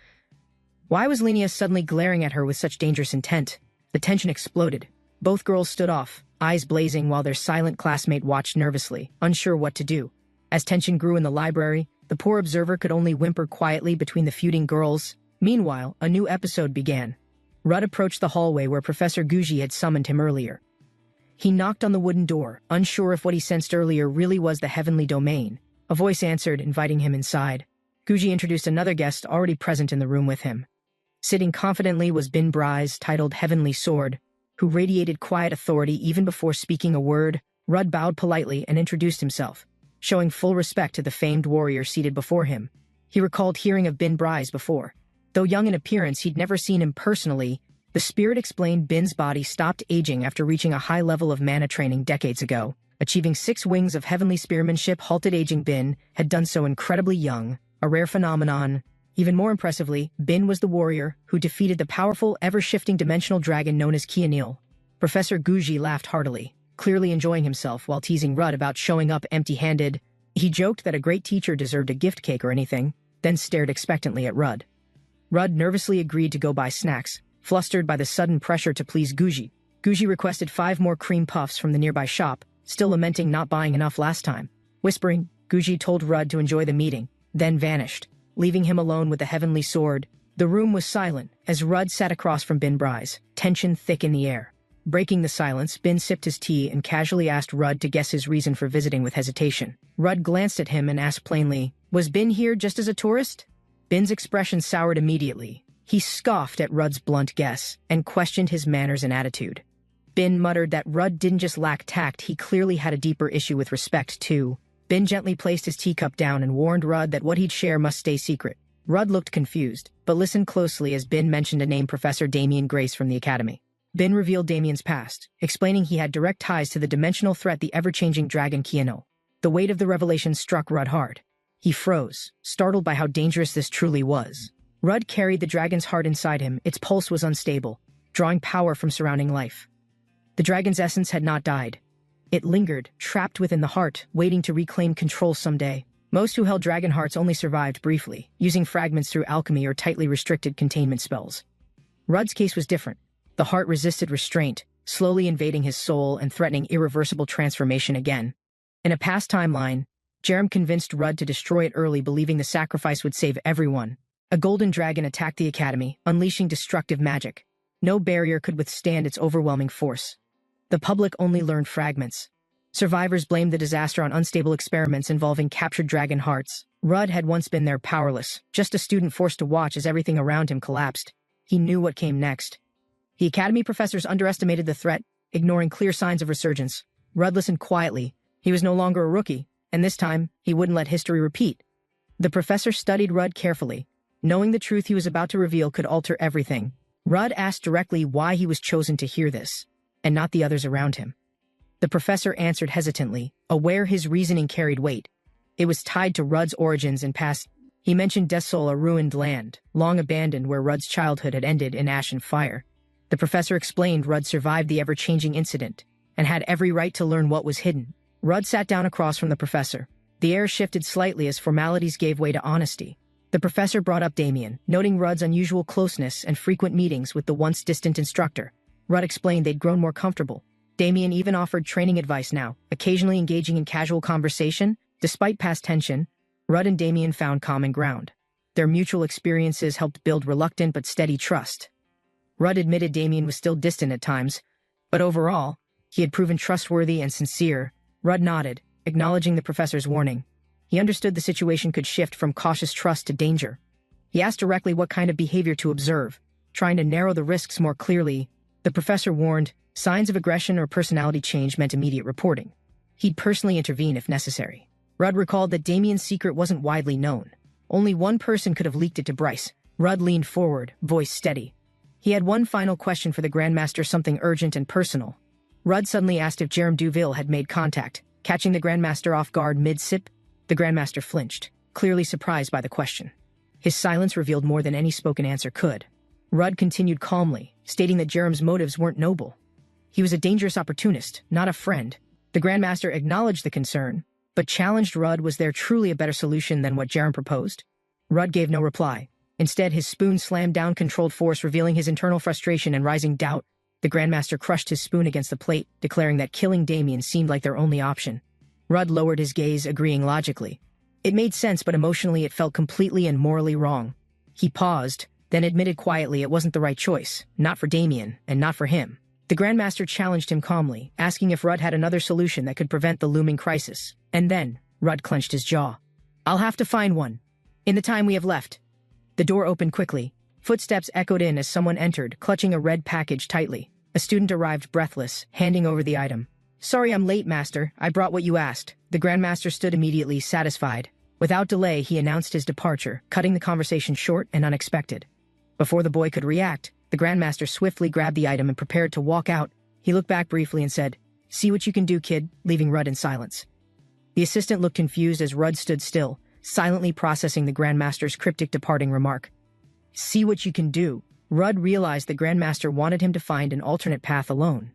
Why was Linnea suddenly glaring at her with such dangerous intent? The tension exploded. Both girls stood off, eyes blazing while their silent classmate watched nervously, unsure what to do. As tension grew in the library, the poor observer could only whimper quietly between the feuding girls. Meanwhile, a new episode began. Rudd approached the hallway where Professor Guji had summoned him earlier. He knocked on the wooden door, unsure if what he sensed earlier really was the heavenly domain. A voice answered, inviting him inside. Guji introduced another guest already present in the room with him. Sitting confidently was Bin Bryce, titled Heavenly Sword, who radiated quiet authority even before speaking a word. Rudd bowed politely and introduced himself, showing full respect to the famed warrior seated before him. He recalled hearing of Bin Bryce before. Though young in appearance, he'd never seen him personally. The spirit explained Bin's body stopped aging after reaching a high level of mana training decades ago. Achieving 6 wings of heavenly spearmanship halted aging. Bin had done so incredibly young, a rare phenomenon. Even more impressively, Bin was the warrior who defeated the powerful, ever-shifting dimensional dragon known as Kianil. Professor Guji laughed heartily, clearly enjoying himself while teasing Rudd about showing up empty-handed. He joked that a great teacher deserved a gift cake or anything, then stared expectantly at Rudd. Rudd nervously agreed to go buy snacks, flustered by the sudden pressure to please Guji. Guji requested 5 more cream puffs from the nearby shop, still lamenting not buying enough last time. Whispering, Guji told Rudd to enjoy the meeting, then vanished, leaving him alone with the heavenly sword. The room was silent as Rudd sat across from Bin Bryce, tension thick in the air. Breaking the silence, Bin sipped his tea and casually asked Rudd to guess his reason for visiting with hesitation. Rudd glanced at him and asked plainly, "Was Bin here just as a tourist?" Bin's expression soured immediately. He scoffed at Rudd's blunt guess and questioned his manners and attitude. Bin muttered that Rudd didn't just lack tact, he clearly had a deeper issue with respect, too. Bin gently placed his teacup down and warned Rudd that what he'd share must stay secret. Rudd looked confused, but listened closely as Bin mentioned a name: Professor Damien Grace from the Academy. Bin revealed Damien's past, explaining he had direct ties to the dimensional threat, the ever-changing dragon Kiano. The weight of the revelation struck Rudd hard. He froze, startled by how dangerous this truly was. Rudd carried the dragon's heart inside him. Its pulse was unstable, drawing power from surrounding life. The dragon's essence had not died. It lingered, trapped within the heart, waiting to reclaim control someday. Most who held dragon hearts only survived briefly, using fragments through alchemy or tightly restricted containment spells. Rudd's case was different. The heart resisted restraint, slowly invading his soul and threatening irreversible transformation again. In a past timeline, Jerem convinced Rudd to destroy it early, believing the sacrifice would save everyone. A golden dragon attacked the academy, unleashing destructive magic. No barrier could withstand its overwhelming force. The public only learned fragments. Survivors blamed the disaster on unstable experiments involving captured dragon hearts. Rudd had once been there, powerless, just a student forced to watch as everything around him collapsed. He knew what came next. The academy professors underestimated the threat, ignoring clear signs of resurgence. Rudd listened quietly. He was no longer a rookie, and this time, he wouldn't let history repeat. The professor studied Rudd carefully, knowing the truth he was about to reveal could alter everything. Rudd asked directly why he was chosen to hear this, and not the others around him. The professor answered hesitantly, aware his reasoning carried weight. It was tied to Rudd's origins and past. He mentioned Desol, a ruined land, long abandoned, where Rudd's childhood had ended in ash and fire. The professor explained Rudd survived the ever-changing incident and had every right to learn what was hidden. Rudd sat down across from the professor. The air shifted slightly as formalities gave way to honesty. The professor brought up Damien, noting Rudd's unusual closeness and frequent meetings with the once distant instructor. Rudd explained they'd grown more comfortable. Damien even offered training advice now, occasionally engaging in casual conversation. Despite past tension, Rudd and Damien found common ground. Their mutual experiences helped build reluctant but steady trust. Rudd admitted Damien was still distant at times, but overall, he had proven trustworthy and sincere. Rudd nodded, acknowledging the professor's warning. He understood the situation could shift from cautious trust to danger. He asked directly what kind of behavior to observe, trying to narrow the risks more clearly. The professor warned, signs of aggression or personality change meant immediate reporting. He'd personally intervene if necessary. Rudd recalled that Damien's secret wasn't widely known. Only one person could have leaked it to Bryce. Rudd leaned forward, voice steady. He had one final question for the Grandmaster, something urgent and personal. Rudd suddenly asked if Jerem Duville had made contact, catching the Grandmaster off guard mid-sip. The Grandmaster flinched, clearly surprised by the question. His silence revealed more than any spoken answer could. Rudd continued calmly, stating that Jerem's motives weren't noble. He was a dangerous opportunist, not a friend. The Grandmaster acknowledged the concern, but challenged Rudd, was there truly a better solution than what Jerem proposed? Rudd gave no reply. Instead, his spoon slammed down controlled force, revealing his internal frustration and rising doubt. The Grandmaster crushed his spoon against the plate, declaring that killing Damien seemed like their only option. Rudd lowered his gaze, agreeing logically. It made sense, but emotionally it felt completely and morally wrong. He paused, then admitted quietly it wasn't the right choice, not for Damien, and not for him. The Grandmaster challenged him calmly, asking if Rudd had another solution that could prevent the looming crisis. And then, Rudd clenched his jaw. "I'll have to find one. In the time we have left." The door opened quickly. Footsteps echoed in as someone entered, clutching a red package tightly. A student arrived breathless, handing over the item. "Sorry I'm late, Master. I brought what you asked." The Grandmaster stood immediately, satisfied. Without delay, he announced his departure, cutting the conversation short and unexpected. Before the boy could react, the Grandmaster swiftly grabbed the item and prepared to walk out. He looked back briefly and said, "See what you can do, kid," leaving Rudd in silence. The assistant looked confused as Rudd stood still, silently processing the Grandmaster's cryptic departing remark. "See what you can do." Rudd realized the Grandmaster wanted him to find an alternate path alone.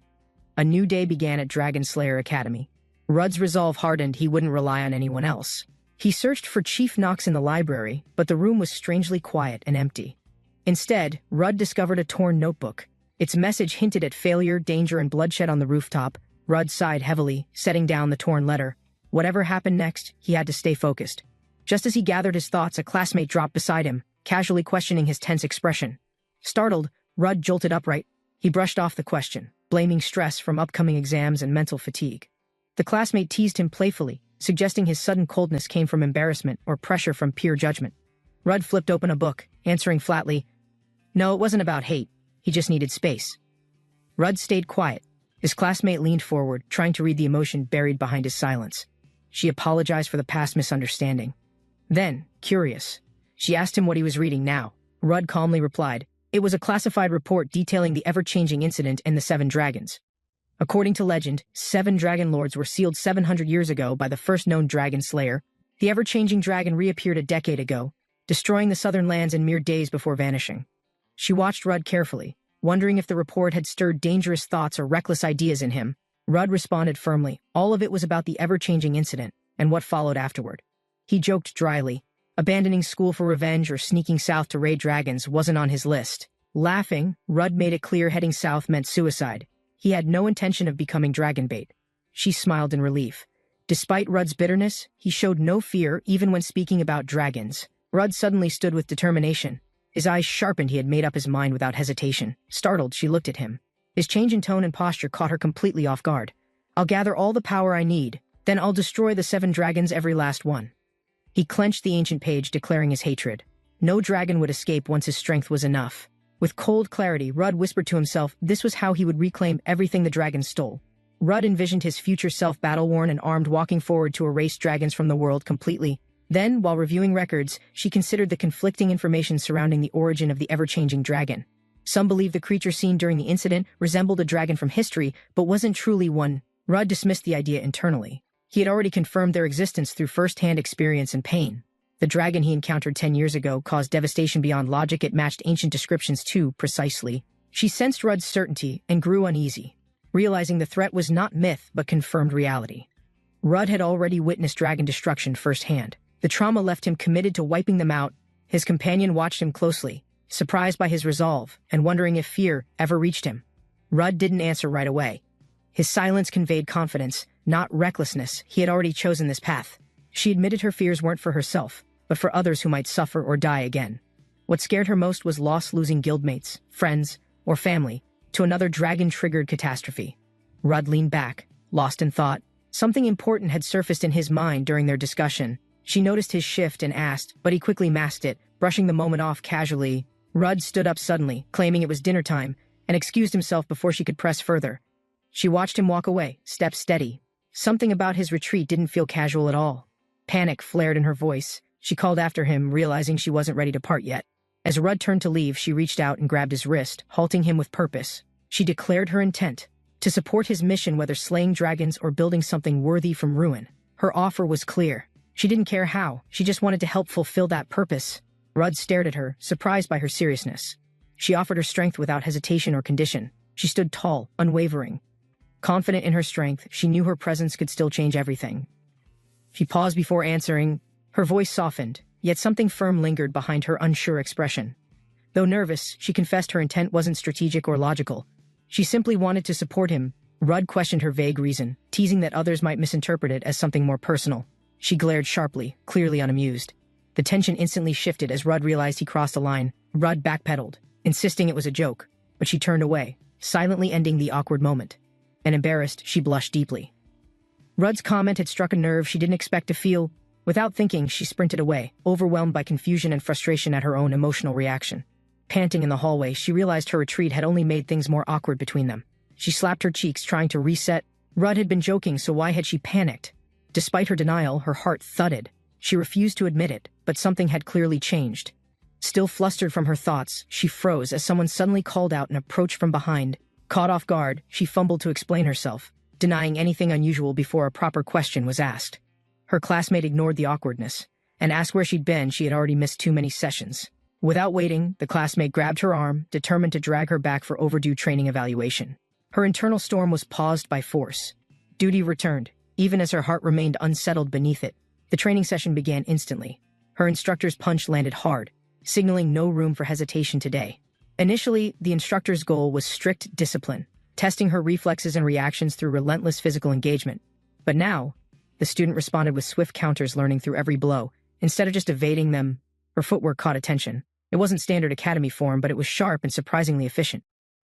A new day began at Dragon Slayer Academy. Rudd's resolve hardened. He wouldn't rely on anyone else. He searched for Chief Knox in the library, but the room was strangely quiet and empty. Instead, Rudd discovered a torn notebook. Its message hinted at failure, danger, and bloodshed on the rooftop. Rudd sighed heavily, setting down the torn letter. Whatever happened next, he had to stay focused. Just as he gathered his thoughts, a classmate dropped beside him, casually questioning his tense expression. Startled, Rudd jolted upright. He brushed off the question, blaming stress from upcoming exams and mental fatigue. The classmate teased him playfully, suggesting his sudden coldness came from embarrassment or pressure from peer judgment. Rudd flipped open a book, answering flatly, "No, it wasn't about hate. He just needed space." Rudd stayed quiet. His classmate leaned forward, trying to read the emotion buried behind his silence. She apologized for the past misunderstanding. Then, curious, she asked him what he was reading now. Rudd calmly replied, "It was a classified report detailing the ever-changing incident in the Seven Dragons. According to legend, 7 dragon lords were sealed 700 years ago by the first known dragon slayer. The ever-changing dragon reappeared a decade ago, destroying the southern lands in mere days before vanishing." She watched Rudd carefully, wondering if the report had stirred dangerous thoughts or reckless ideas in him. Rudd responded firmly. All of it was about the ever-changing incident and what followed afterward. He joked dryly. Abandoning school for revenge or sneaking south to raid dragons wasn't on his list. Laughing, Rudd made it clear heading south meant suicide. He had no intention of becoming dragon bait. She smiled in relief. Despite Rudd's bitterness, he showed no fear even when speaking about dragons. Rudd suddenly stood with determination. His eyes sharpened. He had made up his mind without hesitation. Startled, she looked at him. His change in tone and posture caught her completely off guard. "I'll gather all the power I need, then I'll destroy the 7 dragons, every last one." He clenched the ancient page, declaring his hatred. No dragon would escape once his strength was enough. With cold clarity, Rudd whispered to himself this was how he would reclaim everything the dragons stole. Rudd envisioned his future self battle-worn and armed, walking forward to erase dragons from the world completely. Then, while reviewing records, she considered the conflicting information surrounding the origin of the ever-changing dragon. Some believed the creature seen during the incident resembled a dragon from history, but wasn't truly one. Rudd dismissed the idea internally. He had already confirmed their existence through first-hand experience and pain. The dragon he encountered 10 years ago caused devastation beyond logic. It matched ancient descriptions too precisely. She sensed Rudd's certainty and grew uneasy, realizing the threat was not myth but confirmed reality. Rudd had already witnessed dragon destruction firsthand. The trauma left him committed to wiping them out. His companion watched him closely, surprised by his resolve and wondering if fear ever reached him. Rudd didn't answer right away. His silence conveyed confidence, not recklessness. He had already chosen this path. She admitted her fears weren't for herself, but for others who might suffer or die again. What scared her most was loss, losing guildmates, friends, or family to another dragon-triggered catastrophe. Rudd leaned back, lost in thought. Something important had surfaced in his mind during their discussion. She noticed his shift and asked, but he quickly masked it, brushing the moment off casually. Rudd stood up suddenly, claiming it was dinner time, and excused himself before she could press further. She watched him walk away, step steady. Something about his retreat didn't feel casual at all. Panic flared in her voice. She called after him, realizing she wasn't ready to part yet. As Rudd turned to leave, she reached out and grabbed his wrist, halting him with purpose. She declared her intent to support his mission, whether slaying dragons or building something worthy from ruin. Her offer was clear. She didn't care how, she just wanted to help fulfill that purpose. Rudd stared at her, surprised by her seriousness. She offered her strength without hesitation or condition. She stood tall, unwavering. Confident in her strength, she knew her presence could still change everything. She paused before answering. Her voice softened, yet something firm lingered behind her unsure expression. Though nervous, she confessed her intent wasn't strategic or logical. She simply wanted to support him, Rudd questioned her vague reason, teasing that others might misinterpret it as something more personal. She glared sharply, clearly unamused. The tension instantly shifted as Rudd realized he crossed a line. Rudd backpedaled, insisting it was a joke, but she turned away, silently ending the awkward moment. And embarrassed, she blushed deeply. Rudd's comment had struck a nerve she didn't expect to feel. Without thinking, she sprinted away, overwhelmed by confusion and frustration at her own emotional reaction. Panting in the hallway, she realized her retreat had only made things more awkward between them. She slapped her cheeks, trying to reset. Rudd had been joking, so why had she panicked? Despite her denial, her heart thudded. She refused to admit it, but something had clearly changed. Still flustered from her thoughts, she froze as someone suddenly called out and approached from behind. Caught off guard, she fumbled to explain herself, denying anything unusual before a proper question was asked. Her classmate ignored the awkwardness and asked where she'd been. She had already missed too many sessions. Without waiting, the classmate grabbed her arm, determined to drag her back for overdue training evaluation. Her internal storm was paused by force. Duty returned, even as her heart remained unsettled beneath it. The training session began instantly. Her instructor's punch landed hard, signaling no room for hesitation today. Initially, the instructor's goal was strict discipline, testing her reflexes and reactions through relentless physical engagement. But now, the student responded with swift counters, learning through every blow. Instead of just evading them, her footwork caught attention. It wasn't standard academy form, but it was sharp and surprisingly efficient.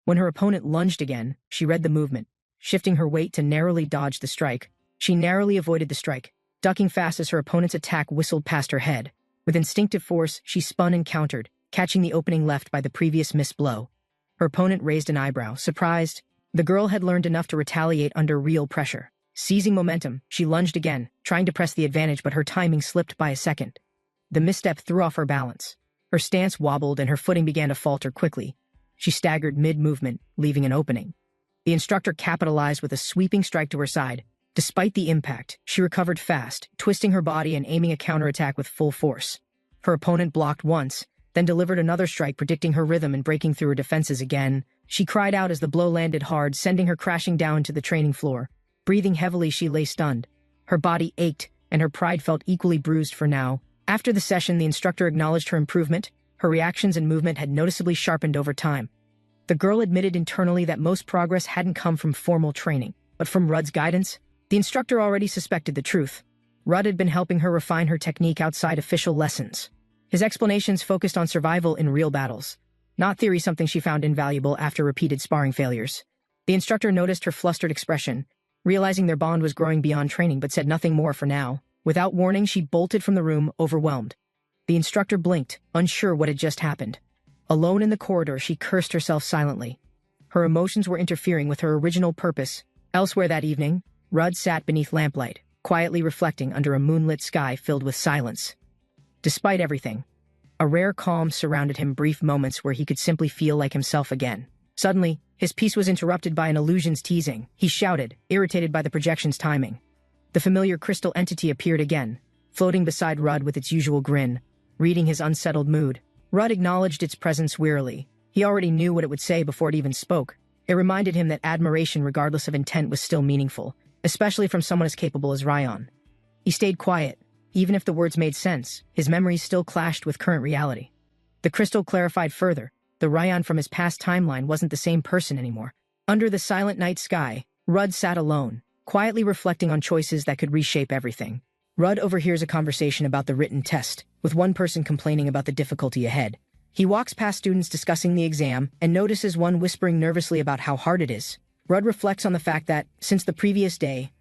When her opponent lunged again, she read the movement, shifting her weight to narrowly dodge the strike. She narrowly avoided the strike, ducking fast as her opponent's attack whistled past her head. With instinctive force, she spun and countered, catching the opening left by the previous missed blow. Her opponent raised an eyebrow, surprised. The girl had learned enough to retaliate under real pressure. Seizing momentum, she lunged again, trying to press the advantage, but her timing slipped by a second. The misstep threw off her balance. Her stance wobbled and her footing began to falter quickly. She staggered mid-movement, leaving an opening. The instructor capitalized with a sweeping strike to her side. Despite the impact, she recovered fast, twisting her body and aiming a counterattack with full force. Her opponent blocked once, then delivered another strike, predicting her rhythm and breaking through her defenses again. She cried out as the blow landed hard, sending her crashing down to the training floor. Breathing heavily, she lay stunned. Her body ached, and her pride felt equally bruised for now. After the session, the instructor acknowledged her improvement. Her reactions and movement had noticeably sharpened over time. The girl admitted internally that most progress hadn't come from formal training, but from Rudd's guidance. The instructor already suspected the truth. Rudd had been helping her refine her technique outside official lessons. His explanations focused on survival in real battles, not theory, something she found invaluable after repeated sparring failures. The instructor noticed her flustered expression, realizing their bond was growing beyond training, but said nothing more for now. Without warning, she bolted from the room, overwhelmed. The instructor blinked, unsure what had just happened. Alone in the corridor, she cursed herself silently. Her emotions were interfering with her original purpose. Elsewhere that evening, Rudd sat beneath lamplight, quietly reflecting under a moonlit sky filled with silence. Despite everything, a rare calm surrounded him, brief moments where he could simply feel like himself again. Suddenly, his peace was interrupted by an illusion's teasing. He shouted, irritated by the projection's timing. The familiar crystal entity appeared again, floating beside Rudd with its usual grin, reading his unsettled mood. Rudd acknowledged its presence wearily. He already knew what it would say before it even spoke. It reminded him that admiration, regardless of intent, was still meaningful, especially from someone as capable as Ryan. He stayed quiet. Even if the words made sense, his memories still clashed with current reality. The crystal clarified further. The Ryan from his past timeline wasn't the same person anymore. Under the silent night sky, Rudd sat alone, quietly reflecting on choices that could reshape everything. Rudd overhears a conversation about the written test, with one person complaining about the difficulty ahead. He walks past students discussing the exam and notices one whispering nervously about how hard it is. Rudd reflects on the fact that, since the previous day,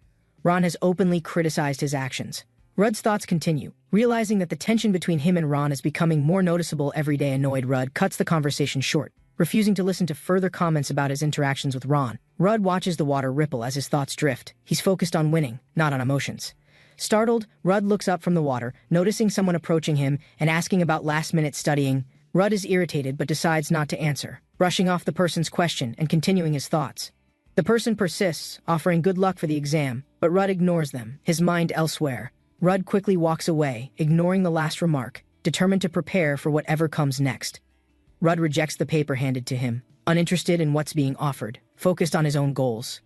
Ron has openly criticized his actions. Rudd's thoughts continue. Realizing that the tension between him and Ron is becoming more noticeable every day, annoyed, Rudd cuts the conversation short, refusing to listen to further comments about his interactions with Ron. Rudd watches the water ripple as his thoughts drift. He's focused on winning, not on emotions. Startled, Rudd looks up from the water, noticing someone approaching him and asking about last-minute studying. Rudd is irritated but decides not to answer, brushing off the person's question and continuing his thoughts. The person persists, offering good luck for the exam, but Rudd ignores them, his mind elsewhere. Rudd quickly walks away, ignoring the last remark, determined to prepare for whatever comes next. Rudd rejects the paper handed to him, uninterested in what's being offered, focused on his own goals.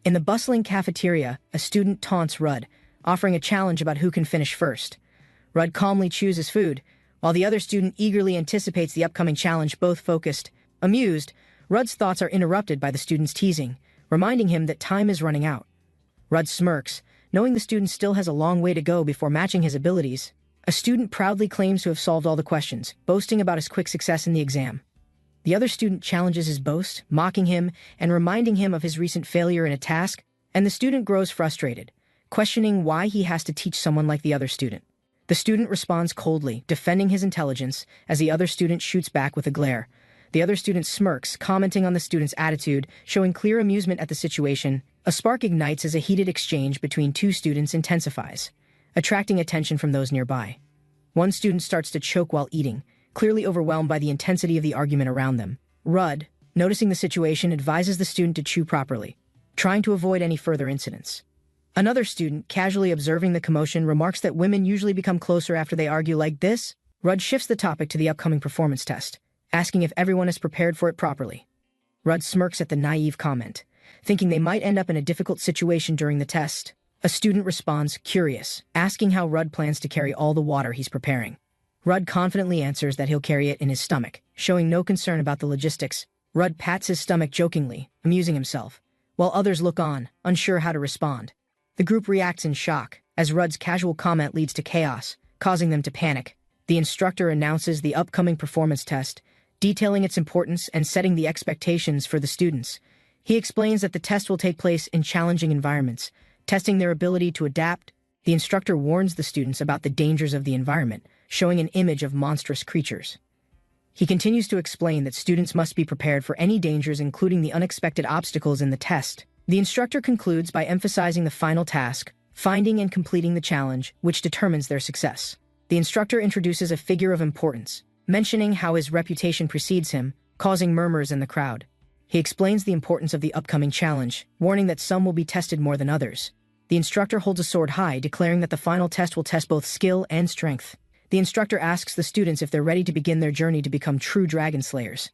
In the bustling cafeteria, a student taunts Rudd, offering a challenge about who can finish first. Rudd calmly chooses food, while the other student eagerly anticipates the upcoming challenge, both focused. Amused, Rudd's thoughts are interrupted by the student's teasing. reminding him that time is running out. Rudd smirks, knowing the student still has a long way to go before matching his abilities. A student proudly claims to have solved all the questions, boasting about his quick success in the exam. The other student challenges his boast, mocking him and reminding him of his recent failure in a task, and the student grows frustrated, questioning why he has to teach someone like the other student. The student responds coldly, defending his intelligence, as the other student shoots back with a glare. The other student smirks, commenting on the student's attitude, showing clear amusement at the situation. A spark ignites as a heated exchange between two students intensifies, attracting attention from those nearby. One student starts to choke while eating, clearly overwhelmed by the intensity of the argument around them. Rudd, noticing the situation, advises the student to chew properly, trying to avoid any further incidents. Another student, casually observing the commotion, remarks that women usually become closer after they argue like this. Rudd shifts the topic to the upcoming performance test, asking if everyone is prepared for it properly. Rudd smirks at the naive comment, thinking they might end up in a difficult situation during the test. A student responds, curious, asking how Rudd plans to carry all the water he's preparing. Rudd confidently answers that he'll carry it in his stomach, showing no concern about the logistics. Rudd pats his stomach jokingly, amusing himself, while others look on, unsure how to respond. The group reacts in shock, as Rudd's casual comment leads to chaos, causing them to panic. The instructor announces the upcoming performance test, detailing its importance and setting the expectations for the students. He explains that the test will take place in challenging environments, testing their ability to adapt. The instructor warns the students about the dangers of the environment, showing an image of monstrous creatures. He continues to explain that students must be prepared for any dangers, including the unexpected obstacles in the test. The instructor concludes by emphasizing the final task, finding and completing the challenge, which determines their success. The instructor introduces a figure of importance, mentioning how his reputation precedes him, causing murmurs in the crowd. He explains the importance of the upcoming challenge, warning that some will be tested more than others. The instructor holds a sword high, declaring that the final test will test both skill and strength. The instructor asks the students if they're ready to begin their journey to become true dragon slayers.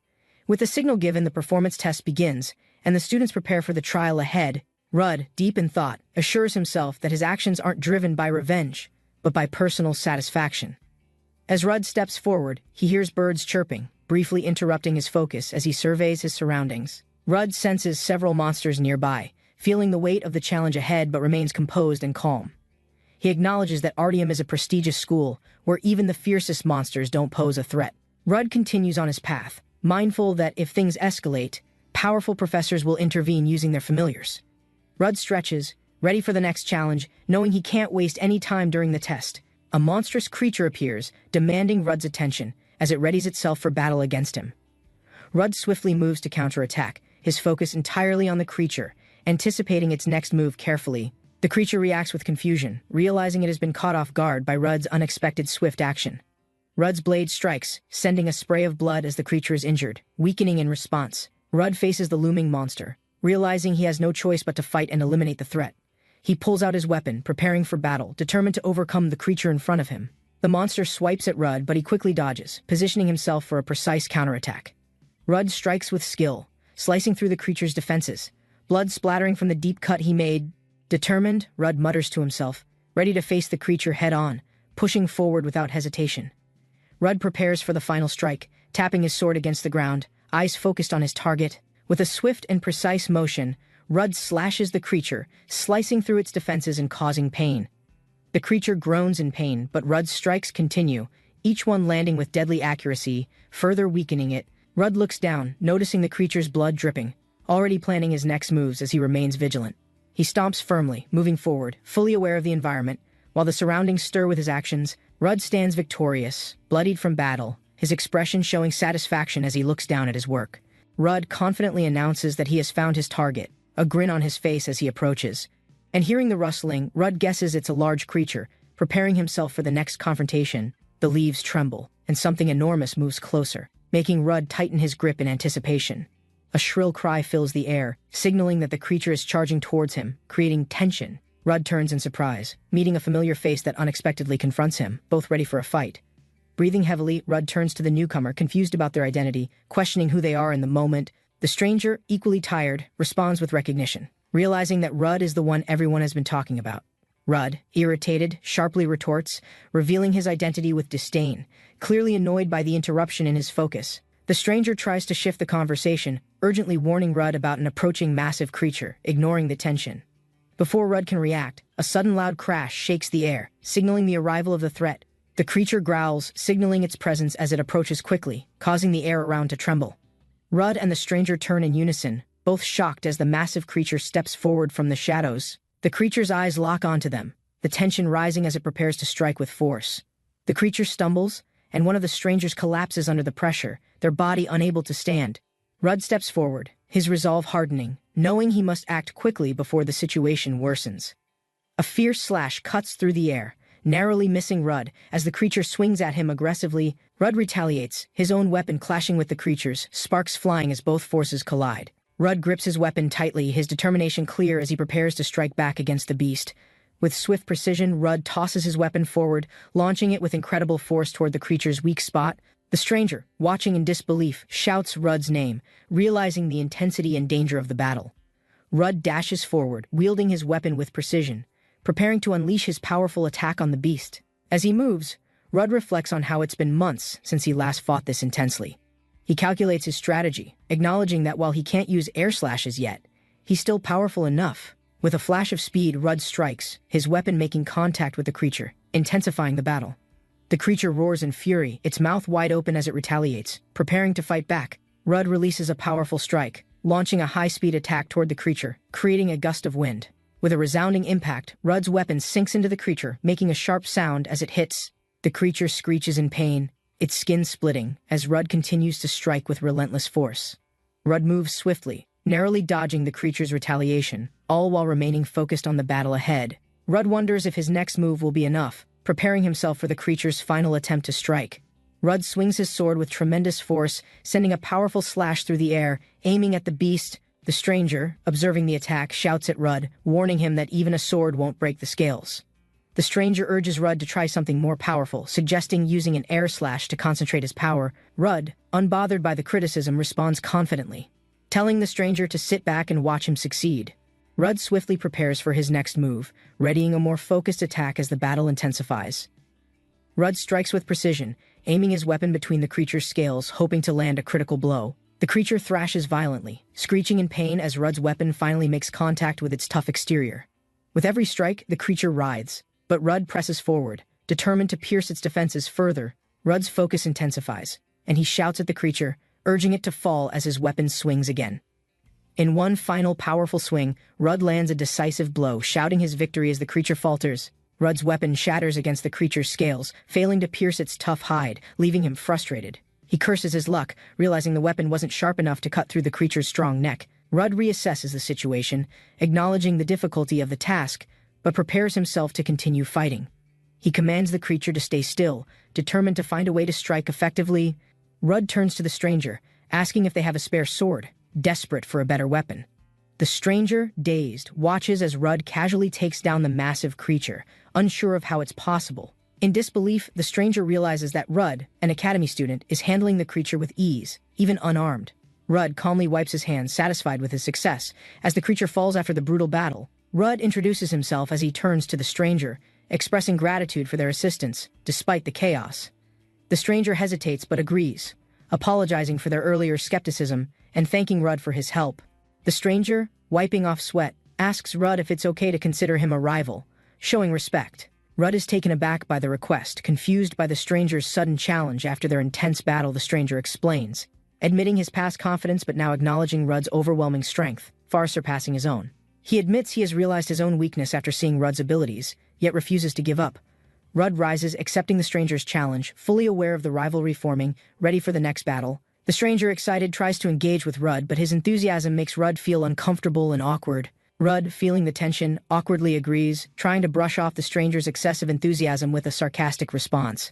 With the signal given, the performance test begins, and the students prepare for the trial ahead. Rudd, deep in thought, assures himself that his actions aren't driven by revenge, but by personal satisfaction. As Rudd steps forward, he hears birds chirping, briefly interrupting his focus as he surveys his surroundings. Rudd senses several monsters nearby, feeling the weight of the challenge ahead but remains composed and calm. He acknowledges that Artyom is a prestigious school, where even the fiercest monsters don't pose a threat. Rudd continues on his path, mindful that if things escalate, powerful professors will intervene using their familiars. Rudd stretches, ready for the next challenge, knowing he can't waste any time during the test. A monstrous creature appears, demanding Rudd's attention, as it readies itself for battle against him. Rudd swiftly moves to counterattack, his focus entirely on the creature, anticipating its next move carefully. The creature reacts with confusion, realizing it has been caught off guard by Rudd's unexpected swift action. Rudd's blade strikes, sending a spray of blood as the creature is injured, weakening in response. Rudd faces the looming monster, realizing he has no choice but to fight and eliminate the threat. He pulls out his weapon, preparing for battle, determined to overcome the creature in front of him. The monster swipes at Rudd, but he quickly dodges, positioning himself for a precise counterattack. Rudd strikes with skill, slicing through the creature's defenses, blood splattering from the deep cut he made. Determined, Rudd mutters to himself, ready to face the creature head-on, pushing forward without hesitation. Rudd prepares for the final strike, tapping his sword against the ground, eyes focused on his target. With a swift and precise motion, Rudd slashes the creature, slicing through its defenses and causing pain. The creature groans in pain, but Rudd's strikes continue, each one landing with deadly accuracy, further weakening it. Rudd looks down, noticing the creature's blood dripping, already planning his next moves as he remains vigilant. He stomps firmly, moving forward, fully aware of the environment. While the surroundings stir with his actions, Rudd stands victorious, bloodied from battle, his expression showing satisfaction as he looks down at his work. Rudd confidently announces that he has found his target, a grin on his face as he approaches. And hearing the rustling, Rudd guesses it's a large creature, preparing himself for the next confrontation. The leaves tremble, and something enormous moves closer, making Rudd tighten his grip in anticipation. A shrill cry fills the air, signaling that the creature is charging towards him, creating tension. Rudd turns in surprise, meeting a familiar face that unexpectedly confronts him, both ready for a fight. Breathing heavily, Rudd turns to the newcomer, confused about their identity, questioning who they are in the moment. The stranger, equally tired, responds with recognition, realizing that Rudd is the one everyone has been talking about. Rudd, irritated, sharply retorts, revealing his identity with disdain, clearly annoyed by the interruption in his focus. The The stranger tries to shift the conversation, urgently warning Rudd about an approaching massive creature, ignoring the tension. Before Rudd can react, a sudden loud crash shakes the air, signaling the arrival of the threat. The creature growls, signaling its presence as it approaches quickly, causing the air around to tremble. Rudd and the stranger turn in unison, both shocked as the massive creature steps forward from the shadows. The creature's eyes lock onto them, the tension rising as it prepares to strike with force. The creature stumbles, and one of the strangers collapses under the pressure, their body unable to stand. Rudd steps forward, his resolve hardening, knowing he must act quickly before the situation worsens. A fierce slash cuts through the air, narrowly missing Rudd as the creature swings at him aggressively. Rudd retaliates, his own weapon clashing with the creature's, sparks flying as both forces collide. Rudd grips his weapon tightly, his determination clear as he prepares to strike back against the beast. With swift precision, Rudd tosses his weapon forward, launching it with incredible force toward the creature's weak spot. The stranger, watching in disbelief, shouts Rudd's name, realizing the intensity and danger of the battle. Rudd dashes forward, wielding his weapon with precision, preparing to unleash his powerful attack on the beast. As he moves, Rudd reflects on how it's been months since he last fought this intensely. He calculates his strategy, acknowledging that while he can't use air slashes yet, he's still powerful enough. With a flash of speed, Rudd strikes, his weapon making contact with the creature, intensifying the battle. The creature roars in fury, its mouth wide open as it retaliates, preparing to fight back. Rudd releases a powerful strike, launching a high-speed attack toward the creature, creating a gust of wind. With a resounding impact, Rudd's weapon sinks into the creature, making a sharp sound as it hits. The creature screeches in pain, its skin splitting, as Rudd continues to strike with relentless force. Rudd moves swiftly, narrowly dodging the creature's retaliation, all while remaining focused on the battle ahead. Rudd wonders if his next move will be enough, preparing himself for the creature's final attempt to strike. Rudd swings his sword with tremendous force, sending a powerful slash through the air, aiming at the beast. The stranger, observing the attack, shouts at Rudd, warning him that even a sword won't break the scales. The stranger urges Rudd to try something more powerful, suggesting using an air slash to concentrate his power. Rudd, unbothered by the criticism, responds confidently, telling the stranger to sit back and watch him succeed. Rudd swiftly prepares for his next move, readying a more focused attack as the battle intensifies. Rudd strikes with precision, aiming his weapon between the creature's scales, hoping to land a critical blow. The creature thrashes violently, screeching in pain as Rudd's weapon finally makes contact with its tough exterior. With every strike, the creature writhes, but Rudd presses forward, determined to pierce its defenses further. Rudd's focus intensifies, and he shouts at the creature, urging it to fall as his weapon swings again. In one final powerful swing, Rudd lands a decisive blow, shouting his victory as the creature falters. Rudd's weapon shatters against the creature's scales, failing to pierce its tough hide, leaving him frustrated. He curses his luck, realizing the weapon wasn't sharp enough to cut through the creature's strong neck. Rudd reassesses the situation, acknowledging the difficulty of the task, but prepares himself to continue fighting. He commands the creature to stay still, determined to find a way to strike effectively. Rudd turns to the stranger, asking if they have a spare sword, desperate for a better weapon. The stranger, dazed, watches as Rudd casually takes down the massive creature, unsure of how it's possible. In disbelief, the stranger realizes that Rudd, an academy student, is handling the creature with ease, even unarmed. Rudd calmly wipes his hands, satisfied with his success. As the creature falls after the brutal battle, Rudd introduces himself as he turns to the stranger, expressing gratitude for their assistance, despite the chaos. The stranger hesitates but agrees, apologizing for their earlier skepticism and thanking Rudd for his help. The stranger, wiping off sweat, asks Rudd if it's okay to consider him a rival, showing respect. Rudd is taken aback by the request, confused by the stranger's sudden challenge. After their intense battle, the stranger explains, admitting his past confidence but now acknowledging Rudd's overwhelming strength, far surpassing his own. He admits he has realized his own weakness after seeing Rudd's abilities, yet refuses to give up. Rudd rises, accepting the stranger's challenge, fully aware of the rivalry forming, ready for the next battle. The stranger, excited, tries to engage with Rudd, but his enthusiasm makes Rudd feel uncomfortable and awkward. Rudd, feeling the tension, awkwardly agrees, trying to brush off the stranger's excessive enthusiasm with a sarcastic response.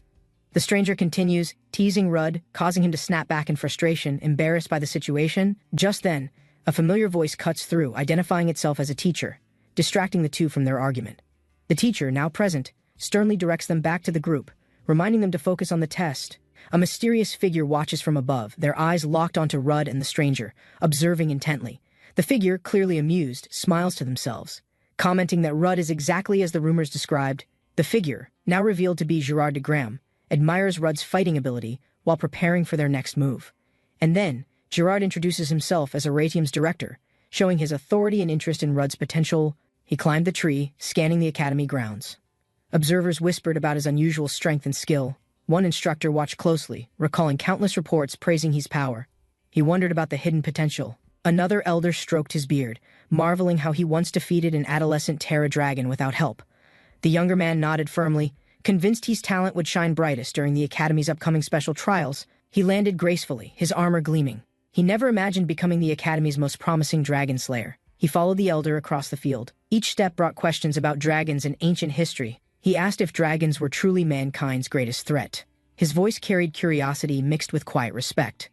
The stranger continues, teasing Rudd, causing him to snap back in frustration, embarrassed by the situation. Just then, a familiar voice cuts through, identifying itself as a teacher, distracting the two from their argument. The teacher, now present, sternly directs them back to the group, reminding them to focus on the test. A mysterious figure watches from above, their eyes locked onto Rudd and the stranger, observing intently. The figure, clearly amused, smiles to themselves, commenting that Rudd is exactly as the rumors described. The figure, now revealed to be Gerard de Graham, admires Rudd's fighting ability while preparing for their next move. And then, Gerard introduces himself as Aratium's director, showing his authority and interest in Rudd's potential. He climbed the tree, scanning the academy grounds. Observers whispered about his unusual strength and skill. One instructor watched closely, recalling countless reports praising his power. He wondered about the hidden potential. Another elder stroked his beard, marveling how he once defeated an adolescent Terra dragon without help. The younger man nodded firmly, convinced his talent would shine brightest during the academy's upcoming special trials. He landed gracefully, his armor gleaming. He never imagined becoming the academy's most promising dragon slayer. He followed the elder across the field. Each step brought questions about dragons and ancient history. He asked if dragons were truly mankind's greatest threat. His voice carried curiosity mixed with quiet respect.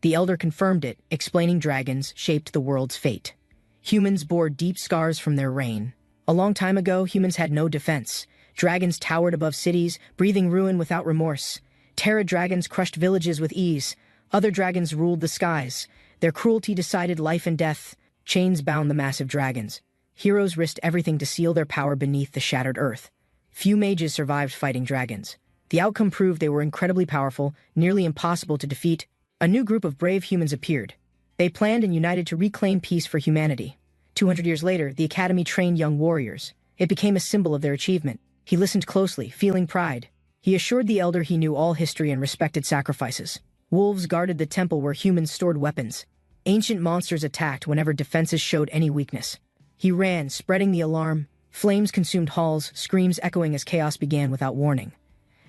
The elder confirmed it, explaining dragons shaped the world's fate. Humans bore deep scars from their reign. A long time ago, humans had no defense. Dragons towered above cities, breathing ruin without remorse. Terra dragons crushed villages with ease. Other dragons ruled the skies. Their cruelty decided life and death. Chains bound the massive dragons. Heroes risked everything to seal their power beneath the shattered earth. Few mages survived fighting dragons. The outcome proved they were incredibly powerful, nearly impossible to defeat. A new group of brave humans appeared. They planned and united to reclaim peace for humanity. 200 years later, the academy trained young warriors. It became a symbol of their achievement. He listened closely, feeling pride. He assured the elder he knew all history and respected sacrifices. Wolves guarded the temple where humans stored weapons. Ancient monsters attacked whenever defenses showed any weakness. He ran, spreading the alarm. Flames consumed halls, screams echoing as chaos began without warning.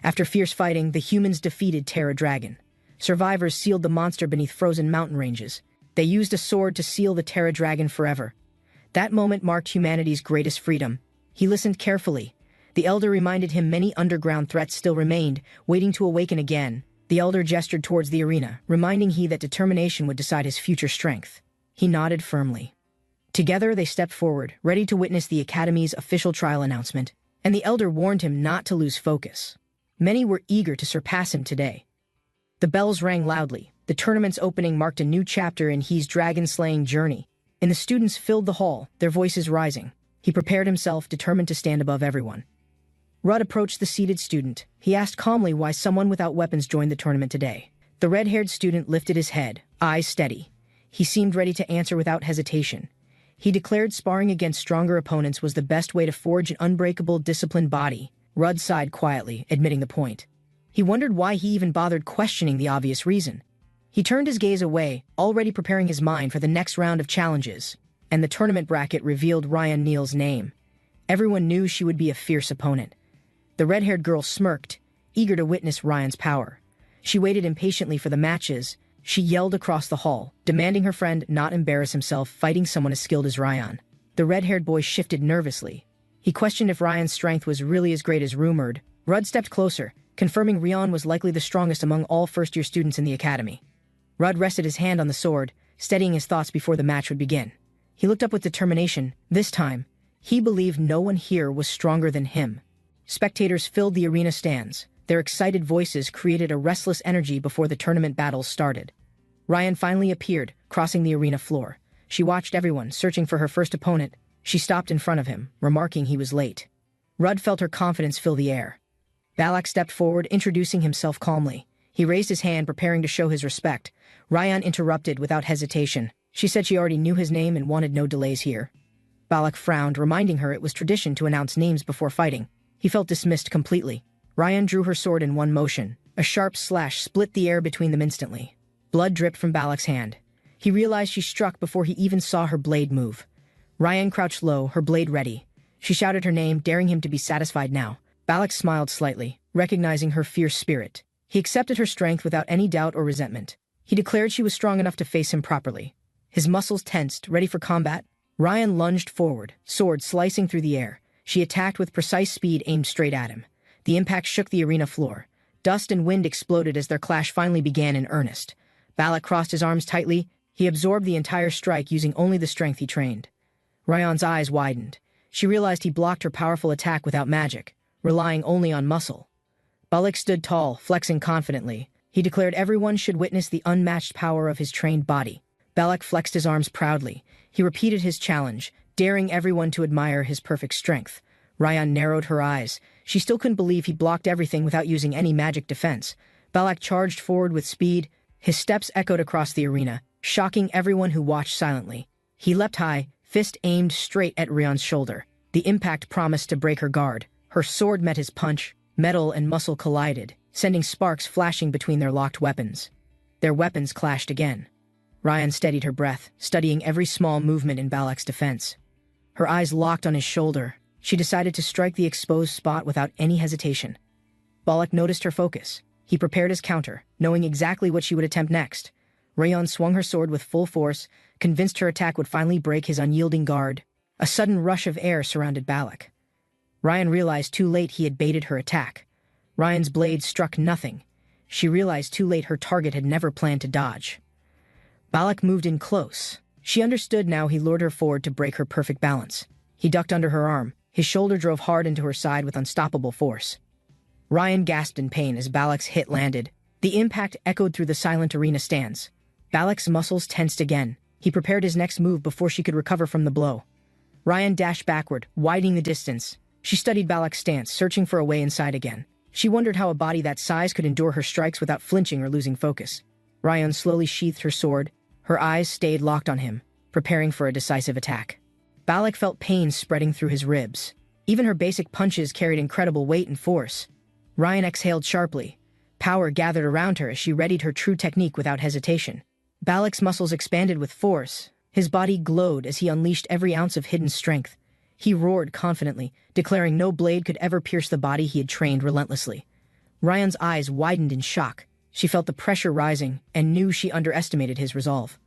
After fierce fighting, the humans defeated Terra Dragon. Survivors sealed the monster beneath frozen mountain ranges. They used a sword to seal the Terra Dragon forever. That moment marked humanity's greatest freedom. He listened carefully. The elder reminded him many underground threats still remained, waiting to awaken again. The elder gestured towards the arena, reminding he that determination would decide his future strength. He nodded firmly. Together they stepped forward, ready to witness the academy's official trial announcement, and the elder warned him not to lose focus. Many were eager to surpass him today. The bells rang loudly. The tournament's opening marked a new chapter in his dragon-slaying journey, and the students filled the hall, their voices rising. He prepared himself, determined to stand above everyone. Rudd approached the seated student. He asked calmly why someone without weapons joined the tournament today. The red-haired student lifted his head, eyes steady. He seemed ready to answer without hesitation. He declared sparring against stronger opponents was the best way to forge an unbreakable, disciplined body. Rudd sighed quietly, admitting the point. He wondered why he even bothered questioning the obvious reason. He turned his gaze away, already preparing his mind for the next round of challenges, and the tournament bracket revealed Ryan Neal's name. Everyone knew she would be a fierce opponent. The red-haired girl smirked, eager to witness Ryan's power. She waited impatiently for the matches. She yelled across the hall, demanding her friend not embarrass himself fighting someone as skilled as Ryan. The red-haired boy shifted nervously. He questioned if Ryan's strength was really as great as rumored. Rudd stepped closer, confirming Ryan was likely the strongest among all first-year students in the academy. Rudd rested his hand on the sword, steadying his thoughts before the match would begin. He looked up with determination. This time, he believed no one here was stronger than him. Spectators filled the arena stands. Their excited voices created a restless energy before the tournament battles started. Ryan finally appeared, crossing the arena floor. She watched everyone, searching for her first opponent. She stopped in front of him, remarking he was late. Rudd felt her confidence fill the air. Balak stepped forward, introducing himself calmly. He raised his hand, preparing to show his respect. Ryan interrupted without hesitation. She said she already knew his name and wanted no delays here. Balak frowned, reminding her it was tradition to announce names before fighting. He felt dismissed completely. Ryan drew her sword in one motion. A sharp slash split the air between them instantly. Blood dripped from Balak's hand. He realized she struck before he even saw her blade move. Ryan crouched low, her blade ready. She shouted her name, daring him to be satisfied now. Balak smiled slightly, recognizing her fierce spirit. He accepted her strength without any doubt or resentment. He declared she was strong enough to face him properly. His muscles tensed, ready for combat. Ryan lunged forward, sword slicing through the air. She attacked with precise speed aimed straight at him. The impact shook the arena floor. Dust and wind exploded as their clash finally began in earnest. Balak crossed his arms tightly. He absorbed the entire strike using only the strength he trained. Ryan's eyes widened. She realized he blocked her powerful attack without magic, relying only on muscle. Balak stood tall, flexing confidently. He declared everyone should witness the unmatched power of his trained body. Balak flexed his arms proudly. He repeated his challenge, daring everyone to admire his perfect strength. Ryan narrowed her eyes. She still couldn't believe he blocked everything without using any magic defense. Balak charged forward with speed. His steps echoed across the arena, shocking everyone who watched silently. He leapt high, fist aimed straight at Rion's shoulder. The impact promised to break her guard. Her sword met his punch, metal and muscle collided, sending sparks flashing between their locked weapons. Their weapons clashed again. Rion steadied her breath, studying every small movement in Balak's defense. Her eyes locked on his shoulder. She decided to strike the exposed spot without any hesitation. Balak noticed her focus. He prepared his counter, knowing exactly what she would attempt next. Rion swung her sword with full force, convinced her attack would finally break his unyielding guard. A sudden rush of air surrounded Balak. Rion realized too late he had baited her attack. Rion's blade struck nothing. She realized too late her target had never planned to dodge. Balak moved in close. She understood now he lured her forward to break her perfect balance. He ducked under her arm. His shoulder drove hard into her side with unstoppable force. Rion gasped in pain as Balak's hit landed. The impact echoed through the silent arena stands. Balak's muscles tensed again. He prepared his next move before she could recover from the blow. Rion dashed backward, widening the distance. She studied Balak's stance, searching for a way inside again. She wondered how a body that size could endure her strikes without flinching or losing focus. Rion slowly sheathed her sword. Her eyes stayed locked on him, preparing for a decisive attack. Balak felt pain spreading through his ribs. Even her basic punches carried incredible weight and force. Rion exhaled sharply. Power gathered around her as she readied her true technique without hesitation. Balak's muscles expanded with force. His body glowed as he unleashed every ounce of hidden strength. He roared confidently, declaring no blade could ever pierce the body he had trained relentlessly. Rion's eyes widened in shock. She felt the pressure rising and knew she underestimated his resolve.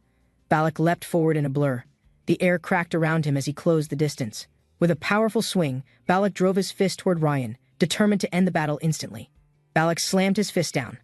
Balak leapt forward in a blur. The air cracked around him as he closed the distance. With a powerful swing, Balak drove his fist toward Rion, determined to end the battle instantly. Balak slammed his fist down,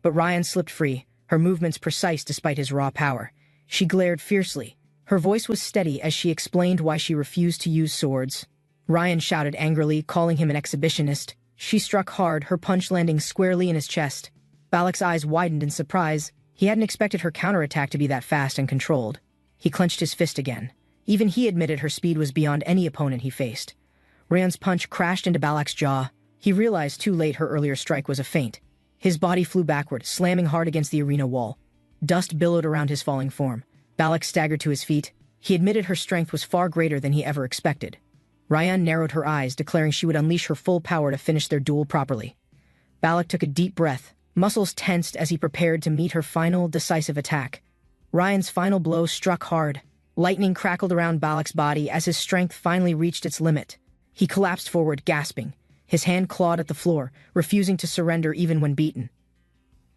but Rion slipped free, her movements precise despite his raw power. She glared fiercely. Her voice was steady as she explained why she refused to use swords. Rion shouted angrily, calling him an exhibitionist. She struck hard, her punch landing squarely in his chest. Balak's eyes widened in surprise. He hadn't expected her counterattack to be that fast and controlled. He clenched his fist again. Even he admitted her speed was beyond any opponent he faced. Rion's punch crashed into Balak's jaw. He realized too late her earlier strike was a feint. His body flew backward, slamming hard against the arena wall. Dust billowed around his falling form. Balak staggered to his feet. He admitted her strength was far greater than he ever expected. Rion narrowed her eyes, declaring she would unleash her full power to finish their duel properly. Balak took a deep breath, muscles tensed as he prepared to meet her final, decisive attack. Rion's final blow struck hard. Lightning crackled around Balak's body as his strength finally reached its limit. He collapsed forward, gasping. His hand clawed at the floor, refusing to surrender even when beaten.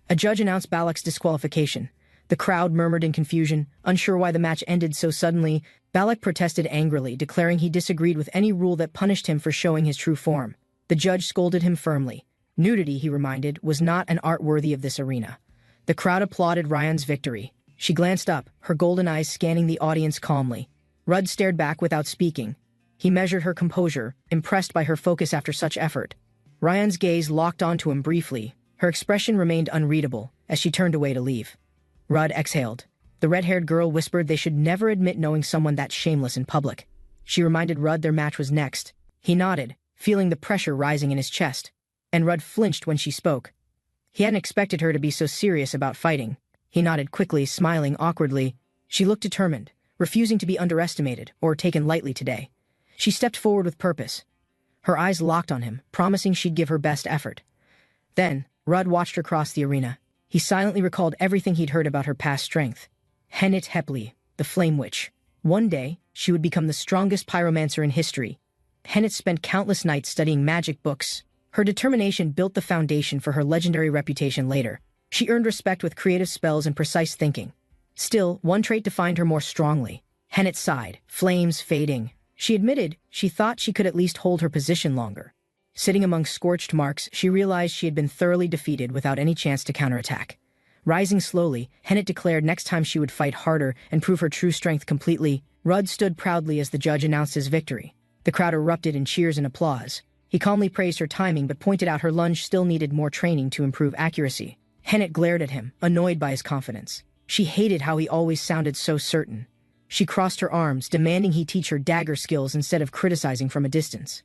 A judge announced Balak's disqualification. The crowd murmured in confusion, unsure why the match ended so suddenly. Balak protested angrily, declaring he disagreed with any rule that punished him for showing his true form. The judge scolded him firmly. Nudity, he reminded, was not an art worthy of this arena. The crowd applauded Rion's victory. She glanced up, her golden eyes scanning the audience calmly. Rudd stared back without speaking. He measured her composure, impressed by her focus after such effort. Rion's gaze locked onto him briefly. Her expression remained unreadable as she turned away to leave. Rudd exhaled. The red-haired girl whispered they should never admit knowing someone that shameless in public. She reminded Rudd their match was next. He nodded, feeling the pressure rising in his chest. And Rudd flinched when she spoke. He hadn't expected her to be so serious about fighting. He nodded quickly, smiling awkwardly. She looked determined, refusing to be underestimated or taken lightly today. She stepped forward with purpose. Her eyes locked on him, promising she'd give her best effort. Then, Rudd watched her cross the arena. He silently recalled everything he'd heard about her past strength. Hennet Hepli, the Flame Witch. One day, she would become the strongest pyromancer in history. Hennet spent countless nights studying magic books. Her determination built the foundation for her legendary reputation later. She earned respect with creative spells and precise thinking. Still, one trait defined her more strongly. Hennet sighed, flames fading. She admitted she thought she could at least hold her position longer. Sitting among scorched marks, she realized she had been thoroughly defeated without any chance to counterattack. Rising slowly, Hennet declared next time she would fight harder and prove her true strength completely. Rudd stood proudly as the judge announced his victory. The crowd erupted in cheers and applause. He calmly praised her timing but pointed out her lunge still needed more training to improve accuracy. Hennet glared at him, annoyed by his confidence. She hated how he always sounded so certain. She crossed her arms, demanding he teach her dagger skills instead of criticizing from a distance.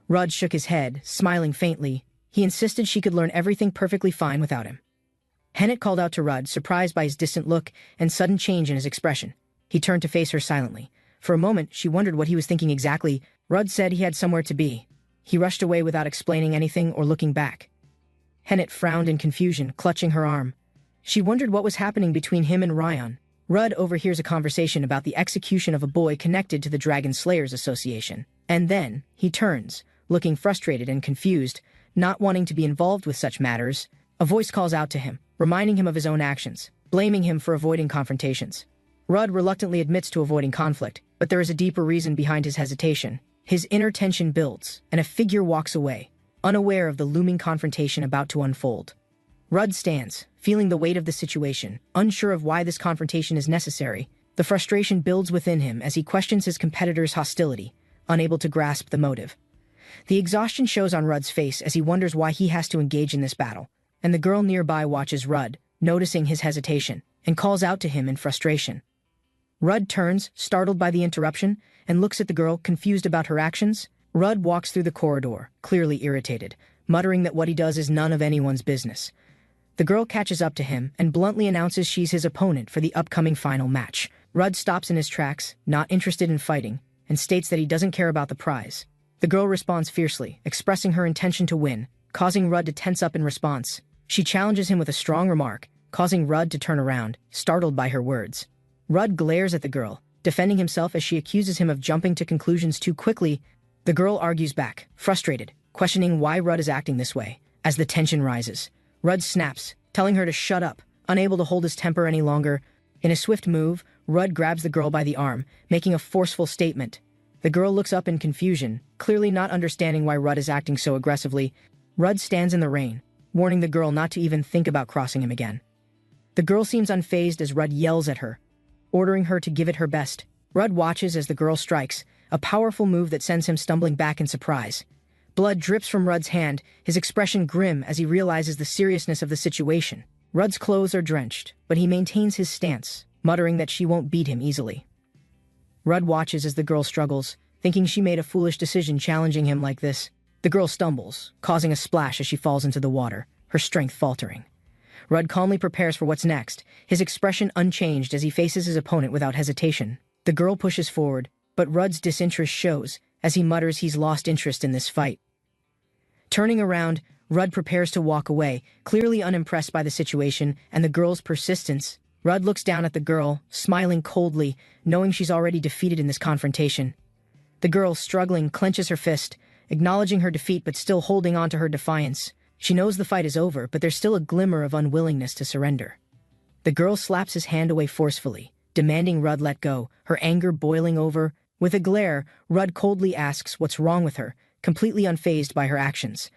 Rudd shook his head, smiling faintly. He insisted she could learn everything perfectly fine without him. Hennet called out to Rudd, surprised by his distant look and sudden change in his expression. He turned to face her silently. For a moment, she wondered what he was thinking exactly. Rudd said he had somewhere to be. He rushed away without explaining anything or looking back. Hennet frowned in confusion, clutching her arm. She wondered what was happening between him and Ryan. Rudd overhears a conversation about the execution of a boy connected to the Dragon Slayers Association. And then, he turns, looking frustrated and confused, not wanting to be involved with such matters. A voice calls out to him, reminding him of his own actions, blaming him for avoiding confrontations. Rudd reluctantly admits to avoiding conflict, but there is a deeper reason behind his hesitation. His inner tension builds, and a figure walks away, unaware of the looming confrontation about to unfold. Rudd stands, feeling the weight of the situation, unsure of why this confrontation is necessary. The frustration builds within him as he questions his competitor's hostility, unable to grasp the motive. The exhaustion shows on Rudd's face as he wonders why he has to engage in this battle, and the girl nearby watches Rudd, noticing his hesitation, and calls out to him in frustration. Rudd turns, startled by the interruption, and looks at the girl, confused about her actions. Rudd walks through the corridor, clearly irritated, muttering that what he does is none of anyone's business. The girl catches up to him and bluntly announces she's his opponent for the upcoming final match. Rudd stops in his tracks, not interested in fighting, and states that he doesn't care about the prize. The girl responds fiercely, expressing her intention to win, causing Rudd to tense up in response. She challenges him with a strong remark, causing Rudd to turn around, startled by her words. Rudd glares at the girl, defending himself as she accuses him of jumping to conclusions too quickly. The girl argues back, frustrated, questioning why Rudd is acting this way. As the tension rises, Rudd snaps, telling her to shut up, unable to hold his temper any longer. In a swift move, Rudd grabs the girl by the arm, making a forceful statement. The girl looks up in confusion, clearly not understanding why Rudd is acting so aggressively. Rudd stands in the rain, warning the girl not to even think about crossing him again. The girl seems unfazed as Rudd yells at her, ordering her to give it her best. Rudd watches as the girl strikes, a powerful move that sends him stumbling back in surprise. Blood drips from Rudd's hand, his expression grim as he realizes the seriousness of the situation. Rudd's clothes are drenched, but he maintains his stance, muttering that she won't beat him easily. Rudd watches as the girl struggles, thinking she made a foolish decision challenging him like this. The girl stumbles, causing a splash as she falls into the water, her strength faltering. Rudd calmly prepares for what's next, his expression unchanged as he faces his opponent without hesitation. The girl pushes forward, but Rudd's disinterest shows as he mutters he's lost interest in this fight. Turning around, Rudd prepares to walk away, clearly unimpressed by the situation and the girl's persistence. Rudd looks down at the girl, smiling coldly, knowing she's already defeated in this confrontation. The girl, struggling, clenches her fist, acknowledging her defeat but still holding on to her defiance. She knows the fight is over, but there's still a glimmer of unwillingness to surrender. The girl slaps his hand away forcefully, demanding Rudd let go, her anger boiling over. With a glare, Rudd coldly asks what's wrong with her, completely unfazed by her actions.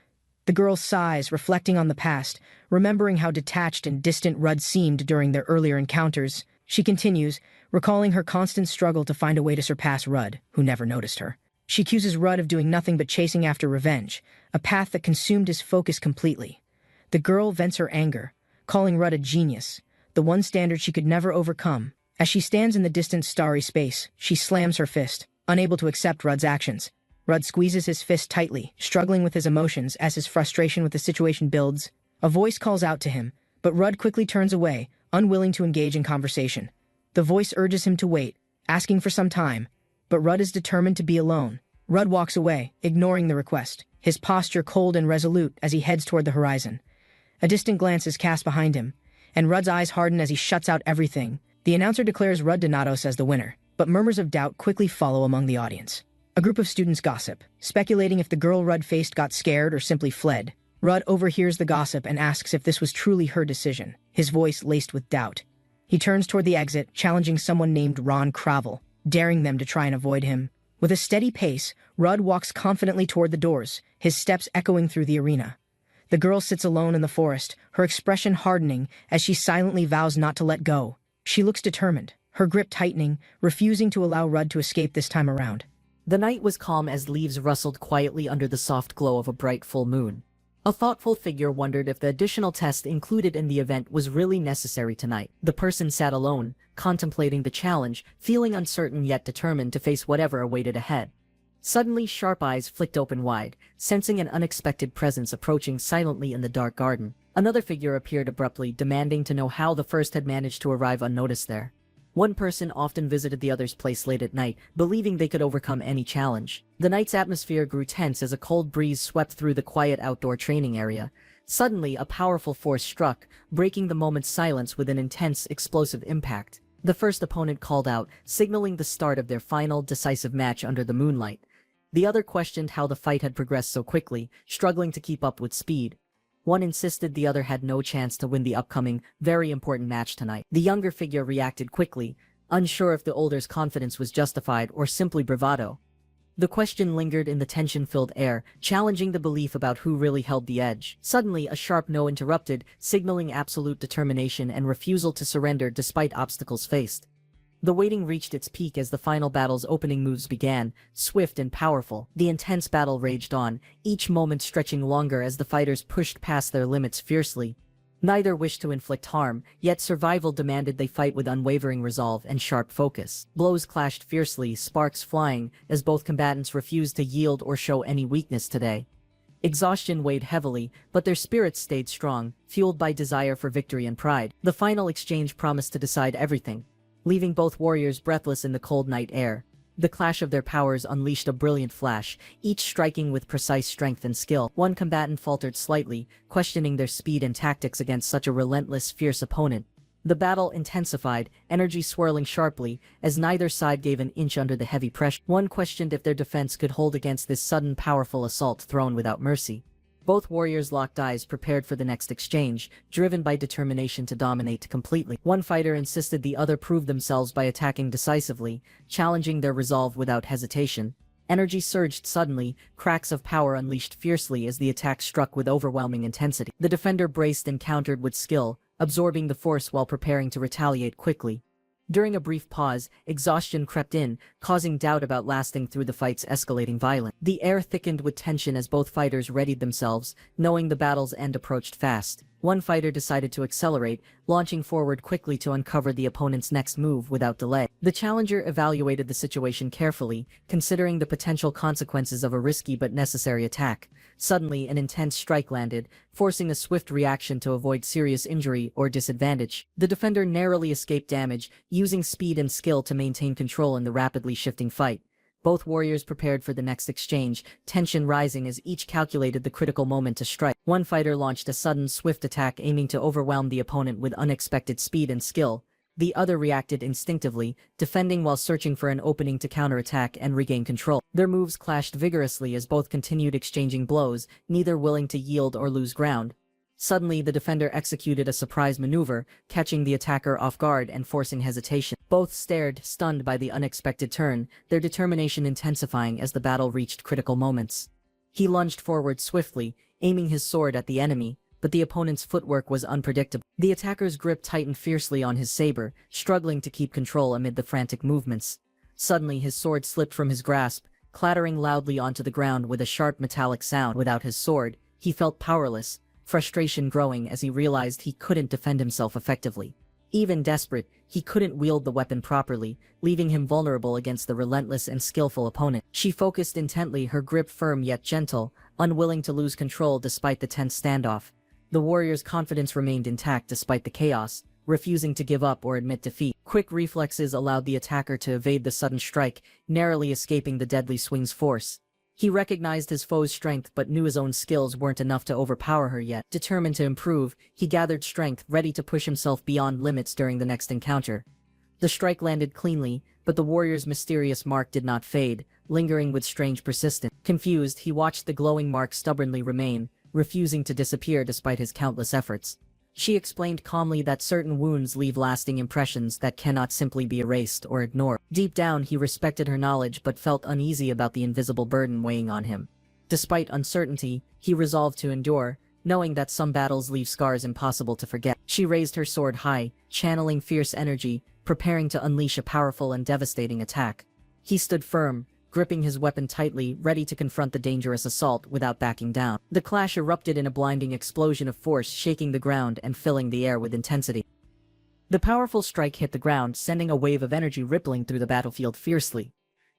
The girl sighs, reflecting on the past, remembering how detached and distant Rudd seemed during their earlier encounters. She continues, recalling her constant struggle to find a way to surpass Rudd, who never noticed her. She accuses Rudd of doing nothing but chasing after revenge, a path that consumed his focus completely. The girl vents her anger, calling Rudd a genius, the one standard she could never overcome. As she stands in the distant starry space, she slams her fist, unable to accept Rudd's actions. Rudd squeezes his fist tightly, struggling with his emotions as his frustration with the situation builds. A voice calls out to him, but Rudd quickly turns away, unwilling to engage in conversation. The voice urges him to wait, asking for some time, but Rudd is determined to be alone. Rudd walks away, ignoring the request, his posture cold and resolute as he heads toward the horizon. A distant glance is cast behind him, and Rudd's eyes harden as he shuts out everything. The announcer declares Rudd Donatos as the winner, but murmurs of doubt quickly follow among the audience. A group of students gossip, speculating if the girl Rudd faced got scared or simply fled. Rudd overhears the gossip and asks if this was truly her decision, his voice laced with doubt. He turns toward the exit, challenging someone named Ron Cravel, daring them to try and avoid him. With a steady pace, Rudd walks confidently toward the doors, his steps echoing through the arena. The girl sits alone in the forest, her expression hardening as she silently vows not to let go. She looks determined, her grip tightening, refusing to allow Rudd to escape this time around. The night was calm as leaves rustled quietly under the soft glow of a bright full moon. A thoughtful figure wondered if the additional test included in the event was really necessary tonight. The person sat alone, contemplating the challenge, feeling uncertain yet determined to face whatever awaited ahead. Suddenly, sharp eyes flicked open wide, sensing an unexpected presence approaching silently in the dark garden. Another figure appeared abruptly, demanding to know how the first had managed to arrive unnoticed there. One person often visited the other's place late at night, believing they could overcome any challenge. The night's atmosphere grew tense as a cold breeze swept through the quiet outdoor training area. Suddenly, a powerful force struck, breaking the moment's silence with an intense, explosive impact. The first opponent called out, signaling the start of their final, decisive match under the moonlight. The other questioned how the fight had progressed so quickly, struggling to keep up with speed. One insisted the other had no chance to win the upcoming, very important match tonight. The younger figure reacted quickly, unsure if the older's confidence was justified or simply bravado. The question lingered in the tension-filled air, challenging the belief about who really held the edge. Suddenly, a sharp no interrupted, signaling absolute determination and refusal to surrender despite obstacles faced. The waiting reached its peak as the final battle's opening moves began, swift and powerful. The intense battle raged on, each moment stretching longer as the fighters pushed past their limits fiercely. Neither wished to inflict harm, yet survival demanded they fight with unwavering resolve and sharp focus. Blows clashed fiercely, sparks flying, as both combatants refused to yield or show any weakness today. Exhaustion weighed heavily, but their spirits stayed strong, fueled by desire for victory and pride. The final exchange promised to decide everything, leaving both warriors breathless in the cold night air. The clash of their powers unleashed a brilliant flash, each striking with precise strength and skill. One combatant faltered slightly, questioning their speed and tactics against such a relentless, fierce opponent. The battle intensified, energy swirling sharply, as neither side gave an inch under the heavy pressure. One questioned if their defense could hold against this sudden, powerful assault thrown without mercy. Both warriors locked eyes, prepared for the next exchange, driven by determination to dominate completely. One fighter insisted the other prove themselves by attacking decisively, challenging their resolve without hesitation. Energy surged suddenly, cracks of power unleashed fiercely as the attack struck with overwhelming intensity. The defender braced and countered with skill, absorbing the force while preparing to retaliate quickly. During a brief pause, exhaustion crept in, causing doubt about lasting through the fight's escalating violence. The air thickened with tension as both fighters readied themselves, knowing the battle's end approached fast. One fighter decided to accelerate, launching forward quickly to uncover the opponent's next move without delay. The challenger evaluated the situation carefully, considering the potential consequences of a risky but necessary attack. Suddenly, an intense strike landed, forcing a swift reaction to avoid serious injury or disadvantage. The defender narrowly escaped damage, using speed and skill to maintain control in the rapidly shifting fight. Both warriors prepared for the next exchange, tension rising as each calculated the critical moment to strike. One fighter launched a sudden, swift attack aiming to overwhelm the opponent with unexpected speed and skill. The other reacted instinctively, defending while searching for an opening to counterattack and regain control. Their moves clashed vigorously as both continued exchanging blows, neither willing to yield or lose ground. Suddenly, the defender executed a surprise maneuver, catching the attacker off guard and forcing hesitation. Both stared, stunned by the unexpected turn, their determination intensifying as the battle reached critical moments. He lunged forward swiftly, aiming his sword at the enemy, but the opponent's footwork was unpredictable. The attacker's grip tightened fiercely on his saber, struggling to keep control amid the frantic movements. Suddenly, his sword slipped from his grasp, clattering loudly onto the ground with a sharp metallic sound. Without his sword, he felt powerless, frustration growing as he realized he couldn't defend himself effectively. Even desperate, he couldn't wield the weapon properly, leaving him vulnerable against the relentless and skillful opponent. She focused intently, her grip firm yet gentle, unwilling to lose control despite the tense standoff. The warrior's confidence remained intact despite the chaos, refusing to give up or admit defeat. Quick reflexes allowed the attacker to evade the sudden strike, narrowly escaping the deadly swing's force. He recognized his foe's strength but knew his own skills weren't enough to overpower her yet. Determined to improve, he gathered strength, ready to push himself beyond limits during the next encounter. The strike landed cleanly, but the warrior's mysterious mark did not fade, lingering with strange persistence. Confused, he watched the glowing mark stubbornly remain, refusing to disappear despite his countless efforts. She explained calmly that certain wounds leave lasting impressions that cannot simply be erased or ignored. Deep down, he respected her knowledge but felt uneasy about the invisible burden weighing on him. Despite uncertainty, he resolved to endure, knowing that some battles leave scars impossible to forget. She raised her sword high, channeling fierce energy, preparing to unleash a powerful and devastating attack. He stood firm, gripping his weapon tightly, ready to confront the dangerous assault without backing down. The clash erupted in a blinding explosion of force, shaking the ground and filling the air with intensity. The powerful strike hit the ground, sending a wave of energy rippling through the battlefield fiercely.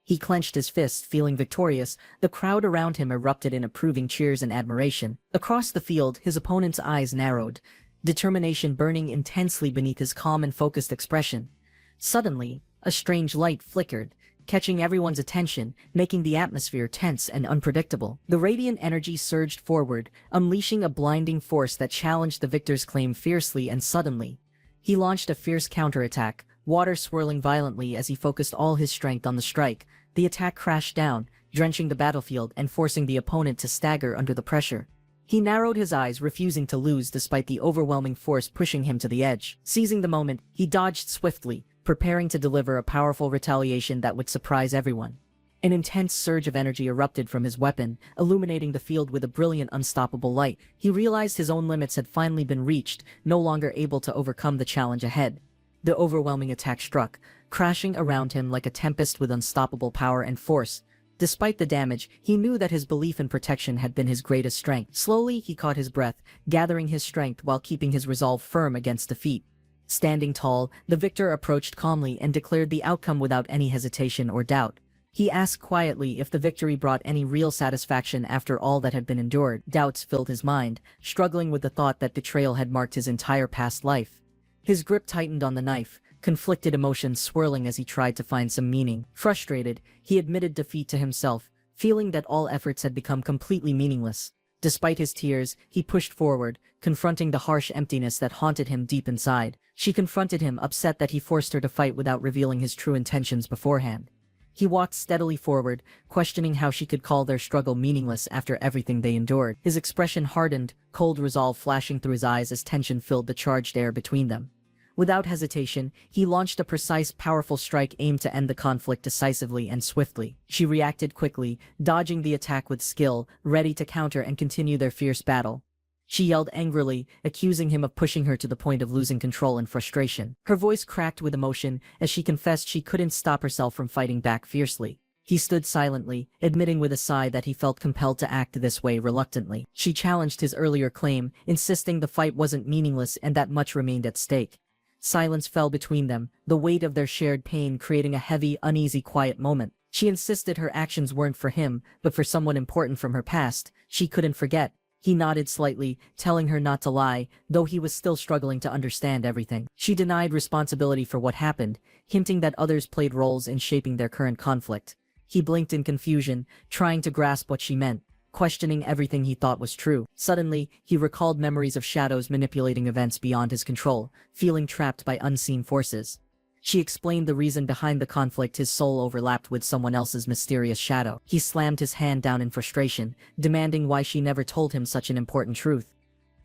He clenched his fists, feeling victorious. The crowd around him erupted in approving cheers and admiration. Across the field, his opponent's eyes narrowed, determination burning intensely beneath his calm and focused expression. Suddenly, a strange light flickered, catching everyone's attention, making the atmosphere tense and unpredictable. The radiant energy surged forward, unleashing a blinding force that challenged the victor's claim fiercely and suddenly. He launched a fierce counterattack, water swirling violently as he focused all his strength on the strike. The attack crashed down, drenching the battlefield and forcing the opponent to stagger under the pressure. He narrowed his eyes, refusing to lose despite the overwhelming force pushing him to the edge. Seizing the moment, he dodged swiftly, preparing to deliver a powerful retaliation that would surprise everyone. An intense surge of energy erupted from his weapon, illuminating the field with a brilliant, unstoppable light. He realized his own limits had finally been reached, no longer able to overcome the challenge ahead. The overwhelming attack struck, crashing around him like a tempest with unstoppable power and force. Despite the damage, he knew that his belief in protection had been his greatest strength. Slowly, he caught his breath, gathering his strength while keeping his resolve firm against defeat. Standing tall, the victor approached calmly and declared the outcome without any hesitation or doubt. He asked quietly if the victory brought any real satisfaction after all that had been endured. Doubts filled his mind, struggling with the thought that betrayal had marked his entire past life. His grip tightened on the knife, conflicted emotions swirling as he tried to find some meaning. Frustrated, he admitted defeat to himself, feeling that all efforts had become completely meaningless. Despite his tears, he pushed forward, confronting the harsh emptiness that haunted him deep inside. She confronted him, upset that he forced her to fight without revealing his true intentions beforehand. He walked steadily forward, questioning how she could call their struggle meaningless after everything they endured. His expression hardened, cold resolve flashing through his eyes as tension filled the charged air between them. Without hesitation, he launched a precise, powerful strike aimed to end the conflict decisively and swiftly. She reacted quickly, dodging the attack with skill, ready to counter and continue their fierce battle. She yelled angrily, accusing him of pushing her to the point of losing control in frustration. Her voice cracked with emotion as she confessed she couldn't stop herself from fighting back fiercely. He stood silently, admitting with a sigh that he felt compelled to act this way reluctantly. She challenged his earlier claim, insisting the fight wasn't meaningless and that much remained at stake. Silence fell between them, the weight of their shared pain creating a heavy, uneasy, quiet moment. She insisted her actions weren't for him, but for someone important from her past, she couldn't forget. He nodded slightly, telling her not to lie, though he was still struggling to understand everything. She denied responsibility for what happened, hinting that others played roles in shaping their current conflict. He blinked in confusion, trying to grasp what she meant, questioning everything he thought was true. Suddenly, he recalled memories of shadows manipulating events beyond his control, feeling trapped by unseen forces. She explained the reason behind the conflict: his soul overlapped with someone else's mysterious shadow. He slammed his hand down in frustration, demanding why she never told him such an important truth.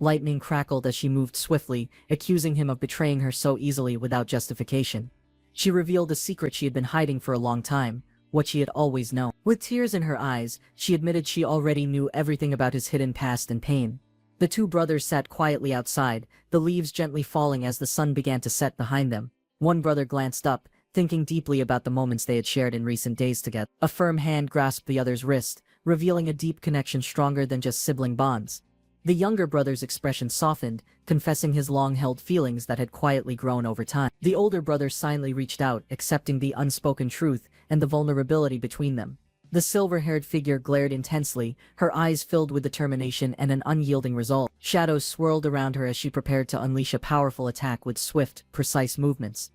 Lightning crackled as she moved swiftly, accusing him of betraying her so easily without justification. She revealed a secret she had been hiding for a long time, what she had always known. With tears in her eyes, she admitted she already knew everything about his hidden past and pain. The two brothers sat quietly outside, the leaves gently falling as the sun began to set behind them. One brother glanced up, thinking deeply about the moments they had shared in recent days together. A firm hand grasped the other's wrist, revealing a deep connection stronger than just sibling bonds. The younger brother's expression softened, confessing his long-held feelings that had quietly grown over time. The older brother silently reached out, accepting the unspoken truth and the vulnerability between them. The silver-haired figure glared intensely, her eyes filled with determination and an unyielding resolve. Shadows swirled around her as she prepared to unleash a powerful attack with swift, precise movements.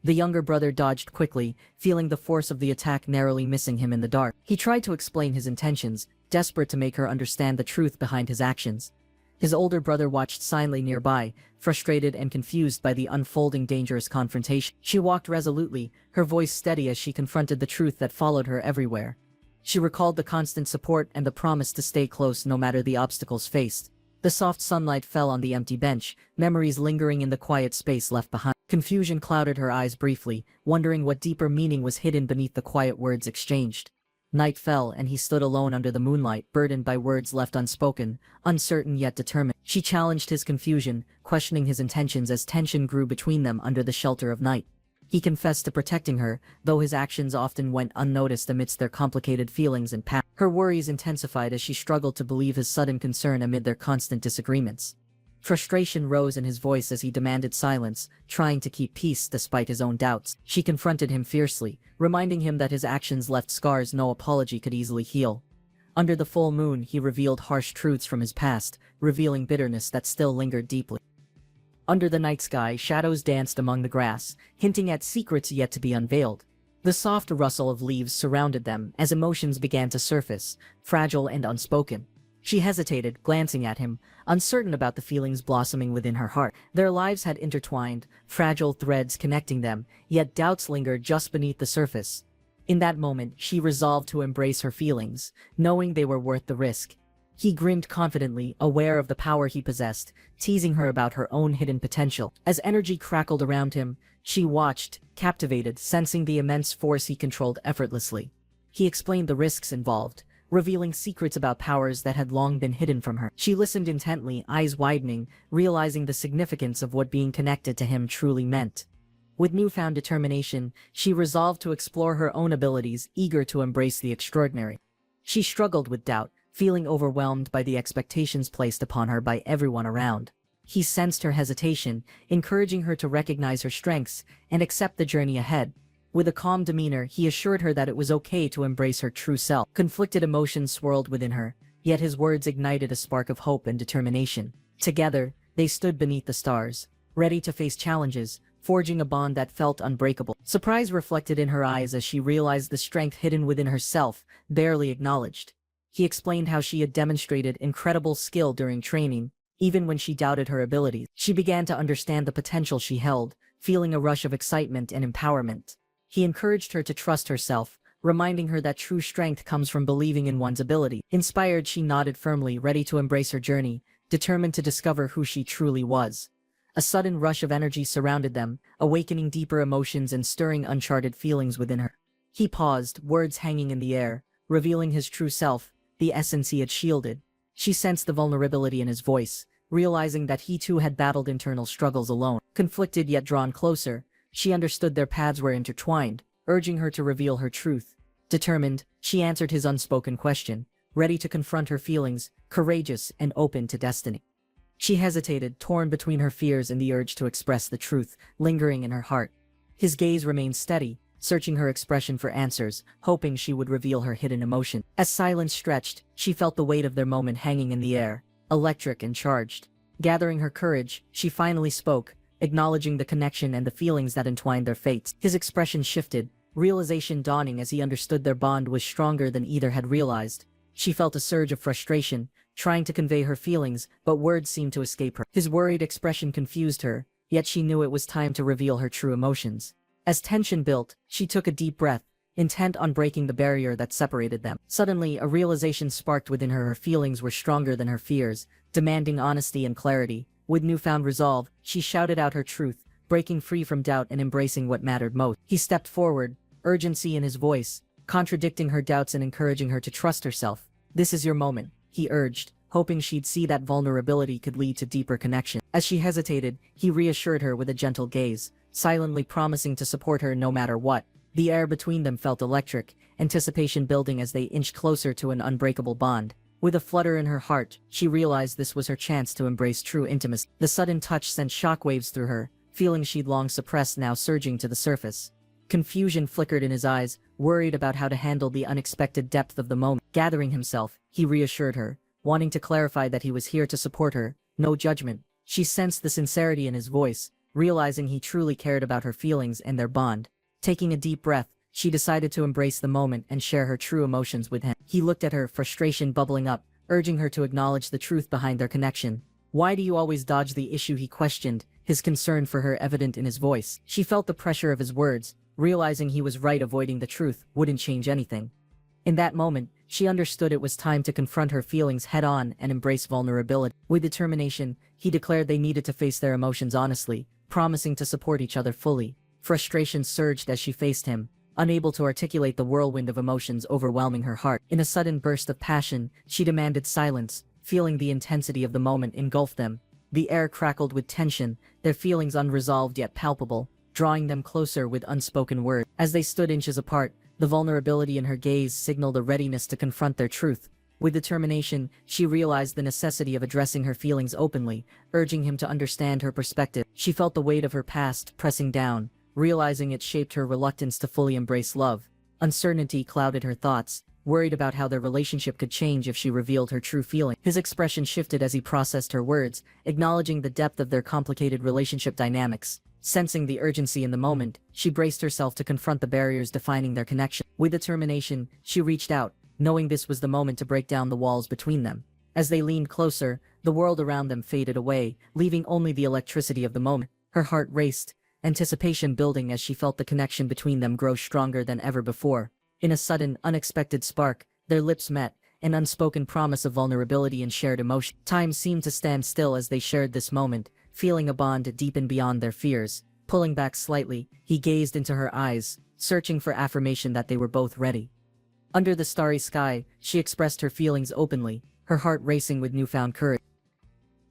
The younger brother dodged quickly, feeling the force of the attack narrowly missing him in the dark. He tried to explain his intentions, desperate to make her understand the truth behind his actions. His older brother watched silently nearby, frustrated and confused by the unfolding dangerous confrontation. She walked resolutely, her voice steady as she confronted the truth that followed her everywhere. She recalled the constant support and the promise to stay close no matter the obstacles faced. The soft sunlight fell on the empty bench, memories lingering in the quiet space left behind. Confusion clouded her eyes briefly, wondering what deeper meaning was hidden beneath the quiet words exchanged. Night fell and he stood alone under the moonlight, burdened by words left unspoken, uncertain yet determined. She challenged his confusion, questioning his intentions as tension grew between them under the shelter of night. He confessed to protecting her, though his actions often went unnoticed amidst their complicated feelings and past. Her worries intensified as she struggled to believe his sudden concern amid their constant disagreements. Frustration rose in his voice as he demanded silence, trying to keep peace despite his own doubts. She confronted him fiercely, reminding him that his actions left scars no apology could easily heal. Under the full moon, he revealed harsh truths from his past, revealing bitterness that still lingered deeply. Under the night sky, shadows danced among the grass, hinting at secrets yet to be unveiled. The soft rustle of leaves surrounded them as emotions began to surface, fragile and unspoken. She hesitated, glancing at him, uncertain about the feelings blossoming within her heart. Their lives had intertwined, fragile threads connecting them, yet doubts lingered just beneath the surface. In that moment, she resolved to embrace her feelings, knowing they were worth the risk. He grinned confidently, aware of the power he possessed, teasing her about her own hidden potential. As energy crackled around him, she watched, captivated, sensing the immense force he controlled effortlessly. He explained the risks involved, revealing secrets about powers that had long been hidden from her. She listened intently, eyes widening, realizing the significance of what being connected to him truly meant. With newfound determination, she resolved to explore her own abilities, eager to embrace the extraordinary. She struggled with doubt, feeling overwhelmed by the expectations placed upon her by everyone around. He sensed her hesitation, encouraging her to recognize her strengths and accept the journey ahead. With a calm demeanor, he assured her that it was okay to embrace her true self. Conflicted emotions swirled within her, yet his words ignited a spark of hope and determination. Together, they stood beneath the stars, ready to face challenges, forging a bond that felt unbreakable. Surprise reflected in her eyes as she realized the strength hidden within herself, barely acknowledged. He explained how she had demonstrated incredible skill during training, even when she doubted her abilities. She began to understand the potential she held, feeling a rush of excitement and empowerment. He encouraged her to trust herself, reminding her that true strength comes from believing in one's ability. Inspired, she nodded firmly, ready to embrace her journey, determined to discover who she truly was. A sudden rush of energy surrounded them, awakening deeper emotions and stirring uncharted feelings within her. He paused, words hanging in the air, revealing his true self, the essence he had shielded. She sensed the vulnerability in his voice, realizing that he too had battled internal struggles alone. Conflicted yet drawn closer, she understood their paths were intertwined, urging her to reveal her truth. Determined, she answered his unspoken question, ready to confront her feelings, courageous and open to destiny. She hesitated, torn between her fears and the urge to express the truth, lingering in her heart. His gaze remained steady, searching her expression for answers, hoping she would reveal her hidden emotion. As silence stretched, she felt the weight of their moment hanging in the air, electric and charged. Gathering her courage, she finally spoke, acknowledging the connection and the feelings that entwined their fates. His expression shifted, realization dawning as he understood their bond was stronger than either had realized. She felt a surge of frustration, trying to convey her feelings, but words seemed to escape her. His worried expression confused her, yet she knew it was time to reveal her true emotions. As tension built, she took a deep breath, intent on breaking the barrier that separated them. Suddenly, a realization sparked within her. Her feelings were stronger than her fears, demanding honesty and clarity. With newfound resolve, she shouted out her truth, breaking free from doubt and embracing what mattered most. He stepped forward, urgency in his voice, contradicting her doubts and encouraging her to trust herself. "This is your moment," he urged, hoping she'd see that vulnerability could lead to deeper connection. As she hesitated, he reassured her with a gentle gaze, silently promising to support her no matter what. The air between them felt electric, anticipation building as they inched closer to an unbreakable bond. With a flutter in her heart, she realized this was her chance to embrace true intimacy. The sudden touch sent shockwaves through her, feelings she'd long suppressed now surging to the surface. Confusion flickered in his eyes, worried about how to handle the unexpected depth of the moment. Gathering himself, he reassured her, wanting to clarify that he was here to support her, no judgment. She sensed the sincerity in his voice, realizing he truly cared about her feelings and their bond. Taking a deep breath, she decided to embrace the moment and share her true emotions with him. He looked at her, frustration bubbling up, urging her to acknowledge the truth behind their connection. "Why do you always dodge the issue?" he questioned, his concern for her evident in his voice. She felt the pressure of his words, realizing he was right. Avoiding the truth wouldn't change anything. In that moment, she understood it was time to confront her feelings head-on and embrace vulnerability. With determination, he declared they needed to face their emotions honestly, promising to support each other fully. Frustration surged as she faced him, unable to articulate the whirlwind of emotions overwhelming her heart. In a sudden burst of passion, she demanded silence, feeling the intensity of the moment engulf them. The air crackled with tension, their feelings unresolved yet palpable, drawing them closer with unspoken words. As they stood inches apart, the vulnerability in her gaze signaled a readiness to confront their truth, With determination, she realized the necessity of addressing her feelings openly, urging him to understand her perspective. She felt the weight of her past pressing down, realizing it shaped her reluctance to fully embrace love. Uncertainty clouded her thoughts, worried about how their relationship could change if she revealed her true feeling. His expression shifted as he processed her words, acknowledging the depth of their complicated relationship dynamics. Sensing the urgency in the moment, she braced herself to confront the barriers defining their connection. With determination, she reached out, knowing this was the moment to break down the walls between them. As they leaned closer, the world around them faded away, leaving only the electricity of the moment. Her heart raced, anticipation building as she felt the connection between them grow stronger than ever before. In a sudden, unexpected spark, their lips met, an unspoken promise of vulnerability and shared emotion. Time seemed to stand still as they shared this moment, feeling a bond to deepen beyond their fears. Pulling back slightly, he gazed into her eyes, searching for affirmation that they were both ready. Under the starry sky, she expressed her feelings openly, her heart racing with newfound courage.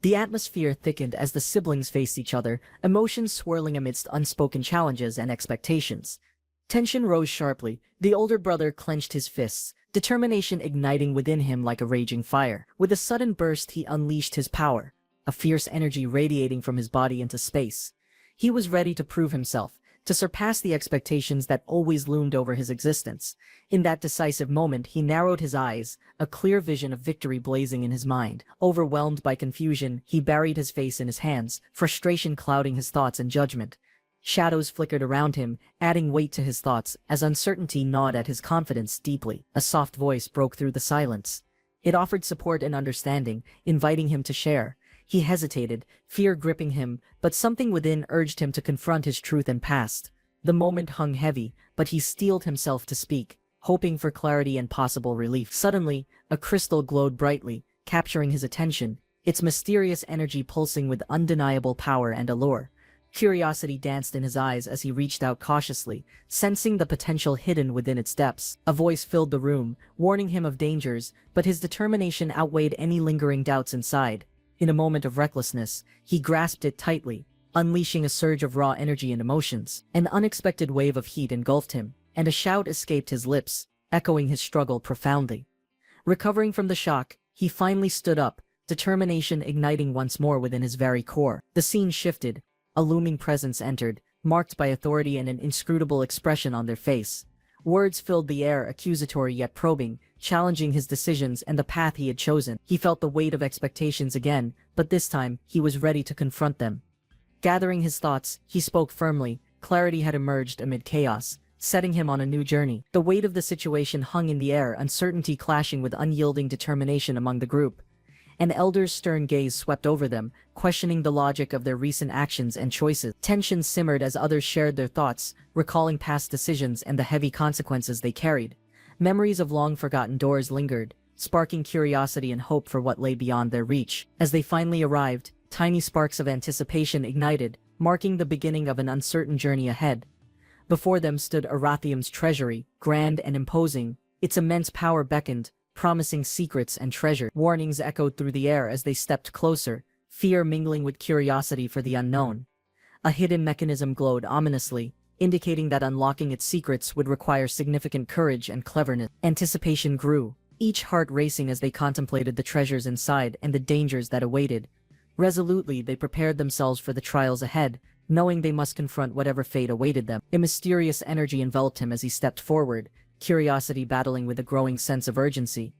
The atmosphere thickened as the siblings faced each other, emotions swirling amidst unspoken challenges and expectations. Tension rose sharply. The older brother clenched his fists, determination igniting within him like a raging fire. With a sudden burst, he unleashed his power, a fierce energy radiating from his body into space. He was ready to prove himself, to surpass the expectations that always loomed over his existence. In that decisive moment, he narrowed his eyes, a clear vision of victory blazing in his mind. Overwhelmed by confusion, he buried his face in his hands, frustration clouding his thoughts and judgment. Shadows flickered around him, adding weight to his thoughts as uncertainty gnawed at his confidence deeply. A soft voice broke through the silence. It offered support and understanding, inviting him to share. He hesitated, fear gripping him, but something within urged him to confront his truth and past. The moment hung heavy, but he steeled himself to speak, hoping for clarity and possible relief. Suddenly, a crystal glowed brightly, capturing his attention, its mysterious energy pulsing with undeniable power and allure. Curiosity danced in his eyes as he reached out cautiously, sensing the potential hidden within its depths. A voice filled the room, warning him of dangers, but his determination outweighed any lingering doubts inside. In a moment of recklessness, he grasped it tightly, unleashing a surge of raw energy and emotions. An unexpected wave of heat engulfed him, and a shout escaped his lips, echoing his struggle profoundly. Recovering from the shock, he finally stood up, determination igniting once more within his very core. The scene shifted. A looming presence entered, marked by authority and an inscrutable expression on their face. Words filled the air, accusatory yet probing, challenging his decisions and the path he had chosen. He felt the weight of expectations again, but this time, he was ready to confront them. Gathering his thoughts, he spoke firmly. Clarity had emerged amid chaos, setting him on a new journey. The weight of the situation hung in the air, uncertainty clashing with unyielding determination among the group. An elder's stern gaze swept over them, questioning the logic of their recent actions and choices. Tension simmered as others shared their thoughts, recalling past decisions and the heavy consequences they carried. Memories of long-forgotten doors lingered, sparking curiosity and hope for what lay beyond their reach. As they finally arrived, tiny sparks of anticipation ignited, marking the beginning of an uncertain journey ahead. Before them stood Arathium's treasury, grand and imposing. Its immense power beckoned, promising secrets and treasure. Warnings echoed through the air as they stepped closer, fear mingling with curiosity for the unknown. A hidden mechanism glowed ominously, indicating that unlocking its secrets would require significant courage and cleverness. Anticipation grew, each heart racing as they contemplated the treasures inside and the dangers that awaited. Resolutely, they prepared themselves for the trials ahead, knowing they must confront whatever fate awaited them. A mysterious energy enveloped him as he stepped forward, curiosity battling with a growing sense of urgency.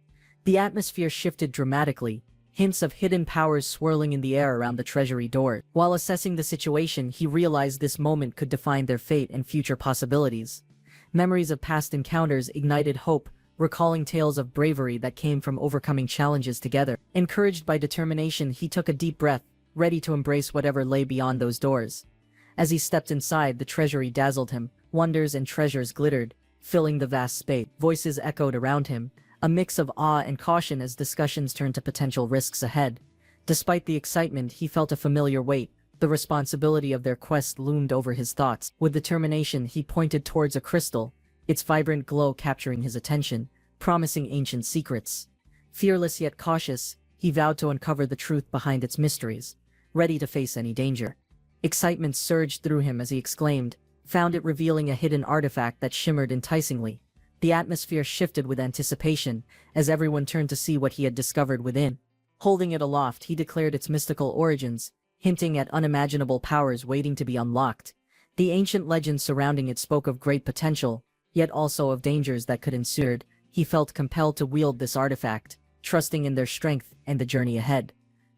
The atmosphere shifted dramatically, hints of hidden powers swirling in the air around the treasury door. While assessing the situation, he realized this moment could define their fate and future possibilities. Memories of past encounters ignited hope, recalling tales of bravery that came from overcoming challenges together. Encouraged by determination, he took a deep breath, ready to embrace whatever lay beyond those doors. As he stepped inside, the treasury dazzled him, wonders and treasures glittered, filling the vast space. Voices echoed around him, a mix of awe and caution as discussions turned to potential risks ahead. Despite the excitement, he felt a familiar weight. The responsibility of their quest loomed over his thoughts. With determination, he pointed towards a crystal, its vibrant glow capturing his attention, promising ancient secrets. Fearless yet cautious, he vowed to uncover the truth behind its mysteries, ready to face any danger. Excitement surged through him as he exclaimed, found it revealing a hidden artifact that shimmered enticingly. The atmosphere shifted with anticipation as everyone turned to see what he had discovered within. Holding it aloft, he declared its mystical origins, hinting at unimaginable powers waiting to be unlocked. The ancient legends surrounding it spoke of great potential, yet also of dangers that could ensue. He felt compelled to wield this artifact, trusting in their strength and the journey ahead.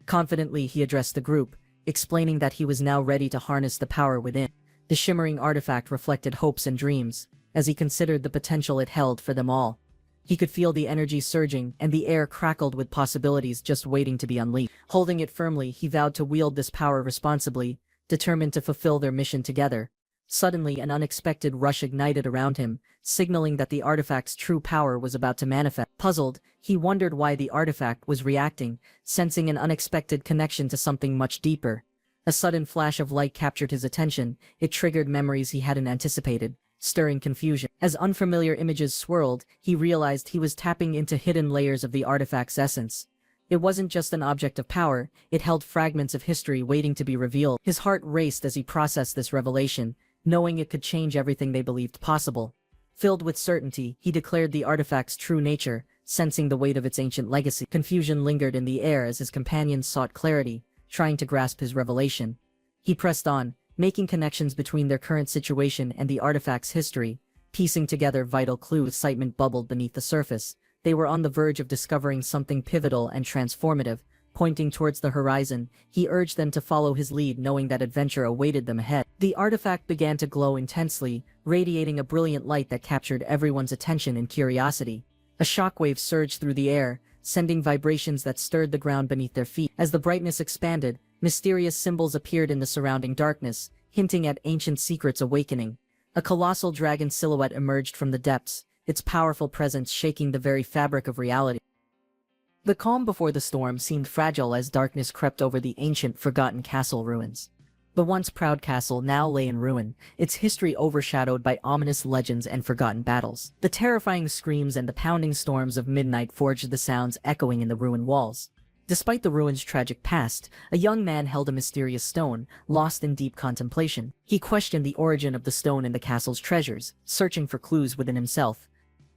Confidently, he addressed the group, explaining that he was now ready to harness the power within. The shimmering artifact reflected hopes and dreams, as he considered the potential it held for them all. He could feel the energy surging, and the air crackled with possibilities just waiting to be unleashed. Holding it firmly, he vowed to wield this power responsibly, determined to fulfill their mission together. Suddenly, an unexpected rush ignited around him, signaling that the artifact's true power was about to manifest. Puzzled, he wondered why the artifact was reacting, sensing an unexpected connection to something much deeper. A sudden flash of light captured his attention. It triggered memories he hadn't anticipated, stirring confusion. As unfamiliar images swirled, he realized he was tapping into hidden layers of the artifact's essence. It wasn't just an object of power, it held fragments of history waiting to be revealed. His heart raced as he processed this revelation, knowing it could change everything they believed possible. Filled with certainty, he declared the artifact's true nature, sensing the weight of its ancient legacy. Confusion lingered in the air as his companions sought clarity, trying to grasp his revelation. He pressed on, making connections between their current situation and the artifact's history, piecing together vital clues. Excitement bubbled beneath the surface. They were on the verge of discovering something pivotal and transformative. Pointing towards the horizon, he urged them to follow his lead, knowing that adventure awaited them ahead. The artifact began to glow intensely, radiating a brilliant light that captured everyone's attention and curiosity. A shockwave surged through the air, sending vibrations that stirred the ground beneath their feet. As the brightness expanded, mysterious symbols appeared in the surrounding darkness, hinting at ancient secrets awakening. A colossal dragon silhouette emerged from the depths, its powerful presence shaking the very fabric of reality. The calm before the storm seemed fragile as darkness crept over the ancient, forgotten castle ruins. The once proud castle now lay in ruin, its history overshadowed by ominous legends and forgotten battles. The terrifying screams and the pounding storms of midnight forged the sounds echoing in the ruined walls. Despite the ruin's tragic past, a young man held a mysterious stone, lost in deep contemplation. He questioned the origin of the stone and the castle's treasures, searching for clues within himself.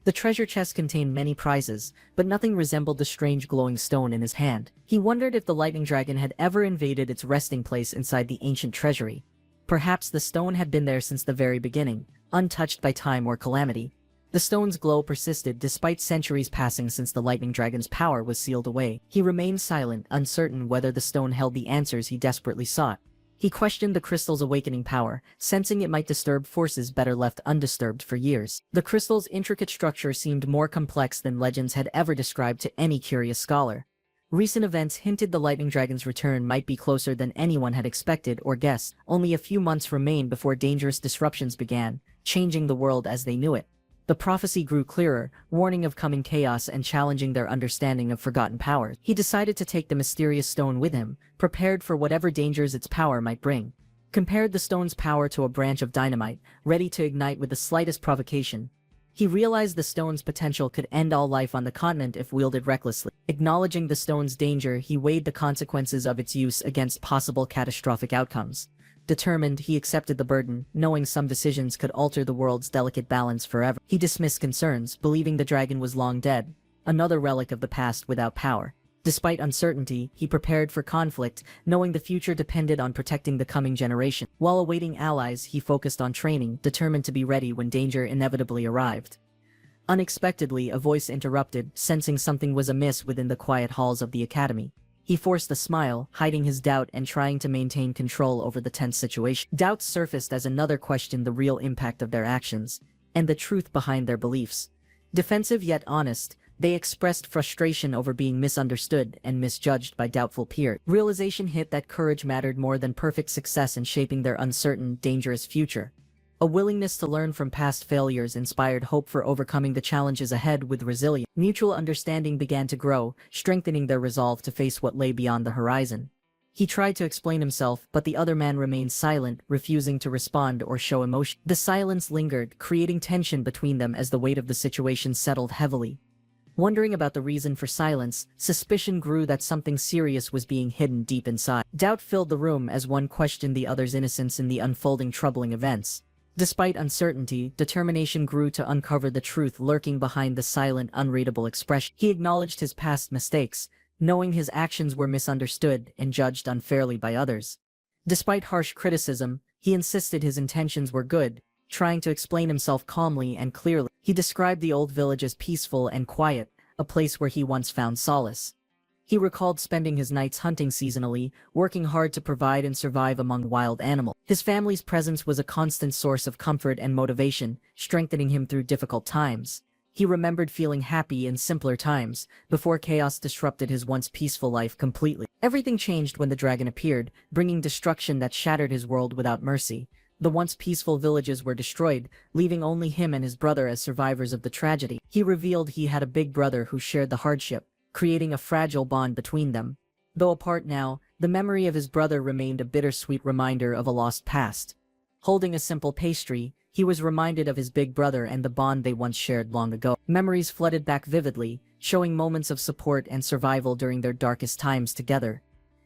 The treasure chest contained many prizes, but nothing resembled the strange glowing stone in his hand. He wondered if the lightning dragon had ever invaded its resting place inside the ancient treasury. Perhaps the stone had been there since the very beginning, untouched by time or calamity. The stone's glow persisted despite centuries passing since the lightning dragon's power was sealed away. He remained silent, uncertain whether the stone held the answers he desperately sought. He questioned the crystal's awakening power, sensing it might disturb forces better left undisturbed for years. The crystal's intricate structure seemed more complex than legends had ever described to any curious scholar. Recent events hinted the lightning dragon's return might be closer than anyone had expected or guessed. Only a few months remained before dangerous disruptions began, changing the world as they knew it. The prophecy grew clearer, warning of coming chaos and challenging their understanding of forgotten powers. He decided to take the mysterious stone with him, prepared for whatever dangers its power might bring. Compared the stone's power to a branch of dynamite, ready to ignite with the slightest provocation. He realized the stone's potential could end all life on the continent if wielded recklessly. Acknowledging the stone's danger, he weighed the consequences of its use against possible catastrophic outcomes. Determined, he accepted the burden, knowing some decisions could alter the world's delicate balance forever. He dismissed concerns, believing the dragon was long dead, another relic of the past without power. Despite uncertainty, he prepared for conflict, knowing the future depended on protecting the coming generation. While awaiting allies, he focused on training, determined to be ready when danger inevitably arrived. Unexpectedly, a voice interrupted, sensing something was amiss within the quiet halls of the academy. He forced a smile, hiding his doubt and trying to maintain control over the tense situation. Doubts surfaced as another questioned the real impact of their actions, and the truth behind their beliefs. Defensive yet honest, they expressed frustration over being misunderstood and misjudged by doubtful peers. Realization hit that courage mattered more than perfect success in shaping their uncertain, dangerous future. A willingness to learn from past failures inspired hope for overcoming the challenges ahead with resilience. Mutual understanding began to grow, strengthening their resolve to face what lay beyond the horizon. He tried to explain himself, but the other man remained silent, refusing to respond or show emotion. The silence lingered, creating tension between them as the weight of the situation settled heavily. Wondering about the reason for silence, suspicion grew that something serious was being hidden deep inside. Doubt filled the room as one questioned the other's innocence in the unfolding troubling events. Despite uncertainty, determination grew to uncover the truth lurking behind the silent, unreadable expression. He acknowledged his past mistakes, knowing his actions were misunderstood and judged unfairly by others. Despite harsh criticism, he insisted his intentions were good, trying to explain himself calmly and clearly. He described the old village as peaceful and quiet, a place where he once found solace. He recalled spending his nights hunting seasonally, working hard to provide and survive among wild animals. His family's presence was a constant source of comfort and motivation, strengthening him through difficult times. He remembered feeling happy in simpler times, before chaos disrupted his once peaceful life completely. Everything changed when the dragon appeared, bringing destruction that shattered his world without mercy. The once peaceful villages were destroyed, leaving only him and his brother as survivors of the tragedy. He revealed he had a big brother who shared the hardship, creating a fragile bond between them. Though apart now, the memory of his brother remained a bittersweet reminder of a lost past. Holding a simple pastry, he was reminded of his big brother and the bond they once shared long ago. Memories flooded back vividly, showing moments of support and survival during their darkest times together.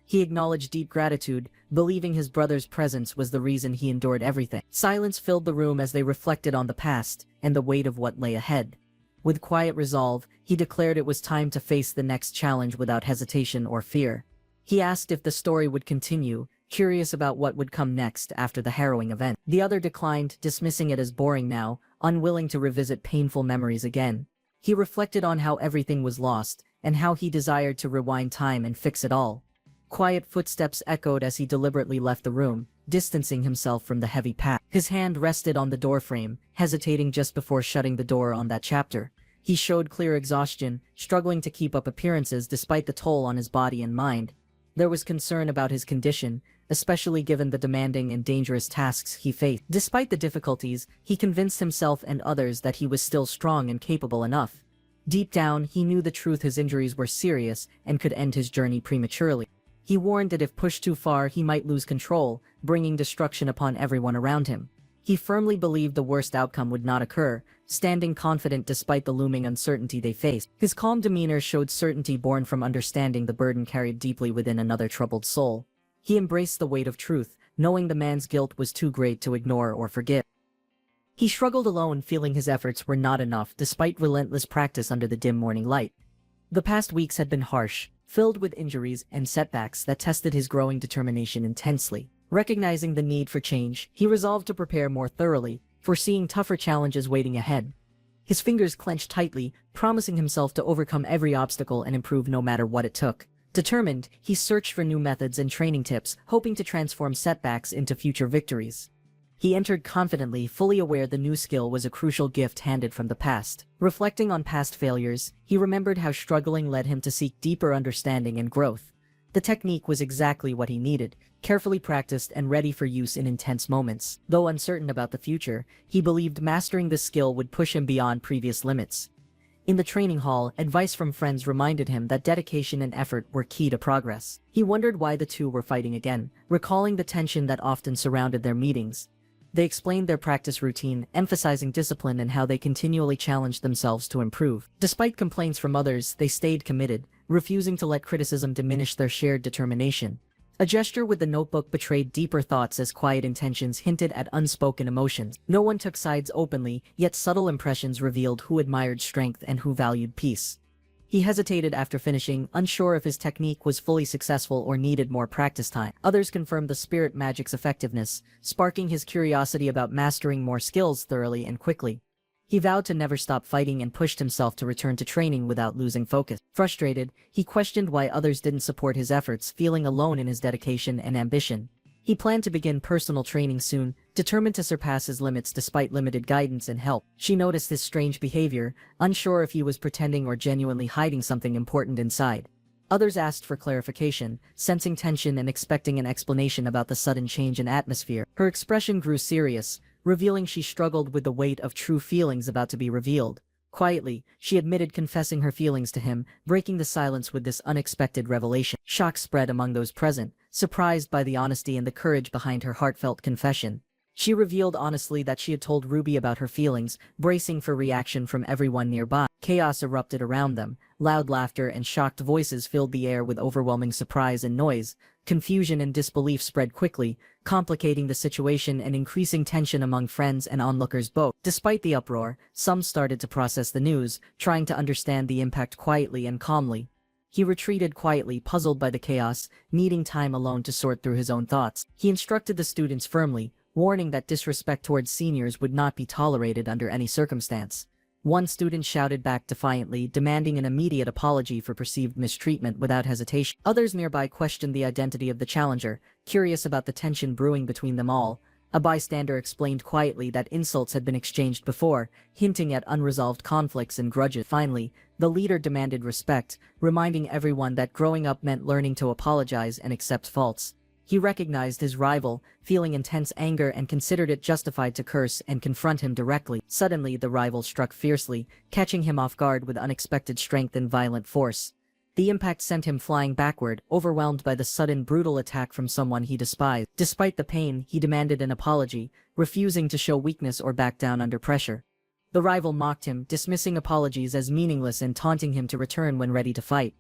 He acknowledged deep gratitude, believing his brother's presence was the reason he endured everything. Silence filled the room as they reflected on the past and the weight of what lay ahead. With quiet resolve, he declared it was time to face the next challenge without hesitation or fear. He asked if the story would continue, curious about what would come next after the harrowing event. The other declined, dismissing it as boring now, unwilling to revisit painful memories again. He reflected on how everything was lost, and how he desired to rewind time and fix it all. Quiet footsteps echoed as he deliberately left the room, distancing himself from the heavy path. His hand rested on the doorframe, hesitating just before shutting the door on that chapter. He showed clear exhaustion, struggling to keep up appearances despite the toll on his body and mind. There was concern about his condition, especially given the demanding and dangerous tasks he faced. Despite the difficulties, he convinced himself and others that he was still strong and capable enough. Deep down, he knew the truth: his injuries were serious and could end his journey prematurely. He warned that if pushed too far, he might lose control, bringing destruction upon everyone around him. He firmly believed the worst outcome would not occur, standing confident despite the looming uncertainty they faced. His calm demeanor showed certainty born from understanding the burden carried deeply within another troubled soul. He embraced the weight of truth, knowing the man's guilt was too great to ignore or forgive. He struggled alone, feeling his efforts were not enough despite relentless practice under the dim morning light. The past weeks had been harsh, filled with injuries and setbacks that tested his growing determination intensely. Recognizing the need for change, he resolved to prepare more thoroughly, foreseeing tougher challenges waiting ahead. His fingers clenched tightly, promising himself to overcome every obstacle and improve no matter what it took. Determined, he searched for new methods and training tips, hoping to transform setbacks into future victories. He entered confidently, fully aware the new skill was a crucial gift handed from the past. Reflecting on past failures, he remembered how struggling led him to seek deeper understanding and growth. The technique was exactly what he needed, carefully practiced and ready for use in intense moments. Though uncertain about the future, he believed mastering this skill would push him beyond previous limits. In the training hall, advice from friends reminded him that dedication and effort were key to progress. He wondered why the two were fighting again, recalling the tension that often surrounded their meetings. They explained their practice routine, emphasizing discipline and how they continually challenged themselves to improve. Despite complaints from others, they stayed committed, refusing to let criticism diminish their shared determination. A gesture with the notebook betrayed deeper thoughts as quiet intentions hinted at unspoken emotions. No one took sides openly, yet subtle impressions revealed who admired strength and who valued peace. He hesitated after finishing, unsure if his technique was fully successful or needed more practice time. Others confirmed the spirit magic's effectiveness, sparking his curiosity about mastering more skills thoroughly and quickly. He vowed to never stop fighting and pushed himself to return to training without losing focus. Frustrated, he questioned why others didn't support his efforts, feeling alone in his dedication and ambition. He planned to begin personal training soon, determined to surpass his limits despite limited guidance and help. She noticed his strange behavior, unsure if he was pretending or genuinely hiding something important inside. Others asked for clarification, sensing tension and expecting an explanation about the sudden change in atmosphere. Her expression grew serious, revealing she struggled with the weight of true feelings about to be revealed. Quietly, she admitted confessing her feelings to him, breaking the silence with this unexpected revelation. Shock spread among those present, surprised by the honesty and the courage behind her heartfelt confession. She revealed honestly that she had told Ruby about her feelings, bracing for reaction from everyone nearby. Chaos erupted around them. Loud laughter and shocked voices filled the air with overwhelming surprise and noise. Confusion and disbelief spread quickly, complicating the situation and increasing tension among friends and onlookers both. Despite the uproar, some started to process the news, trying to understand the impact quietly and calmly. He retreated quietly, puzzled by the chaos, needing time alone to sort through his own thoughts. He instructed the students firmly, warning that disrespect towards seniors would not be tolerated under any circumstance. One student shouted back defiantly, demanding an immediate apology for perceived mistreatment without hesitation. Others nearby questioned the identity of the challenger, curious about the tension brewing between them all. A bystander explained quietly that insults had been exchanged before, hinting at unresolved conflicts and grudges. Finally, the leader demanded respect, reminding everyone that growing up meant learning to apologize and accept faults. He recognized his rival, feeling intense anger, and considered it justified to curse and confront him directly. Suddenly, the rival struck fiercely, catching him off guard with unexpected strength and violent force. The impact sent him flying backward, overwhelmed by the sudden brutal attack from someone he despised. Despite the pain, he demanded an apology, refusing to show weakness or back down under pressure. The rival mocked him, dismissing apologies as meaningless and taunting him to return when ready to fight.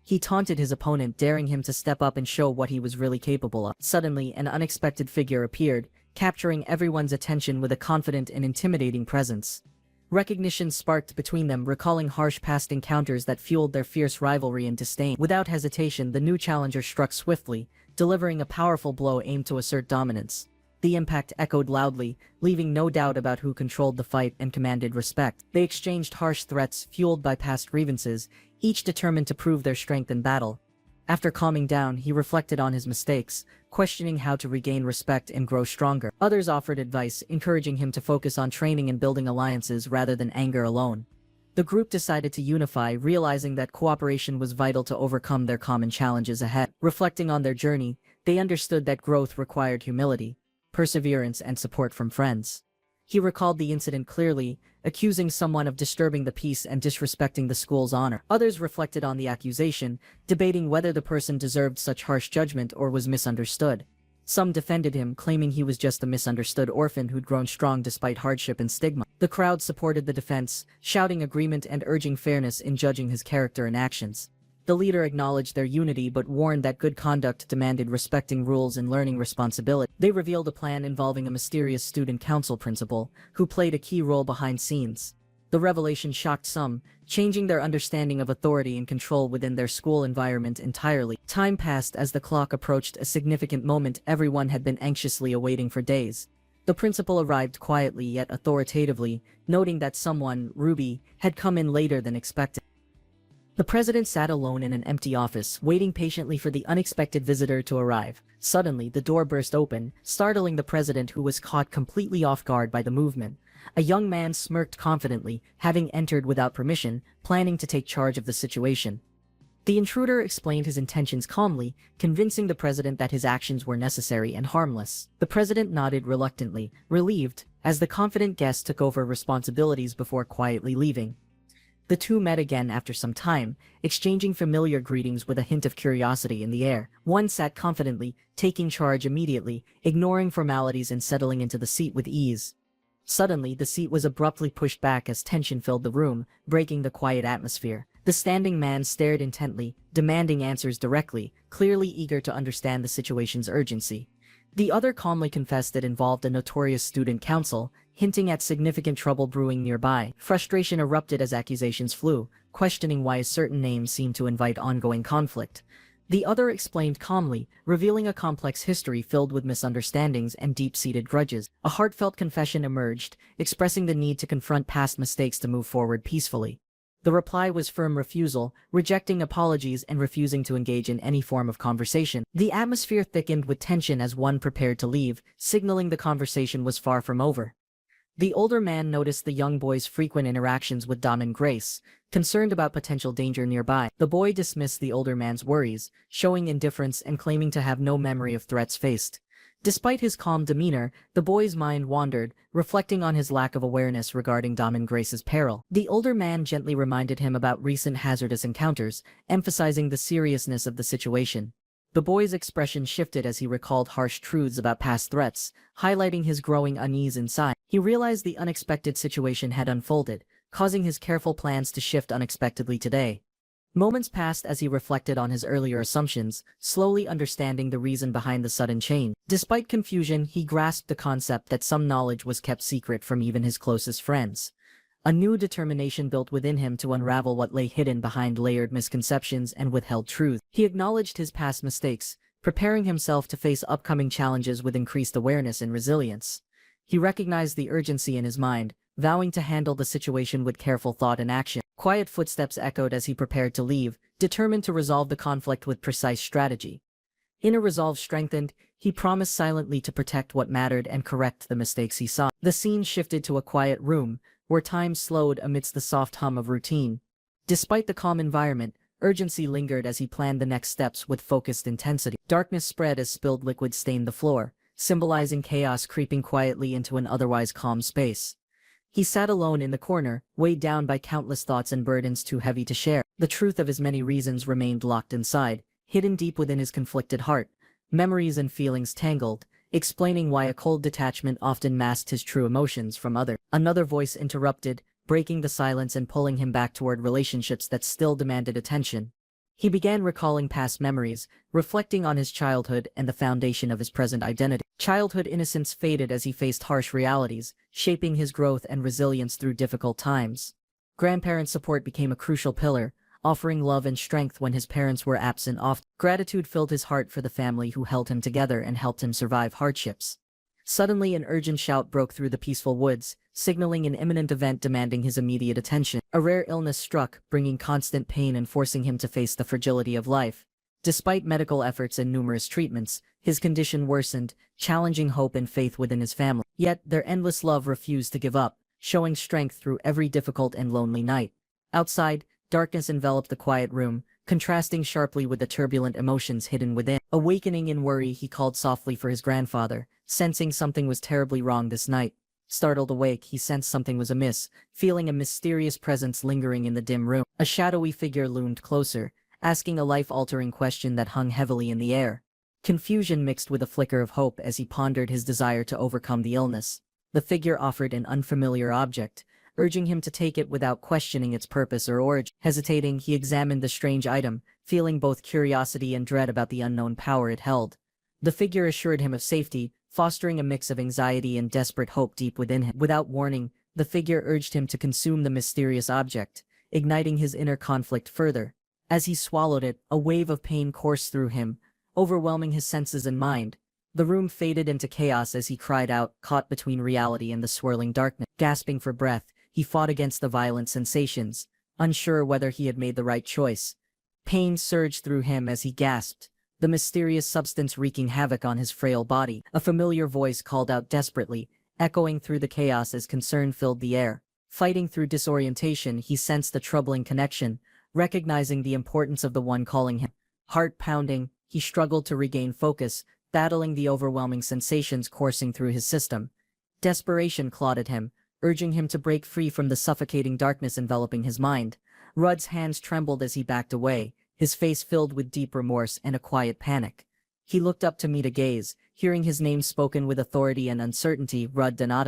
He taunted his opponent, daring him to step up and show what he was really capable of. Suddenly, an unexpected figure appeared, capturing everyone's attention with a confident and intimidating presence. Recognition sparked between them, recalling harsh past encounters that fueled their fierce rivalry and disdain. Without hesitation, the new challenger struck swiftly, delivering a powerful blow aimed to assert dominance. The impact echoed loudly, leaving no doubt about who controlled the fight and commanded respect. They exchanged harsh threats, fueled by past grievances, each determined to prove their strength in battle. After calming down, he reflected on his mistakes, questioning how to regain respect and grow stronger. Others offered advice, encouraging him to focus on training and building alliances rather than anger alone. The group decided to unify, realizing that cooperation was vital to overcome their common challenges ahead. Reflecting on their journey, they understood that growth required humility, perseverance, and support from friends. He recalled the incident clearly, accusing someone of disturbing the peace and disrespecting the school's honor. Others reflected on the accusation, debating whether the person deserved such harsh judgment or was misunderstood. Some defended him, claiming he was just a misunderstood orphan who'd grown strong despite hardship and stigma. The crowd supported the defense, shouting agreement and urging fairness in judging his character and actions. The leader acknowledged their unity but warned that good conduct demanded respecting rules and learning responsibility. They revealed a plan involving a mysterious student council principal, who played a key role behind scenes. The revelation shocked some, changing their understanding of authority and control within their school environment entirely. Time passed as the clock approached a significant moment everyone had been anxiously awaiting for days. The principal arrived quietly yet authoritatively, noting that someone, Ruby, had come in later than expected. The president sat alone in an empty office, waiting patiently for the unexpected visitor to arrive. Suddenly, the door burst open, startling the president, who was caught completely off guard by the movement. A young man smirked confidently, having entered without permission, planning to take charge of the situation. The intruder explained his intentions calmly, convincing the president that his actions were necessary and harmless. The president nodded reluctantly, relieved, as the confident guest took over responsibilities before quietly leaving. The two met again after some time, exchanging familiar greetings with a hint of curiosity in the air. One sat confidently, taking charge immediately, ignoring formalities and settling into the seat with ease. Suddenly, the seat was abruptly pushed back as tension filled the room, breaking the quiet atmosphere. The standing man stared intently, demanding answers directly, clearly eager to understand the situation's urgency. The other calmly confessed it involved a notorious student council, hinting at significant trouble brewing nearby. Frustration erupted as accusations flew, questioning why a certain name seemed to invite ongoing conflict. The other explained calmly, revealing a complex history filled with misunderstandings and deep-seated grudges. A heartfelt confession emerged, expressing the need to confront past mistakes to move forward peacefully. The reply was firm refusal, rejecting apologies and refusing to engage in any form of conversation. The atmosphere thickened with tension as one prepared to leave, signaling the conversation was far from over. The older man noticed the young boy's frequent interactions with Dom and Grace, concerned about potential danger nearby. The boy dismissed the older man's worries, showing indifference and claiming to have no memory of threats faced. Despite his calm demeanor, the boy's mind wandered, reflecting on his lack of awareness regarding Dom and Grace's peril. The older man gently reminded him about recent hazardous encounters, emphasizing the seriousness of the situation. The boy's expression shifted as he recalled harsh truths about past threats, highlighting his growing unease inside. He realized the unexpected situation had unfolded, causing his careful plans to shift unexpectedly today. Moments passed as he reflected on his earlier assumptions, slowly understanding the reason behind the sudden change. Despite confusion, he grasped the concept that some knowledge was kept secret from even his closest friends. A new determination built within him to unravel what lay hidden behind layered misconceptions and withheld truth. He acknowledged his past mistakes, preparing himself to face upcoming challenges with increased awareness and resilience. He recognized the urgency in his mind, vowing to handle the situation with careful thought and action. Quiet footsteps echoed as he prepared to leave, determined to resolve the conflict with precise strategy. Inner resolve strengthened, he promised silently to protect what mattered and correct the mistakes he saw. The scene shifted to a quiet room, where time slowed amidst the soft hum of routine. Despite the calm environment, urgency lingered as he planned the next steps with focused intensity. Darkness spread as spilled liquid stained the floor, symbolizing chaos creeping quietly into an otherwise calm space. He sat alone in the corner, weighed down by countless thoughts and burdens too heavy to share. The truth of his many reasons remained locked inside, hidden deep within his conflicted heart, memories and feelings tangled, explaining why a cold detachment often masked his true emotions from others. Another voice interrupted, breaking the silence and pulling him back toward relationships that still demanded attention. He began recalling past memories, reflecting on his childhood and the foundation of his present identity. Childhood innocence faded as he faced harsh realities, shaping his growth and resilience through difficult times. Grandparent support became a crucial pillar, offering love and strength when his parents were absent often. Gratitude filled his heart for the family who held him together and helped him survive hardships. Suddenly, an urgent shout broke through the peaceful woods, signaling an imminent event demanding his immediate attention. A rare illness struck, bringing constant pain and forcing him to face the fragility of life. Despite medical efforts and numerous treatments, his condition worsened, challenging hope and faith within his family. Yet, their endless love refused to give up, showing strength through every difficult and lonely night. Outside, darkness enveloped the quiet room, contrasting sharply with the turbulent emotions hidden within. Awakening in worry, he called softly for his grandfather, sensing something was terribly wrong this night. Startled awake, he sensed something was amiss, feeling a mysterious presence lingering in the dim room. A shadowy figure loomed closer, asking a life-altering question that hung heavily in the air. Confusion mixed with a flicker of hope as he pondered his desire to overcome the illness. The figure offered an unfamiliar object, urging him to take it without questioning its purpose or origin. Hesitating, he examined the strange item, feeling both curiosity and dread about the unknown power it held. The figure assured him of safety, fostering a mix of anxiety and desperate hope deep within him. Without warning, the figure urged him to consume the mysterious object, igniting his inner conflict further. As he swallowed it, a wave of pain coursed through him, overwhelming his senses and mind. The room faded into chaos as he cried out, caught between reality and the swirling darkness. Gasping for breath, he fought against the violent sensations, unsure whether he had made the right choice. Pain surged through him as he gasped, the mysterious substance wreaking havoc on his frail body. A familiar voice called out desperately, echoing through the chaos as concern filled the air. Fighting through disorientation, he sensed the troubling connection, recognizing the importance of the one calling him. Heart pounding, he struggled to regain focus, battling the overwhelming sensations coursing through his system. Desperation clawed at him, urging him to break free from the suffocating darkness enveloping his mind. Rudd's hands trembled as he backed away, his face filled with deep remorse and a quiet panic. He looked up to meet a gaze, hearing his name spoken with authority and uncertainty. Rudd Donato.